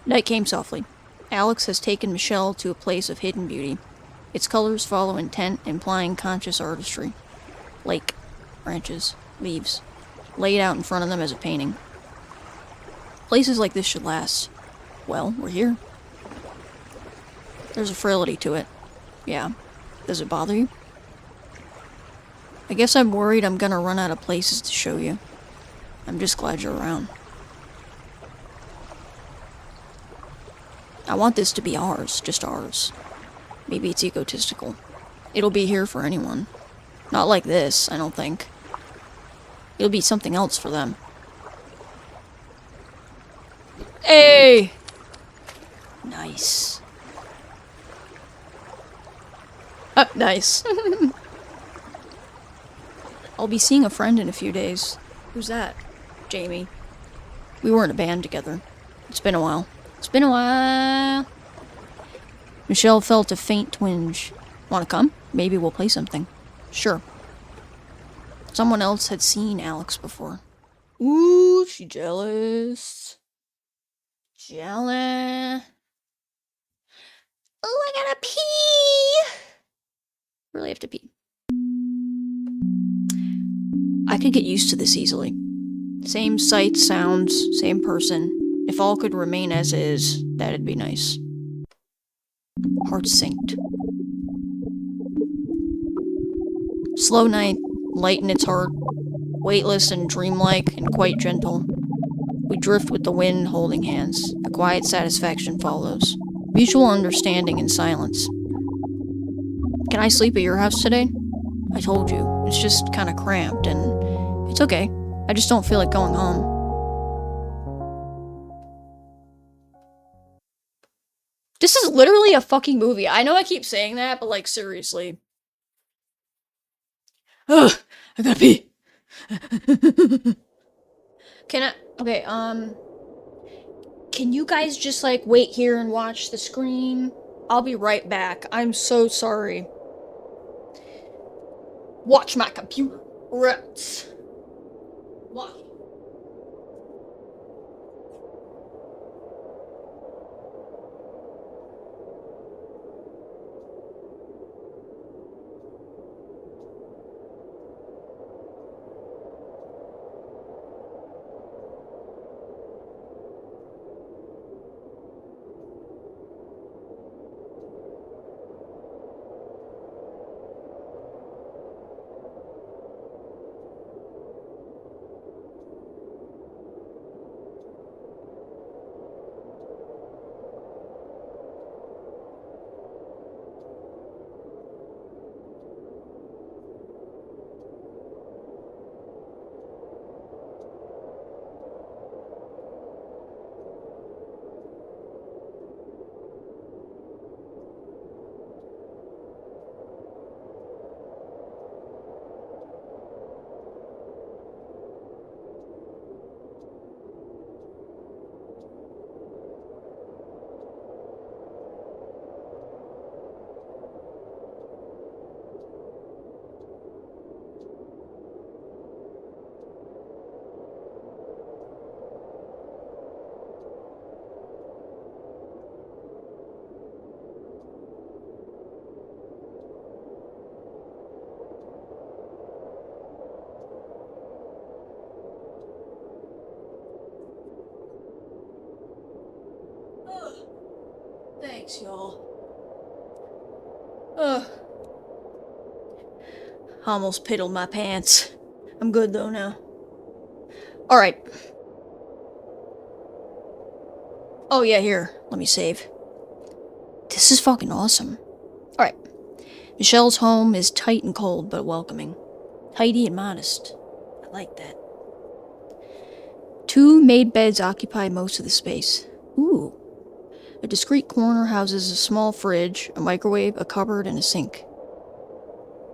[SPEAKER 1] Night came softly. Alex has taken Michelle to a place of hidden beauty. Its colors follow intent, implying conscious artistry. Lake, branches, leaves, laid out in front of them as a painting. Places like this should last. Well, we're here. There's a frailty to it. Yeah. Does it bother you? I guess I'm worried I'm gonna run out of places to show you. I'm just glad you're around. I want this to be ours, just ours. Maybe it's egotistical. It'll be here for anyone. Not like this, I don't think. It'll be something else for them. Hey! Nice. Nice. I'll be seeing a friend in a few days. Who's that? Jamie. We were in a band together. It's been a while. It's been a while. Michelle felt a faint twinge. Wanna come? maybe we'll play something. Sure. Someone else had seen Alex before. Ooh, she jealous. Jealous. Oh, I gotta pee! Really have to pee. I could get used to this easily. Same sights, sounds, same person. If all could remain as is, that'd be nice. Heart synced. Slow night, light in its heart, weightless and dreamlike and quite gentle. We drift with the wind holding hands. A quiet satisfaction follows. Mutual understanding and silence. Can I sleep at your house today? I told you, it's just kinda cramped and it's okay. I just don't feel like going home. This is literally a fucking movie. I know I keep saying that, but like seriously. Ugh, I gotta pee. Okay, can you guys just like wait here and watch the screen? I'll be right back. I'm so sorry. Watch my computer. Rats. Watch. Thanks, y'all. Ugh. Almost piddled my pants. I'm good though now. Alright. Oh yeah, here. Let me save. This is fucking awesome. Alright. Michelle's home is tight and cold, but welcoming. Tidy and modest. I like that. 2 made beds occupy most of the space. Ooh. A discreet corner houses a small fridge, a microwave, a cupboard, and a sink.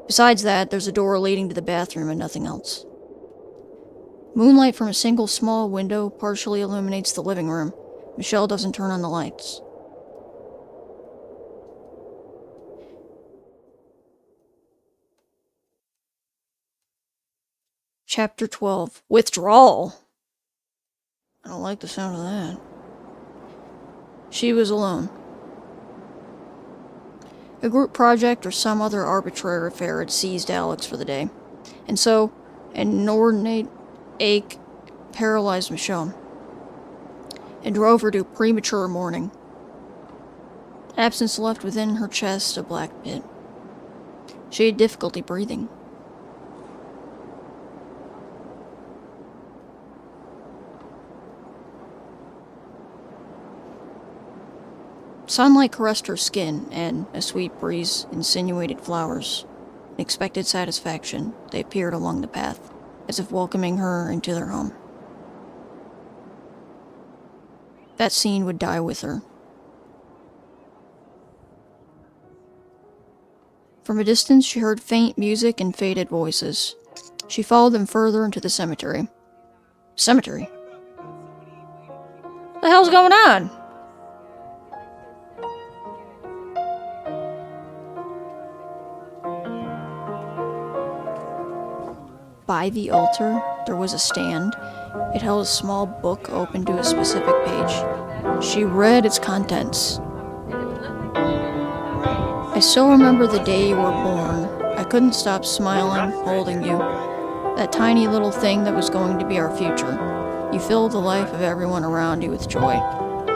[SPEAKER 1] Besides that, there's a door leading to the bathroom and nothing else. Moonlight from a single small window partially illuminates the living room. Michelle doesn't turn on the lights. Chapter 12. Withdrawal. I don't like the sound of that. She was alone. A group project or some other arbitrary affair had seized Alex for the day, and so an inordinate ache paralyzed Michonne and drove her to premature mourning. Absence left within her chest a black pit. She had difficulty breathing. Sunlight caressed her skin, and a sweet breeze insinuated flowers. In expected satisfaction, they appeared along the path, as if welcoming her into their home. That scene would die with her. From a distance, she heard faint music and faded voices. She followed them further into the cemetery. Cemetery? What the hell's going on? By the altar, there was a stand. It held a small book open to a specific page. She read its contents. I still remember the day you were born. I couldn't stop smiling, holding you. That tiny little thing that was going to be our future. You filled the life of everyone around you with joy.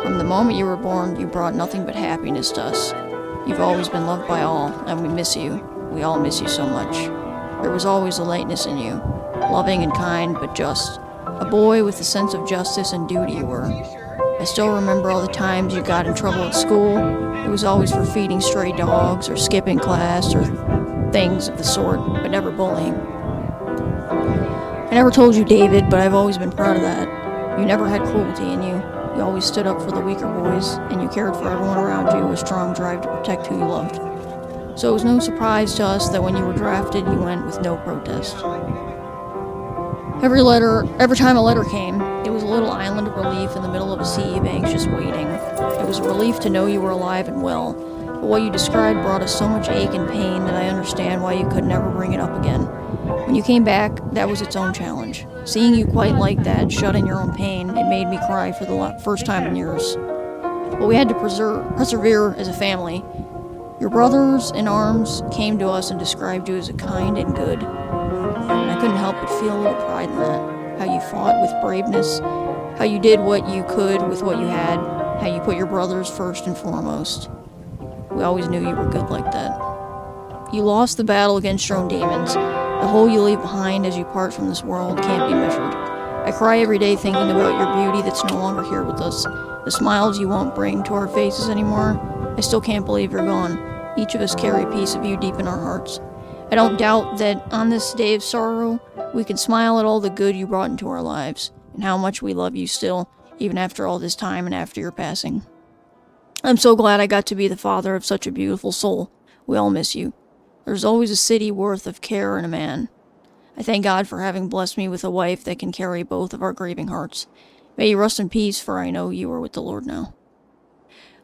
[SPEAKER 1] From the moment you were born, you brought nothing but happiness to us. You've always been loved by all, and we miss you. We all miss you so much. There was always a lightness in you. Loving and kind, but just. A boy with a sense of justice and duty you were. I still remember all the times you got in trouble at school. It was always for feeding stray dogs, or skipping class, or things of the sort, but never bullying. I never told you, David, but I've always been proud of that. You never had cruelty in you. You always stood up for the weaker boys, and you cared for everyone around you with a strong drive to protect who you loved. So it was no surprise to us that when you were drafted, you went with no protest. Every time a letter came, it was a little island of relief in the middle of a sea of anxious waiting. It was a relief to know you were alive and well, but what you described brought us so much ache and pain that I understand why you could never bring it up again. When you came back, that was its own challenge. Seeing you quite like that, shut in your own pain, it made me cry for the first time in years. But we had to persevere as a family. Your brothers in arms came to us and described you as a kind and good. And I couldn't help but feel a little pride in that. How you fought with braveness, how you did what you could with what you had, how you put your brothers first and foremost. We always knew you were good like that. You lost the battle against your own demons. The hole you leave behind as you part from this world can't be measured. I cry every day thinking about your beauty that's no longer here with us. The smiles you won't bring to our faces anymore. I still can't believe you're gone. Each of us carry a piece of you deep in our hearts. I don't doubt that on this day of sorrow, we can smile at all the good you brought into our lives, and how much we love you still, even after all this time and after your passing. I'm so glad I got to be the father of such a beautiful soul. We all miss you. There's always a city worth of care in a man. I thank God for having blessed me with a wife that can carry both of our grieving hearts. May you rest in peace, for I know you are with the Lord now.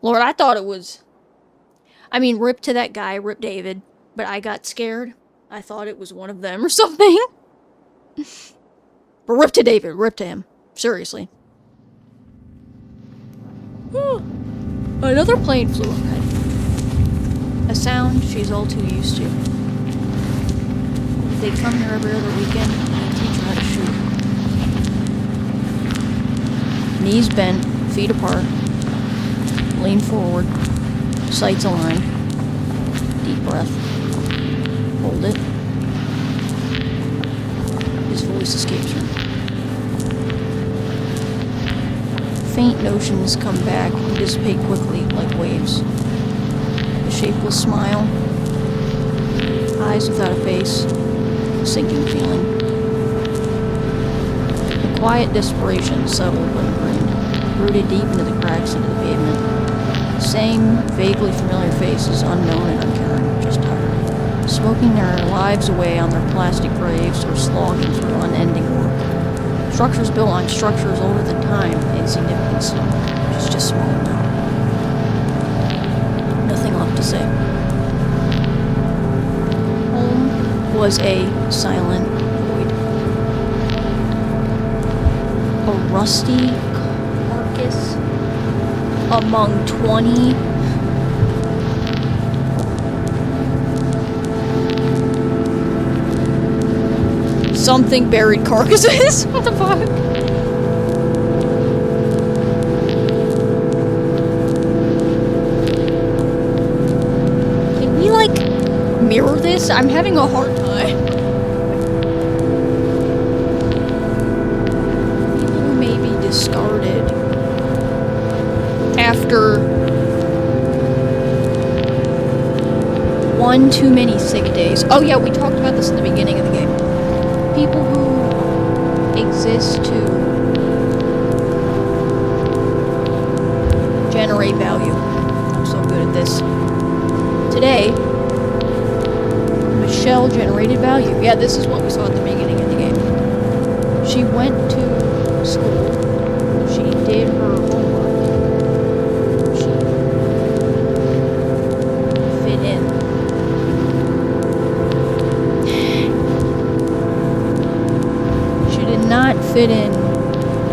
[SPEAKER 1] Lord, I thought it was... rip to that guy, Rip David, but I got scared. I thought it was one of them or something. But rip to David, rip to him. Seriously. Another plane flew overhead. A sound she's all too used to. They'd come here every other weekend and teach her how to shoot. Knees bent, feet apart. Lean forward. Sights aligned. Deep breath. Hold it. His voice escapes her. Faint notions come back and dissipate quickly like waves. A shapeless smile. Eyes without a face. Sinking feeling. A quiet desperation settled when it rained, rooted deep into the cracks into the pavement. Same, vaguely familiar faces, unknown and uncaring, just tired. Smoking their lives away on their plastic graves or slogging through unending work. Structures built on structures older than time, insignificant still, just smaller now. Nothing left to say. Home was a silent void. A rusty carcass among 20 something buried carcasses. What the fuck? Can we mirror this? I'm having a hard time. People who may be discarded after one too many sick days. Oh yeah, we talked about this in the beginning of the game. People who exist to generate value. I'm so good at this. Today, Michelle generated value. Yeah, this is what we saw at the beginning of the game. She went to school. She did her homework. She fit in. fit in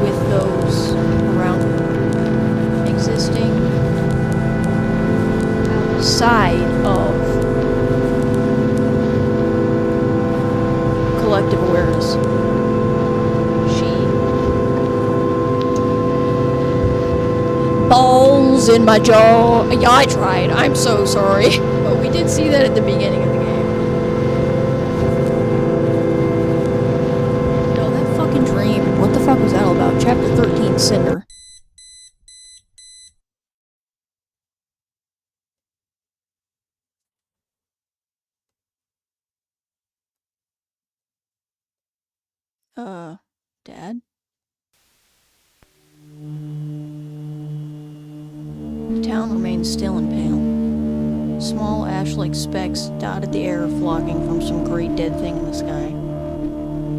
[SPEAKER 1] with those around her, existing outside of collective awareness. She balls in my jaw. Yeah, I tried. I'm so sorry. But we did see that at the beginning of the game. No, that fucking dream. What the fuck was that all about? Chapter 13, Cinder. Dad? The town remained still and pale. Small ash-like specks dotted the air, flocking from some great dead thing in the sky.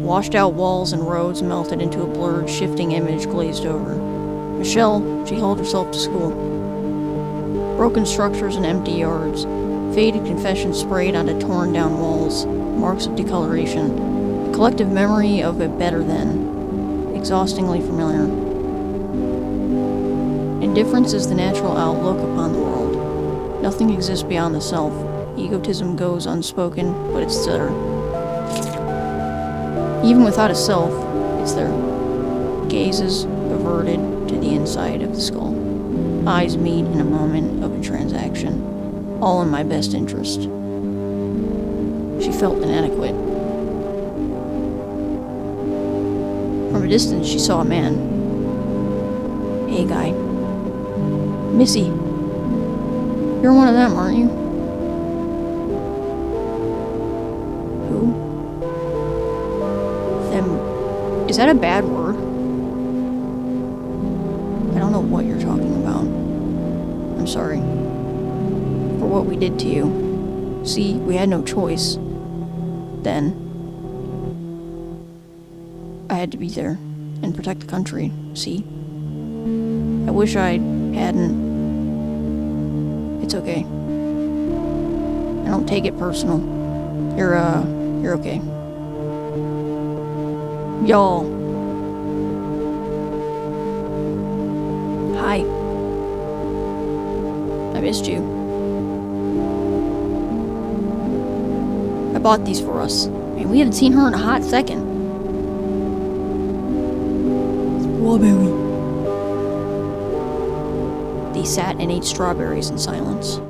[SPEAKER 1] Washed-out walls and roads melted into a blurred, shifting image glazed over. Michelle, she held herself to school. Broken structures and empty yards. Faded confessions sprayed onto torn-down walls. Marks of decoloration. A collective memory of a better then. Exhaustingly familiar. Indifference is the natural outlook upon the world. Nothing exists beyond the self. Egotism goes unspoken, but it's there. Even without a self, it's there. Gazes averted to the inside of the skull. Eyes meet in a moment of a transaction. All in my best interest. She felt inadequate. From a distance, she saw a man. Hey, guy. Missy. You're one of them, aren't you? Who? Them. Is that a bad word? I don't know what you're talking about. I'm sorry. For what we did to you. See, we had no choice. Then. I had to be there and protect the country, see? I wish I hadn't. It's okay. I don't take it personal. You're okay. Y'all. Hi. I missed you. I bought these for us. Man, we haven't seen her in a hot second. Strawberry. They sat and ate strawberries in silence.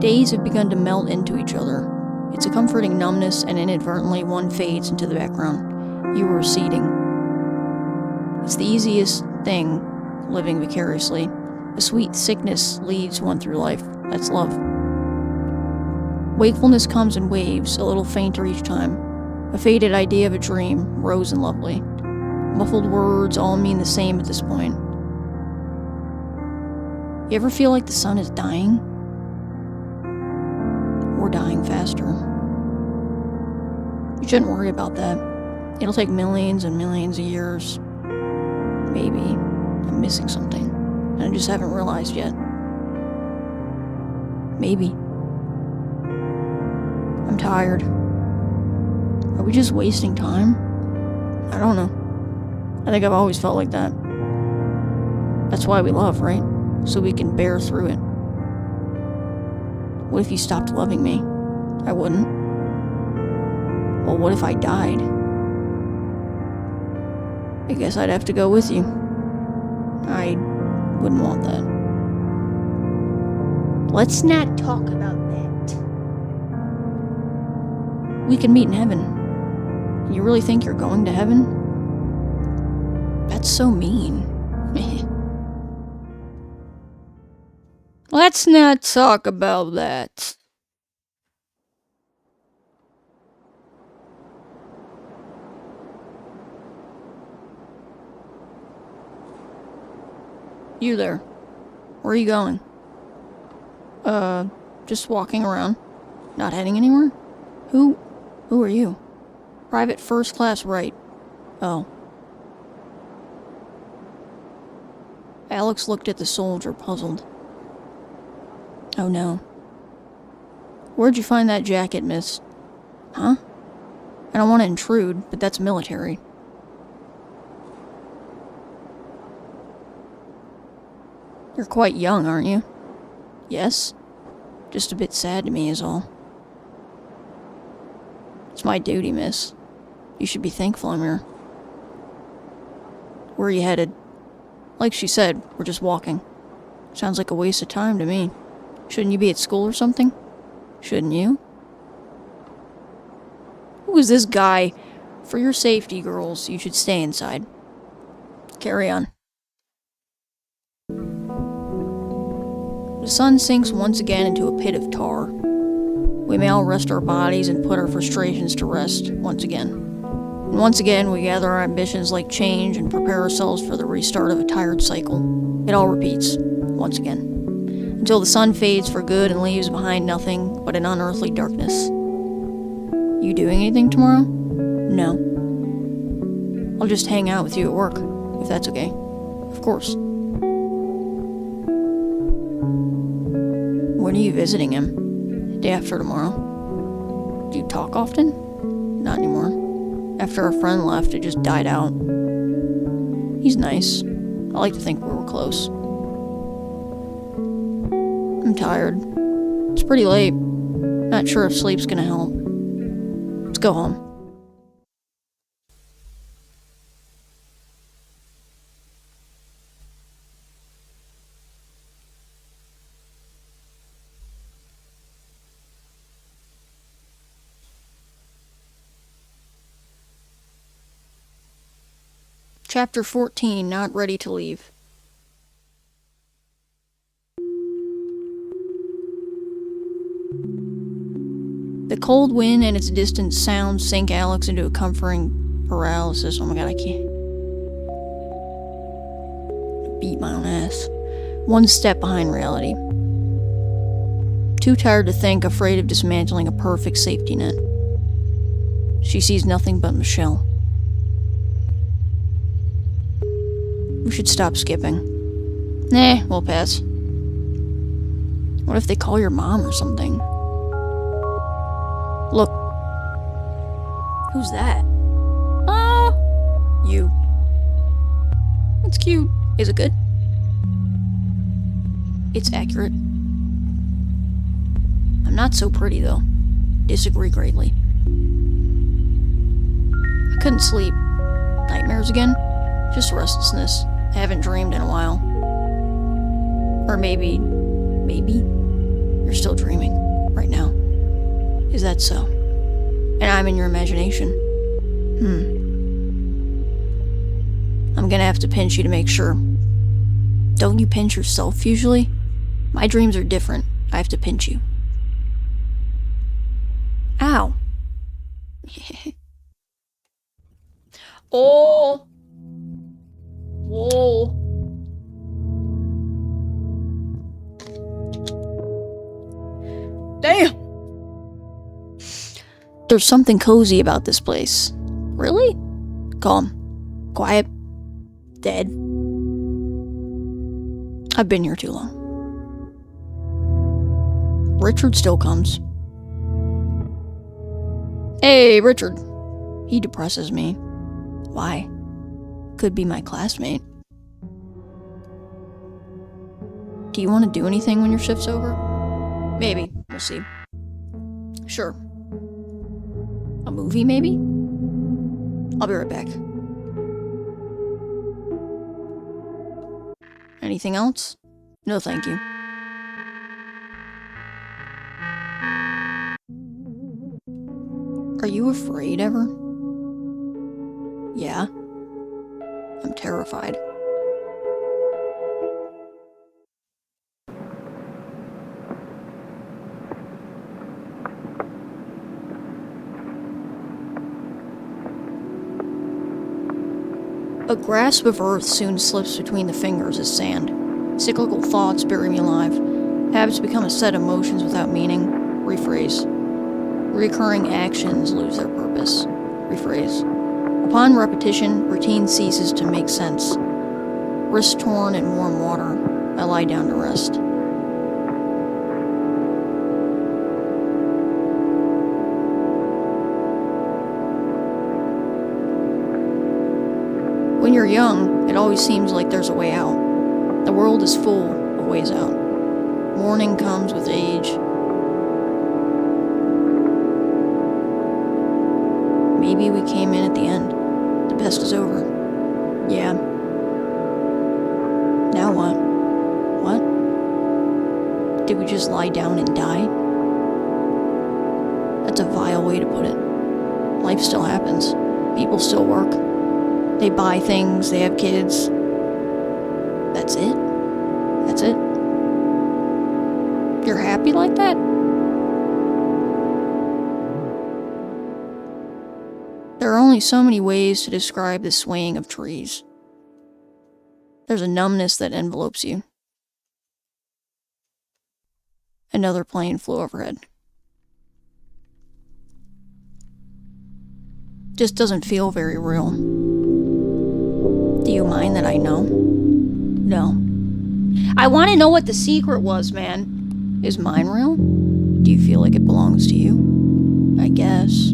[SPEAKER 1] Days have begun to melt into each other. It's a comforting numbness, and inadvertently one fades into the background. You are receding. It's the easiest thing, living vicariously. A sweet sickness leads one through life. That's love. Wakefulness comes in waves, a little fainter each time. A faded idea of a dream, rose and lovely. Muffled words all mean the same at this point. You ever feel like the sun is dying? Or dying faster? You shouldn't worry about that. It'll take millions and millions of years. Maybe I'm missing something, and I just haven't realized yet. Maybe. I'm tired. Are we just wasting time? I don't know. I think I've always felt like that. That's why we love, right? So we can bear through it. What if you stopped loving me? I wouldn't. Well, what if I died? I guess I'd have to go with you. I wouldn't want that. Let's not talk about that. We can meet in heaven. You really think you're going to heaven? That's so mean. Let's not talk about that. You there. Where are you going? Just walking around. Not heading anywhere? Who are you? Private first class right. Oh. Alex looked at the soldier, puzzled. Oh no. Where'd you find that jacket, miss? Huh? I don't want to intrude, but that's military. You're quite young, aren't you? Yes. Just a bit sad to me is all. It's my duty, miss. You should be thankful I'm here. Where are you headed? Like she said, we're just walking. Sounds like a waste of time to me. Shouldn't you be at school or something? Shouldn't you? Who is this guy? For your safety, girls, you should stay inside. Carry on. The sun sinks once again into a pit of tar. We may all rest our bodies and put our frustrations to rest once again. And once again, we gather our ambitions like change and prepare ourselves for the restart of a tired cycle. It all repeats, once again, until the sun fades for good and leaves behind nothing but an unearthly darkness. You doing anything tomorrow? No. I'll just hang out with you at work, if that's okay. Of course. When are you visiting him? Day after tomorrow. Do you talk often? Not anymore. After our friend left, it just died out. He's nice. I like to think we were close. I'm tired. It's pretty late. Not sure if sleep's gonna help. Let's go home. Chapter 14, Not Ready to Leave. The cold wind and its distant sounds sank Alex into a comforting paralysis. Oh my god, I can't beat my own ass. One step behind reality. Too tired to think, afraid of dismantling a perfect safety net. She sees nothing but Michelle. We should stop skipping. Nah, we'll pass. What if they call your mom or something? Look. Who's that? Oh, you. That's cute. Is it good? It's accurate. I'm not so pretty, though. Disagree greatly. I couldn't sleep. Nightmares again? Just restlessness. I haven't dreamed in a while. Or maybe you're still dreaming right now. Is that so? And I'm in your imagination. I'm gonna have to pinch you to make sure. Don't you pinch yourself usually? My dreams are different. I have to pinch you. Ow. Oh. Whoa. Damn. There's something cozy about this place. Really? Calm. Quiet. Dead. I've been here too long. Richard still comes. Hey, Richard. He depresses me. Why? Could be my classmate. Do you want to do anything when your shift's over? Maybe. We'll see. Sure. A movie, maybe? I'll be right back. Anything else? No, thank you. Are you afraid ever? Yeah. I'm terrified. A grasp of earth soon slips between the fingers as sand. Cyclical thoughts bury me alive. Habits become a set of motions without meaning. Rephrase. Recurring actions lose their purpose. Rephrase. Upon repetition, routine ceases to make sense. Wrist torn in warm water, I lie down to rest. When you're young, it always seems like there's a way out. The world is full of ways out. Morning comes with age. Maybe we came in at the end. The pest is over. Yeah. Now what? What? Did we just lie down and die? That's a vile way to put it. Life still happens. People still work. They buy things, they have kids. That's it? That's it? You're happy like that? There are only so many ways to describe the swaying of trees. There's a numbness that envelopes you. Another plane flew overhead. Just doesn't feel very real. Do you mind that I know? No. I want to know what the secret was, man. Is mine real? Do you feel like it belongs to you? I guess.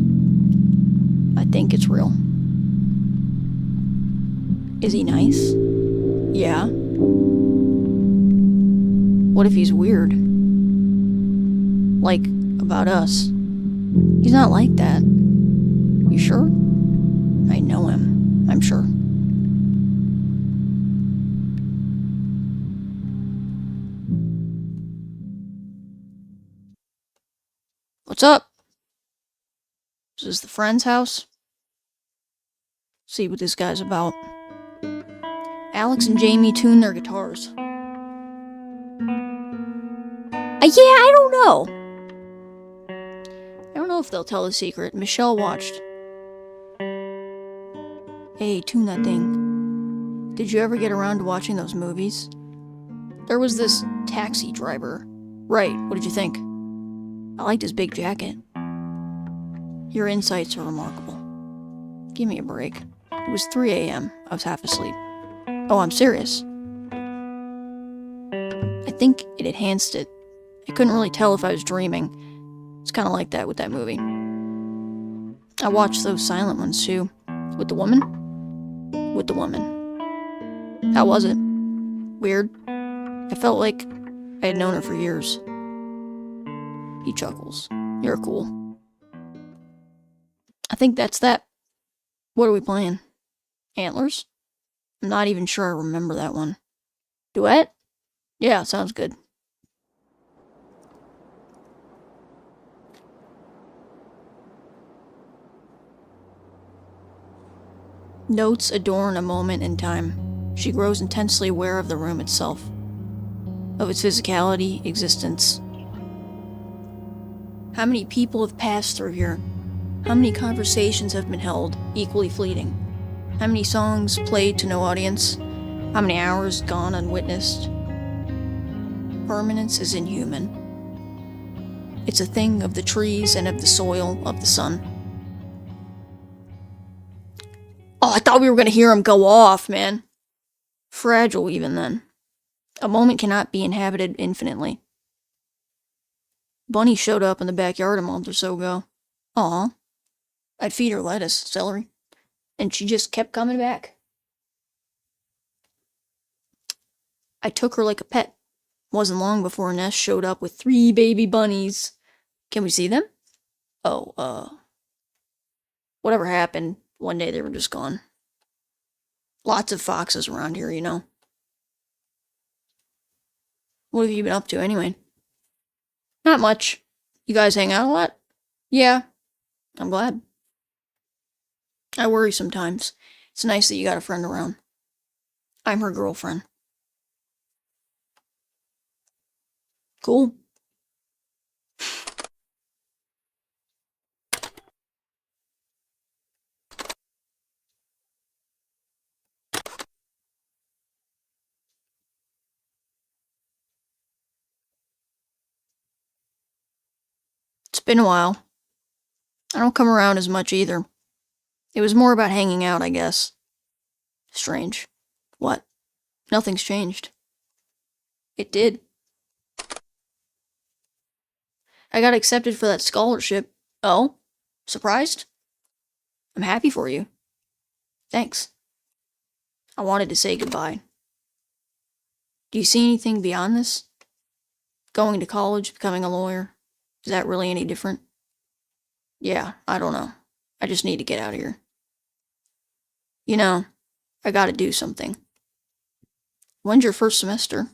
[SPEAKER 1] I think it's real. Is he nice? Yeah. What if he's weird? Like, about us? He's not like that. You sure? I know him. I'm sure. What's up? Is this the friend's house? See what this guy's about. Alex and Jamie tune their guitars. Yeah, I don't know. I don't know if they'll tell the secret. Michelle watched. Hey, tune that thing. Did you ever get around to watching those movies? There was this taxi driver. Right, what did you think? I liked his big jacket. Your insights are remarkable. Give me a break. It was 3 a.m. I was half asleep. Oh, I'm serious. I think it enhanced it. I couldn't really tell if I was dreaming. It's kind of like that with that movie. I watched those silent ones too. With the woman? With the woman. How was it? Weird. I felt like I had known her for years. He chuckles. You're cool. I think that's that. What are we playing? Antlers? I'm not even sure I remember that one. Duet? Yeah, sounds good. Notes adorn a moment in time. She grows intensely aware of the room itself, of its physicality, existence. How many people have passed through here? How many conversations have been held, equally fleeting? How many songs played to no audience? How many hours gone unwitnessed? Permanence is inhuman. It's a thing of the trees and of the soil, of the sun. Oh, I thought we were going to hear him go off, man. Fragile even then. A moment cannot be inhabited infinitely. Bunny showed up in the backyard a month or so ago. Aw. I'd feed her lettuce, celery. And she just kept coming back. I took her like a pet. Wasn't long before Ness showed up with 3 baby bunnies. Can we see them? Oh, whatever happened, one day they were just gone. Lots of foxes around here, you know. What have you been up to anyway? Not much. You guys hang out a lot? Yeah. I'm glad. I worry sometimes. It's nice that you got a friend around. I'm her girlfriend. Cool. It's been a while. I don't come around as much either. It was more about hanging out, I guess. Strange. What? Nothing's changed. It did. I got accepted for that scholarship. Oh? Surprised? I'm happy for you. Thanks. I wanted to say goodbye. Do you see anything beyond this? Going to college, becoming a lawyer? Is that really any different? Yeah, I don't know. I just need to get out of here. You know, I gotta do something. When's your first semester?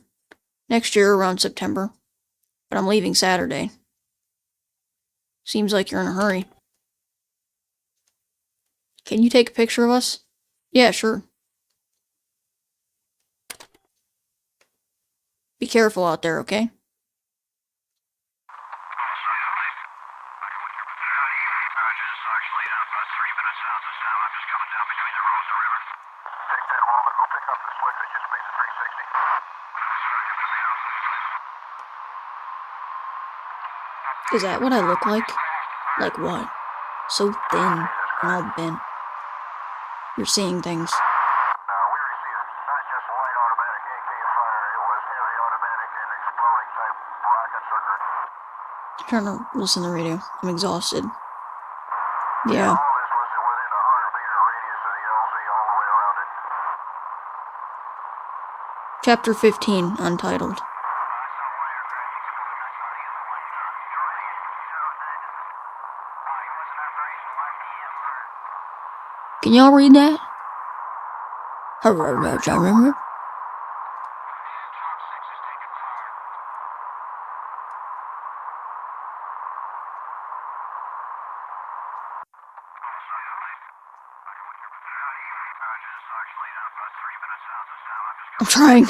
[SPEAKER 1] Next year around September. But I'm leaving Saturday. Seems like you're in a hurry. Can you take a picture of us? Yeah, sure. Be careful out there, okay? Is that what I look like? Like what? So thin and all bent. You're seeing things. I'm trying to listen to the radio. I'm exhausted. Yeah. Chapter 15, Untitled. Can y'all read that? Remember? I'm trying.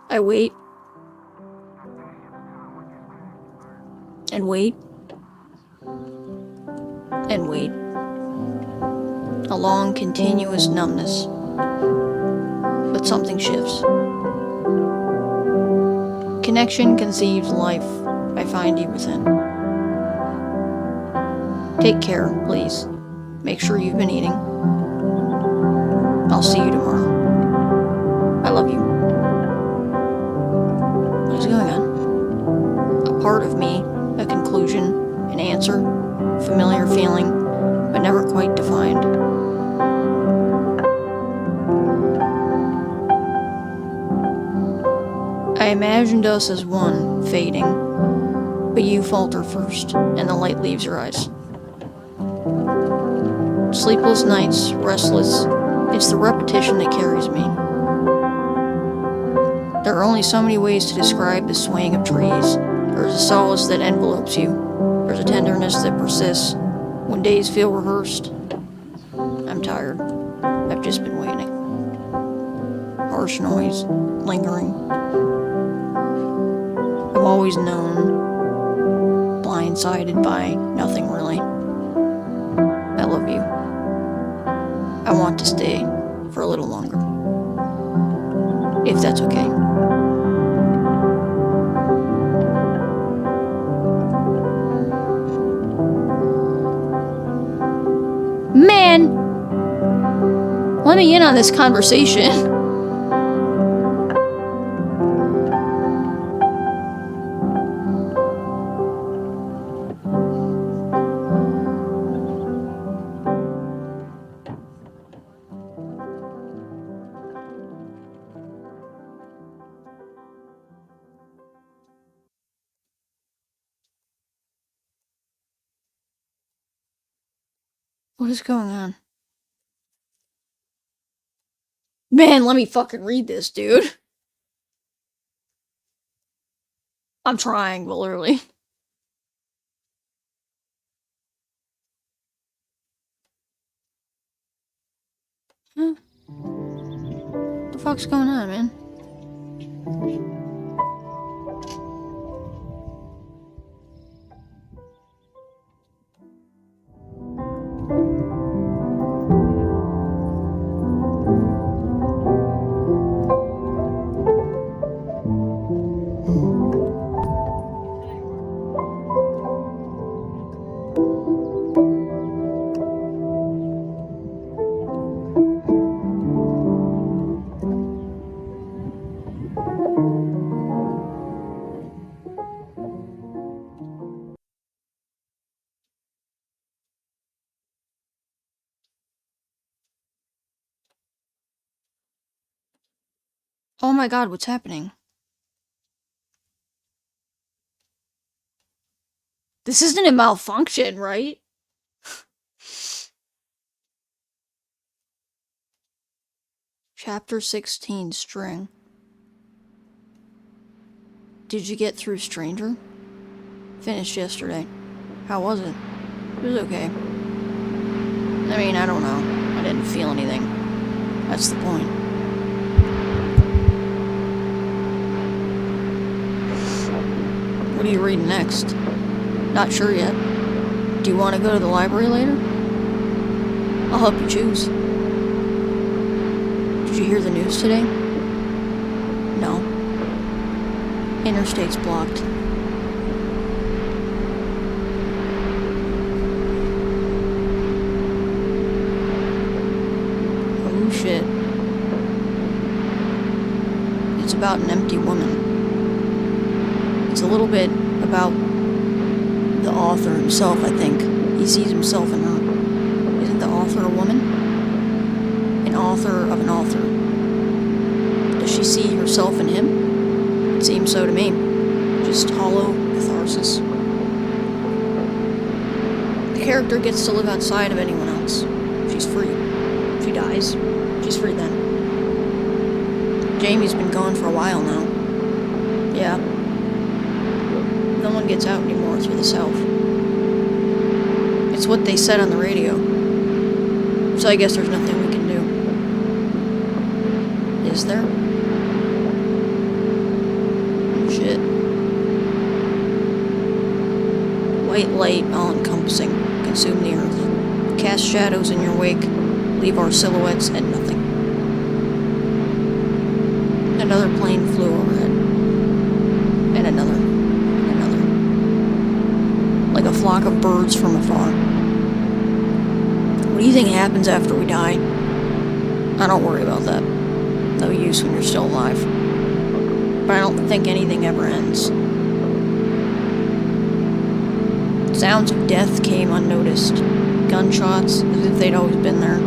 [SPEAKER 1] I wait. And wait. And wait. A long, continuous numbness. But something shifts. Connection conceives life. I find you within. Take care, please. Make sure you've been eating. I'll see you tomorrow. I love you. What is going on? A part of me, a conclusion, an answer, familiar feeling, but never quite defined. I imagined us as one, fading, but you falter first, and the light leaves your eyes. Sleepless nights, restless, it's the repetition that carries me. There are only so many ways to describe the swaying of trees. There's a solace that envelopes you. There's a tenderness that persists when days feel rehearsed. I'm tired. I've just been waiting. Harsh noise, lingering. I've always known, blindsided by nothing really. I love you. I want to stay for a little longer. If that's okay. Man! Let me in on this conversation. What is going on? Man, let me fucking read this, dude. I'm trying, but literally. Huh? What the fuck's going on, man? Oh my god, what's happening? This isn't a malfunction, right? Chapter 16, String. Did you get through Stranger? Finished yesterday. How was it? It was okay. I mean, I don't know. I didn't feel anything. That's the point. What are you reading next? Not sure yet. Do you want to go to the library later? I'll help you choose. Did you hear the news today? No. Interstate's blocked. Oh shit. It's about an empty woman. It's a little bit about the author himself, I think. He sees himself in her. Isn't the author a woman? An author of an author. Does she see herself in him? It seems so to me. Just hollow catharsis. The character gets to live outside of anyone else. She's free. If she dies, she's free then. Jamie's been gone for a while now. Yeah. No one gets out anymore through the south. It's what they said on the radio. So I guess there's nothing we can do. Is there? Oh, shit. White light, all-encompassing. Consume the earth. Cast shadows in your wake. Leave our silhouettes at nothing. Another plane flew overhead. And another. Like a flock of birds from afar. What do you think happens after we die? I don't worry about that. No use when you're still alive. But I don't think anything ever ends. Sounds of death came unnoticed. Gunshots, as if they'd always been there.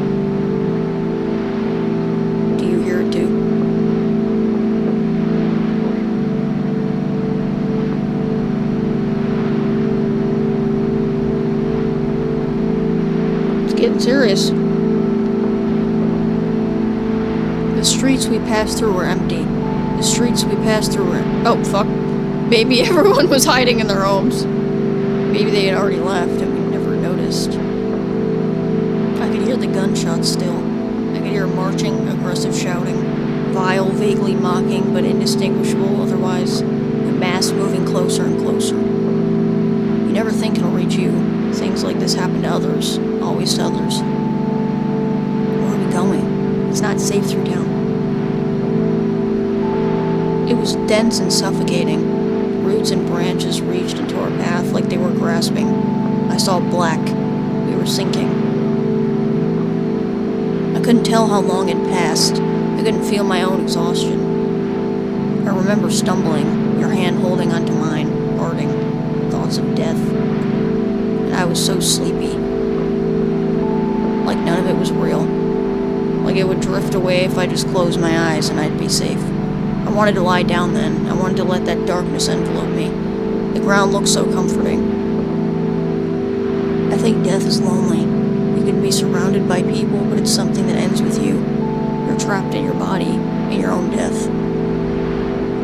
[SPEAKER 1] Do you hear it too? Getting serious. The streets we passed through were empty. The streets we passed through were... Oh, fuck. Maybe everyone was hiding in their homes. Maybe they had already left and we never noticed. I could hear the gunshots still. I could hear marching, aggressive shouting. Vile, vaguely mocking, but indistinguishable otherwise. A mass moving closer and closer. You never think it'll reach you. Things like this happen to others. Always to others. Where are we going? It's not safe through town. It was dense and suffocating. Roots and branches reached into our path like they were grasping. I saw black. We were sinking. I couldn't tell how long had passed. I couldn't feel my own exhaustion. I remember stumbling, your hand holding onto mine, parting. Thoughts of death. And I was so sleepy. Like none of it was real. Like it would drift away if I just closed my eyes and I'd be safe. I wanted to lie down then. I wanted to let that darkness envelope me. The ground looked so comforting. I think death is lonely. You can be surrounded by people, but it's something that ends with you. You're trapped in your body, in your own death.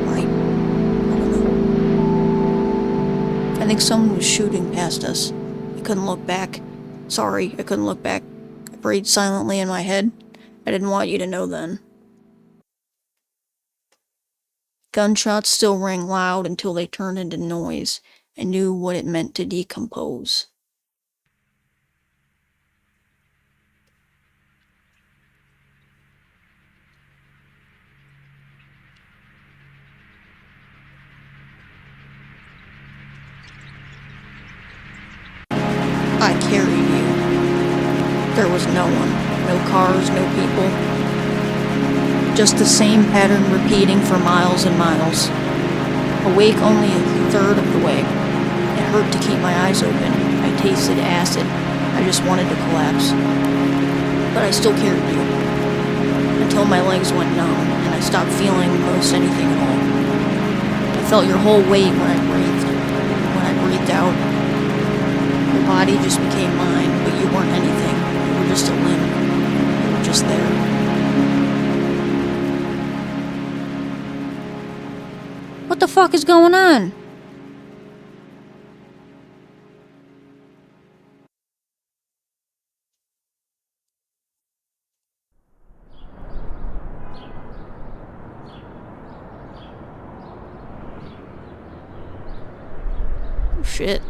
[SPEAKER 1] Right? I don't know. I think someone was shooting past us. I couldn't look back. Sorry, I couldn't look back. I prayed silently in my head. I didn't want you to know then. Gunshots still rang loud until they turned into noise. I knew what it meant to decompose. I carried you. There was no one. No cars, no people. Just the same pattern repeating for miles and miles. Awake only a third of the way. It hurt to keep my eyes open. I tasted acid. I just wanted to collapse. But I still carried you. until my legs went numb and I stopped feeling most anything at all. I felt your whole weight when I breathed. When I breathed out, your body just became mine, but you weren't anything. You were just a limb. You were just there. What the fuck is going on? Oh shit.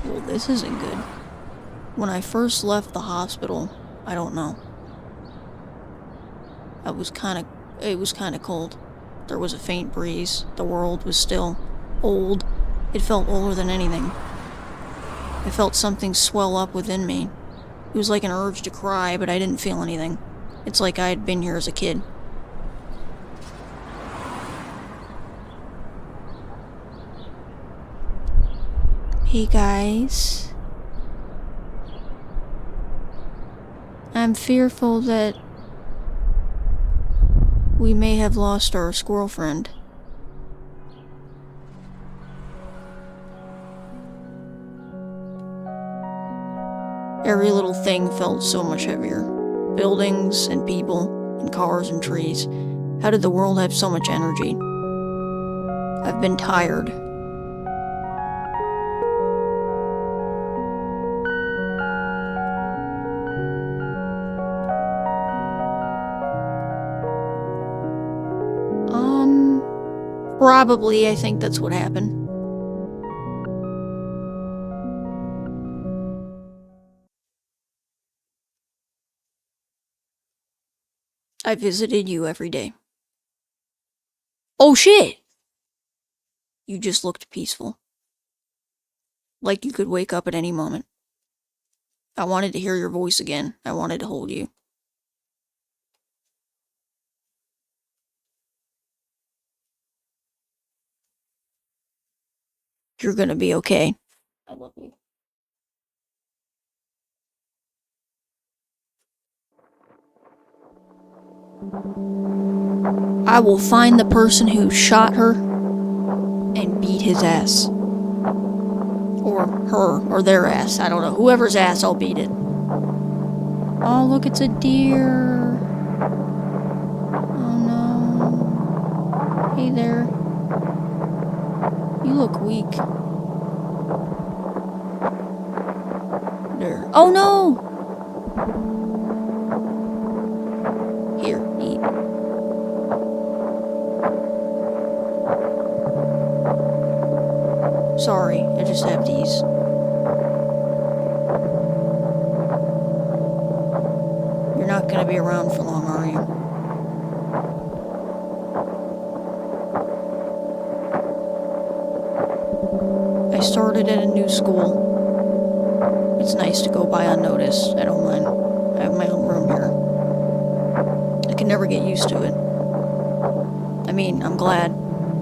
[SPEAKER 1] Well, this isn't good. When I first left the hospital, I don't know. It was kind of cold. There was a faint breeze. The world was still old. It felt older than anything. I felt something swell up within me. It was like an urge to cry, but I didn't feel anything. It's like I had been here as a kid. Hey guys. I'm fearful that we may have lost our squirrel friend. Every little thing felt so much heavier. Buildings and people and cars and trees. How did the world have so much energy? I've been tired. Probably, I think that's what happened. I visited you every day. Oh shit! You just looked peaceful. Like you could wake up at any moment. I wanted to hear your voice again. I wanted to hold you. You're gonna be okay. I love you. I will find the person who shot her and beat his ass. Or her, or their ass. I don't know. Whoever's ass, I'll beat it. Oh, look, it's a deer. Oh no. Hey there. You look weak. There. Oh no! Here, eat. Sorry, I just have these. You're not gonna be around for long, are you? I started at a new school. It's nice to go by unnoticed. I don't mind. I have my own room here. I can never get used to it. I mean, I'm glad.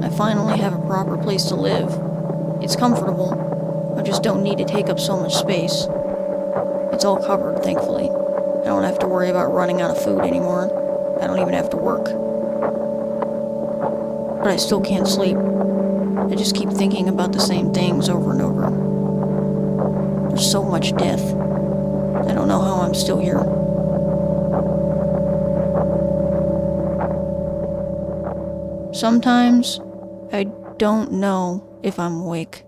[SPEAKER 1] I finally have a proper place to live. It's comfortable. I just don't need to take up so much space. It's all covered, thankfully. I don't have to worry about running out of food anymore. I don't even have to work. But I still can't sleep. I just keep thinking about the same things over and over. There's so much death. I don't know how I'm still here. Sometimes, I don't know if I'm awake.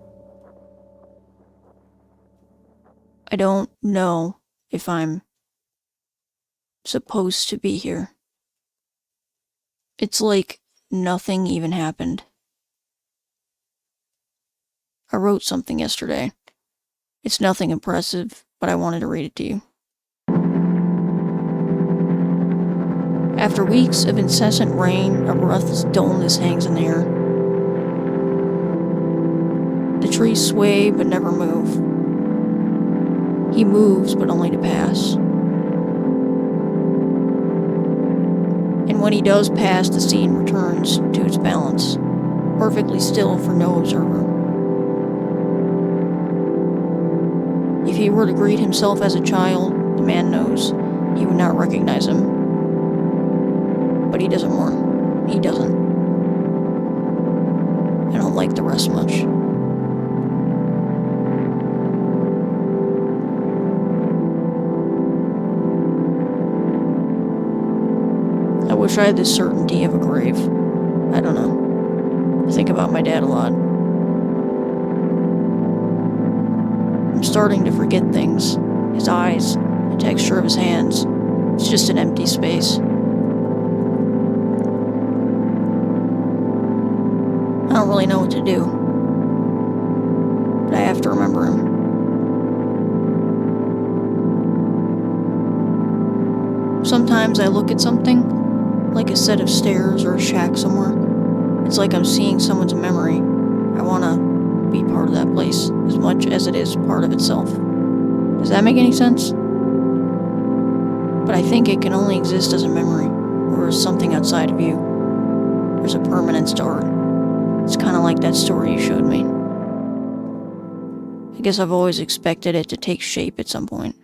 [SPEAKER 1] I don't know if I'm supposed to be here. It's like nothing even happened. I wrote something yesterday. It's nothing impressive, but I wanted to read it to you. After weeks of incessant rain, a breathless dullness hangs in the air. The trees sway but never move. He moves but only to pass. And when he does pass, the scene returns to its balance, perfectly still for no observer. If he were to greet himself as a child, The man knows you would not recognize him. But he doesn't warn. He doesn't. I don't like the rest much. I wish I had the certainty of a grave. I don't know. I think about my dad a lot. I'm starting to forget things. His eyes, the texture of his hands. It's just an empty space. I don't really know what to do. But I have to remember him. Sometimes I look at something, like a set of stairs or a shack somewhere. It's like I'm seeing someone's memory. I want to be part of that place as much as it is part of itself. Does that make any sense? But I think it can only exist as a memory, or as something outside of you. There's a permanence to art. It's kind of like that story you showed me. I guess I've always expected it to take shape at some point.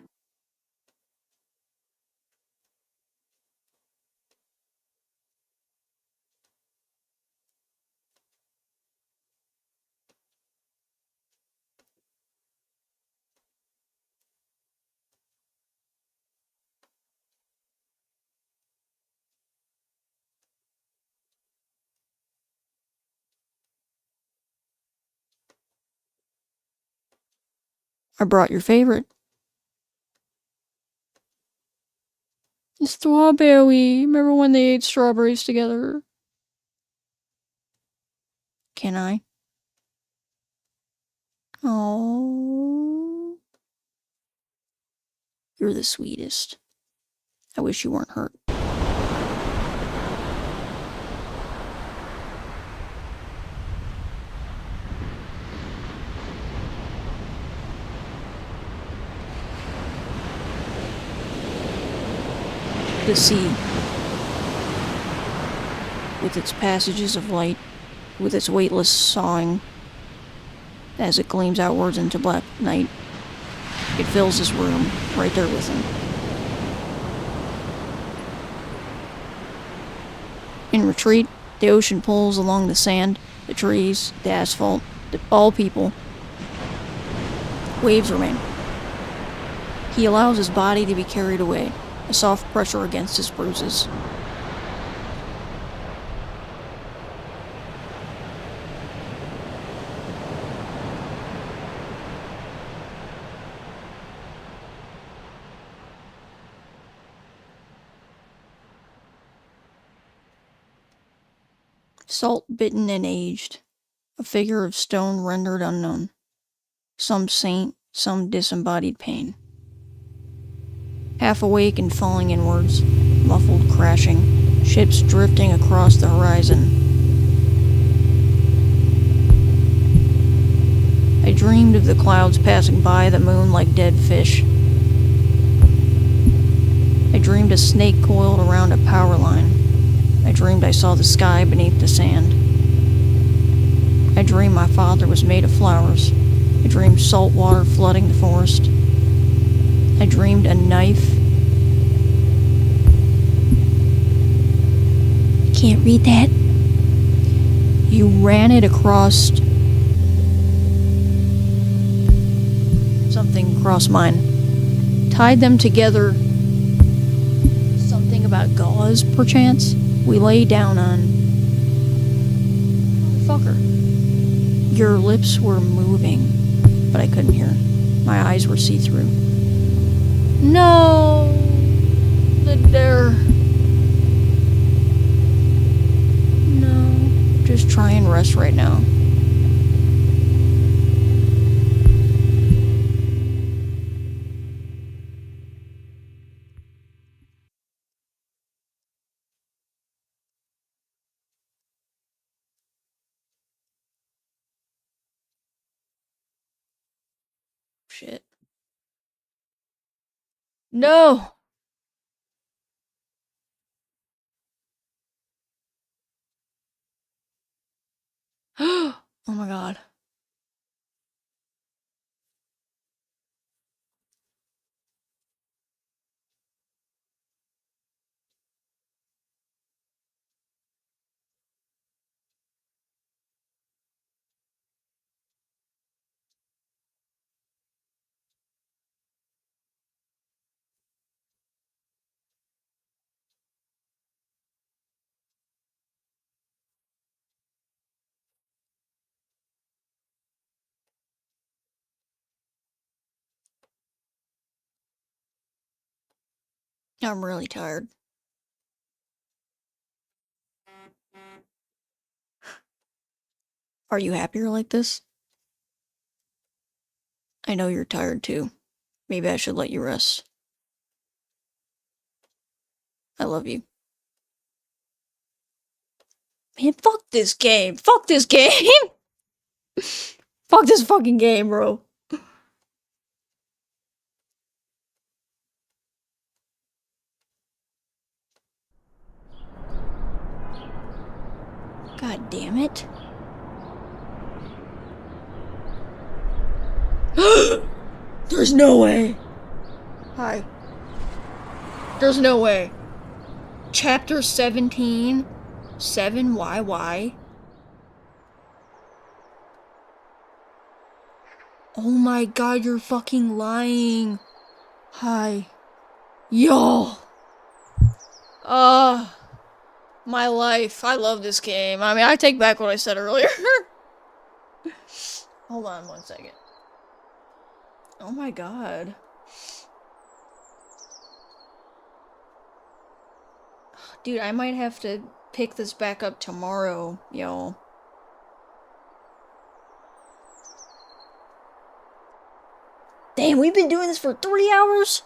[SPEAKER 1] I brought your favorite. Strawberry. Remember when they ate strawberries together? Can I? Oh, you're the sweetest. I wish you weren't hurt. The sea, with its passages of light, with its weightless sawing, as it gleams outwards into black night, it fills this room right there with him. In retreat, the ocean pulls along the sand, the trees, the asphalt, all people. Waves remain. He allows his body to be carried away, a soft pressure against his bruises. Salt bitten and aged, a figure of stone rendered unknown. Some saint, some disembodied pain. Half awake and falling inwards, muffled crashing, ships drifting across the horizon. I dreamed of the clouds passing by the moon like dead fish. I dreamed a snake coiled around a power line. I dreamed I saw the sky beneath the sand. I dreamed my father was made of flowers. I dreamed salt water flooding the forest. I dreamed a knife. I can't read that. You ran it across. Something crossed mine. Tied them together. Something about gauze, perchance. We lay down on. Motherfucker. Your lips were moving, but I couldn't hear. My eyes were see-through. No! The dare. No. Just try and rest right now. Shit. No! Oh my god. I'm really tired. Are you happier like this? I know you're tired too. Maybe I should let you rest. I love you. Man, fuck this game. Fuck this game. Fuck this fucking game, bro. God damn it. There's no way. Hi. There's no way. Chapter 17, 7YY. Oh my god, you're fucking lying. Hi. Yo. My life. I love this game. I mean, I take back what I said earlier. Hold on 1 second. Oh my god. Dude, I might have to pick this back up tomorrow, y'all. Damn, we've been doing this for 3 hours?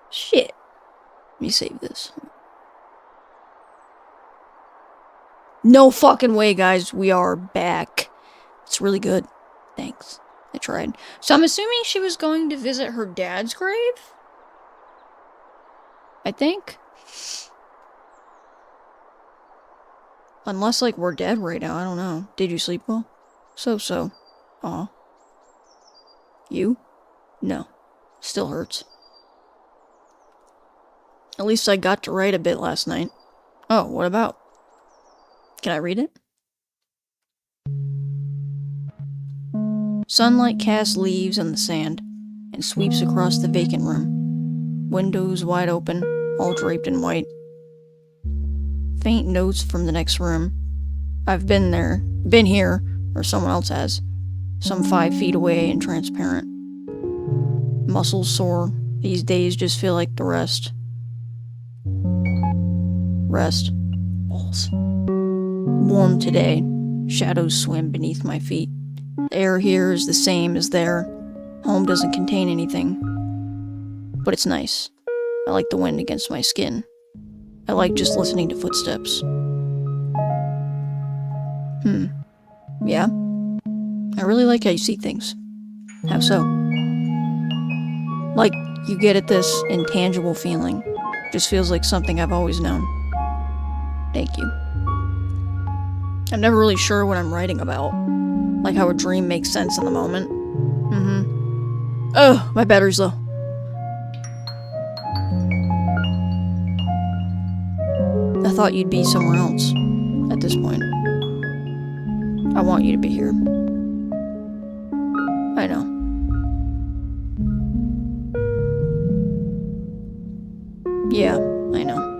[SPEAKER 1] Shit. Let me save this. No fucking way, guys. We are back. It's really good. Thanks. I tried. So I'm assuming she was going to visit her dad's grave? I think. Unless, like, we're dead right now. I don't know. Did you sleep well? So. Aw. You? No. Still hurts. At least I got to write a bit last night. Oh, what about? Can I read it? Sunlight casts leaves on the sand and sweeps across the vacant room. Windows wide open, all draped in white. Faint notes from the next room. I've been here, or someone else has. Some 5 feet away and transparent. Muscles sore. These days just feel like the rest. Rest. Balls. Warm today. Shadows swim beneath my feet. The air here is the same as there. Home doesn't contain anything. But it's nice. I like the wind against my skin. I like just listening to footsteps. Yeah? I really like how you see things. How so? Like, you get at this intangible feeling. Just feels like something I've always known. Thank you. I'm never really sure what I'm writing about. Like how a dream makes sense in the moment. Oh, my battery's low. I thought you'd be somewhere else at this point. I want you to be here. I know. Yeah, I know.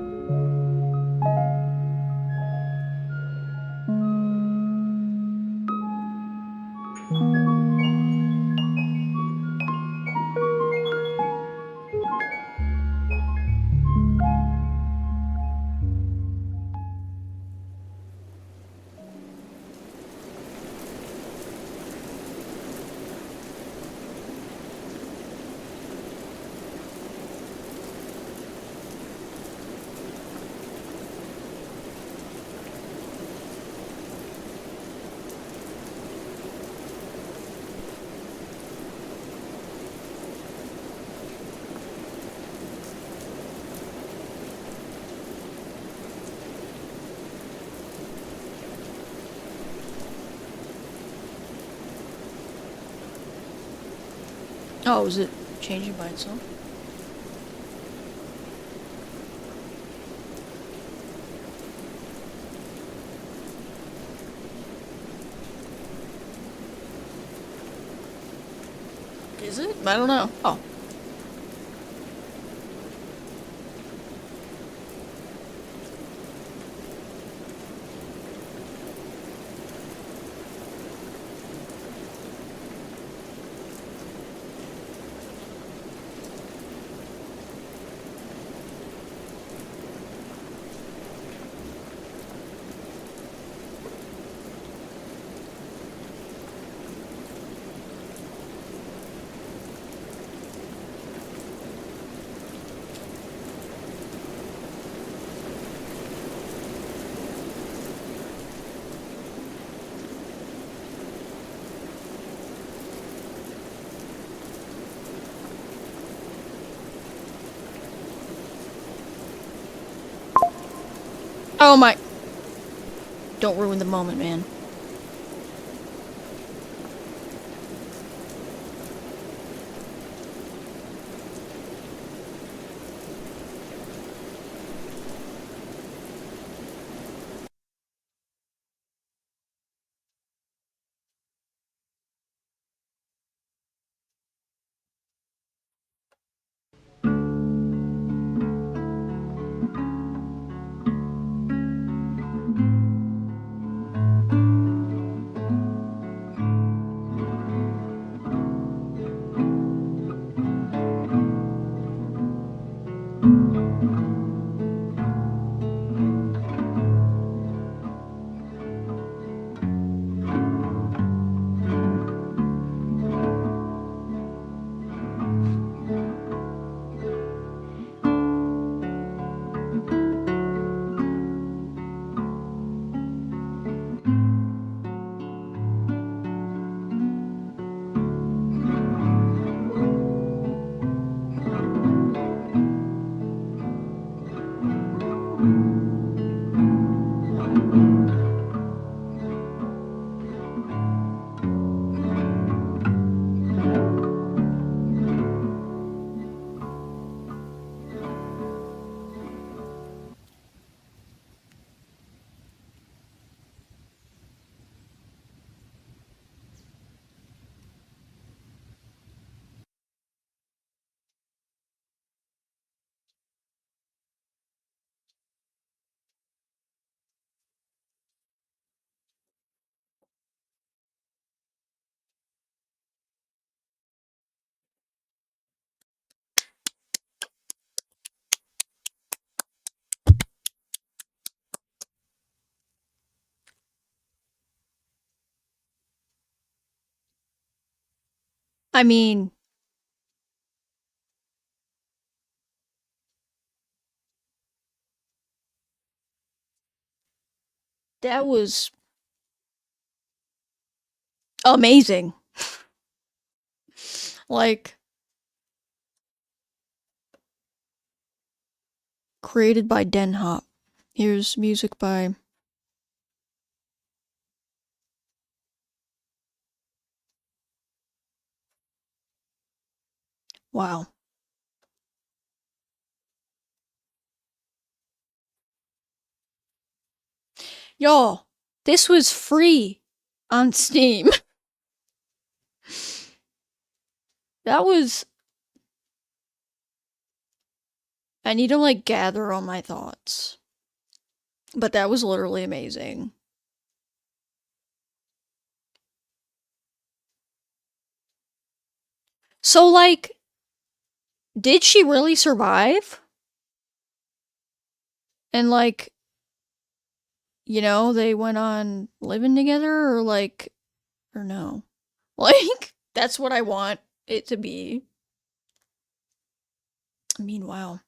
[SPEAKER 1] Oh, is it changing by itself? Is it? I don't know. Oh. Oh my. Don't ruin the moment, man. I mean, that was amazing. Like, created by Den Hop. Here's music by. Wow. Y'all, this was free on Steam. That was. I need to, like, gather all my thoughts. But that was literally amazing. So, like, did she really survive? And, like, they went on living together, or, like, or no? Like, that's what I want it to be. I mean, wow.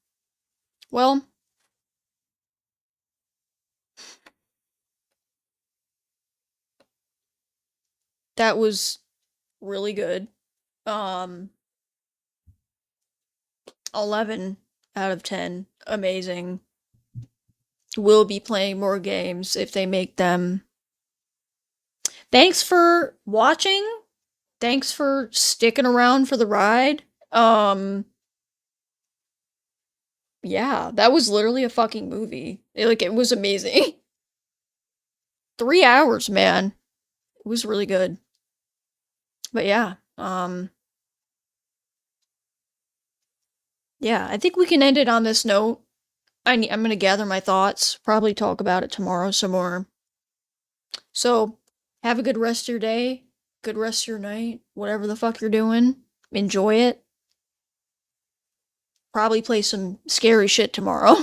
[SPEAKER 1] Well, that was really good. Um, 11 out of 10. Amazing. Will be playing more games if they make them. Thanks for watching. Thanks for sticking around for the ride. Yeah, that was literally a fucking movie. It was amazing. 3 hours, man. It was really good. But yeah, yeah, I think we can end it on this note. I'm gonna gather my thoughts, probably talk about it tomorrow some more. So, have a good rest of your day, good rest of your night, whatever the fuck you're doing. Enjoy it. Probably play some scary shit tomorrow.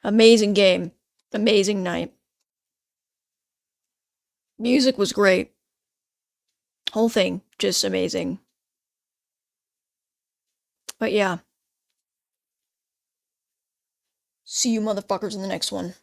[SPEAKER 1] Amazing game. Amazing night. Music was great. Whole thing, just amazing. But yeah. See you motherfuckers in the next one.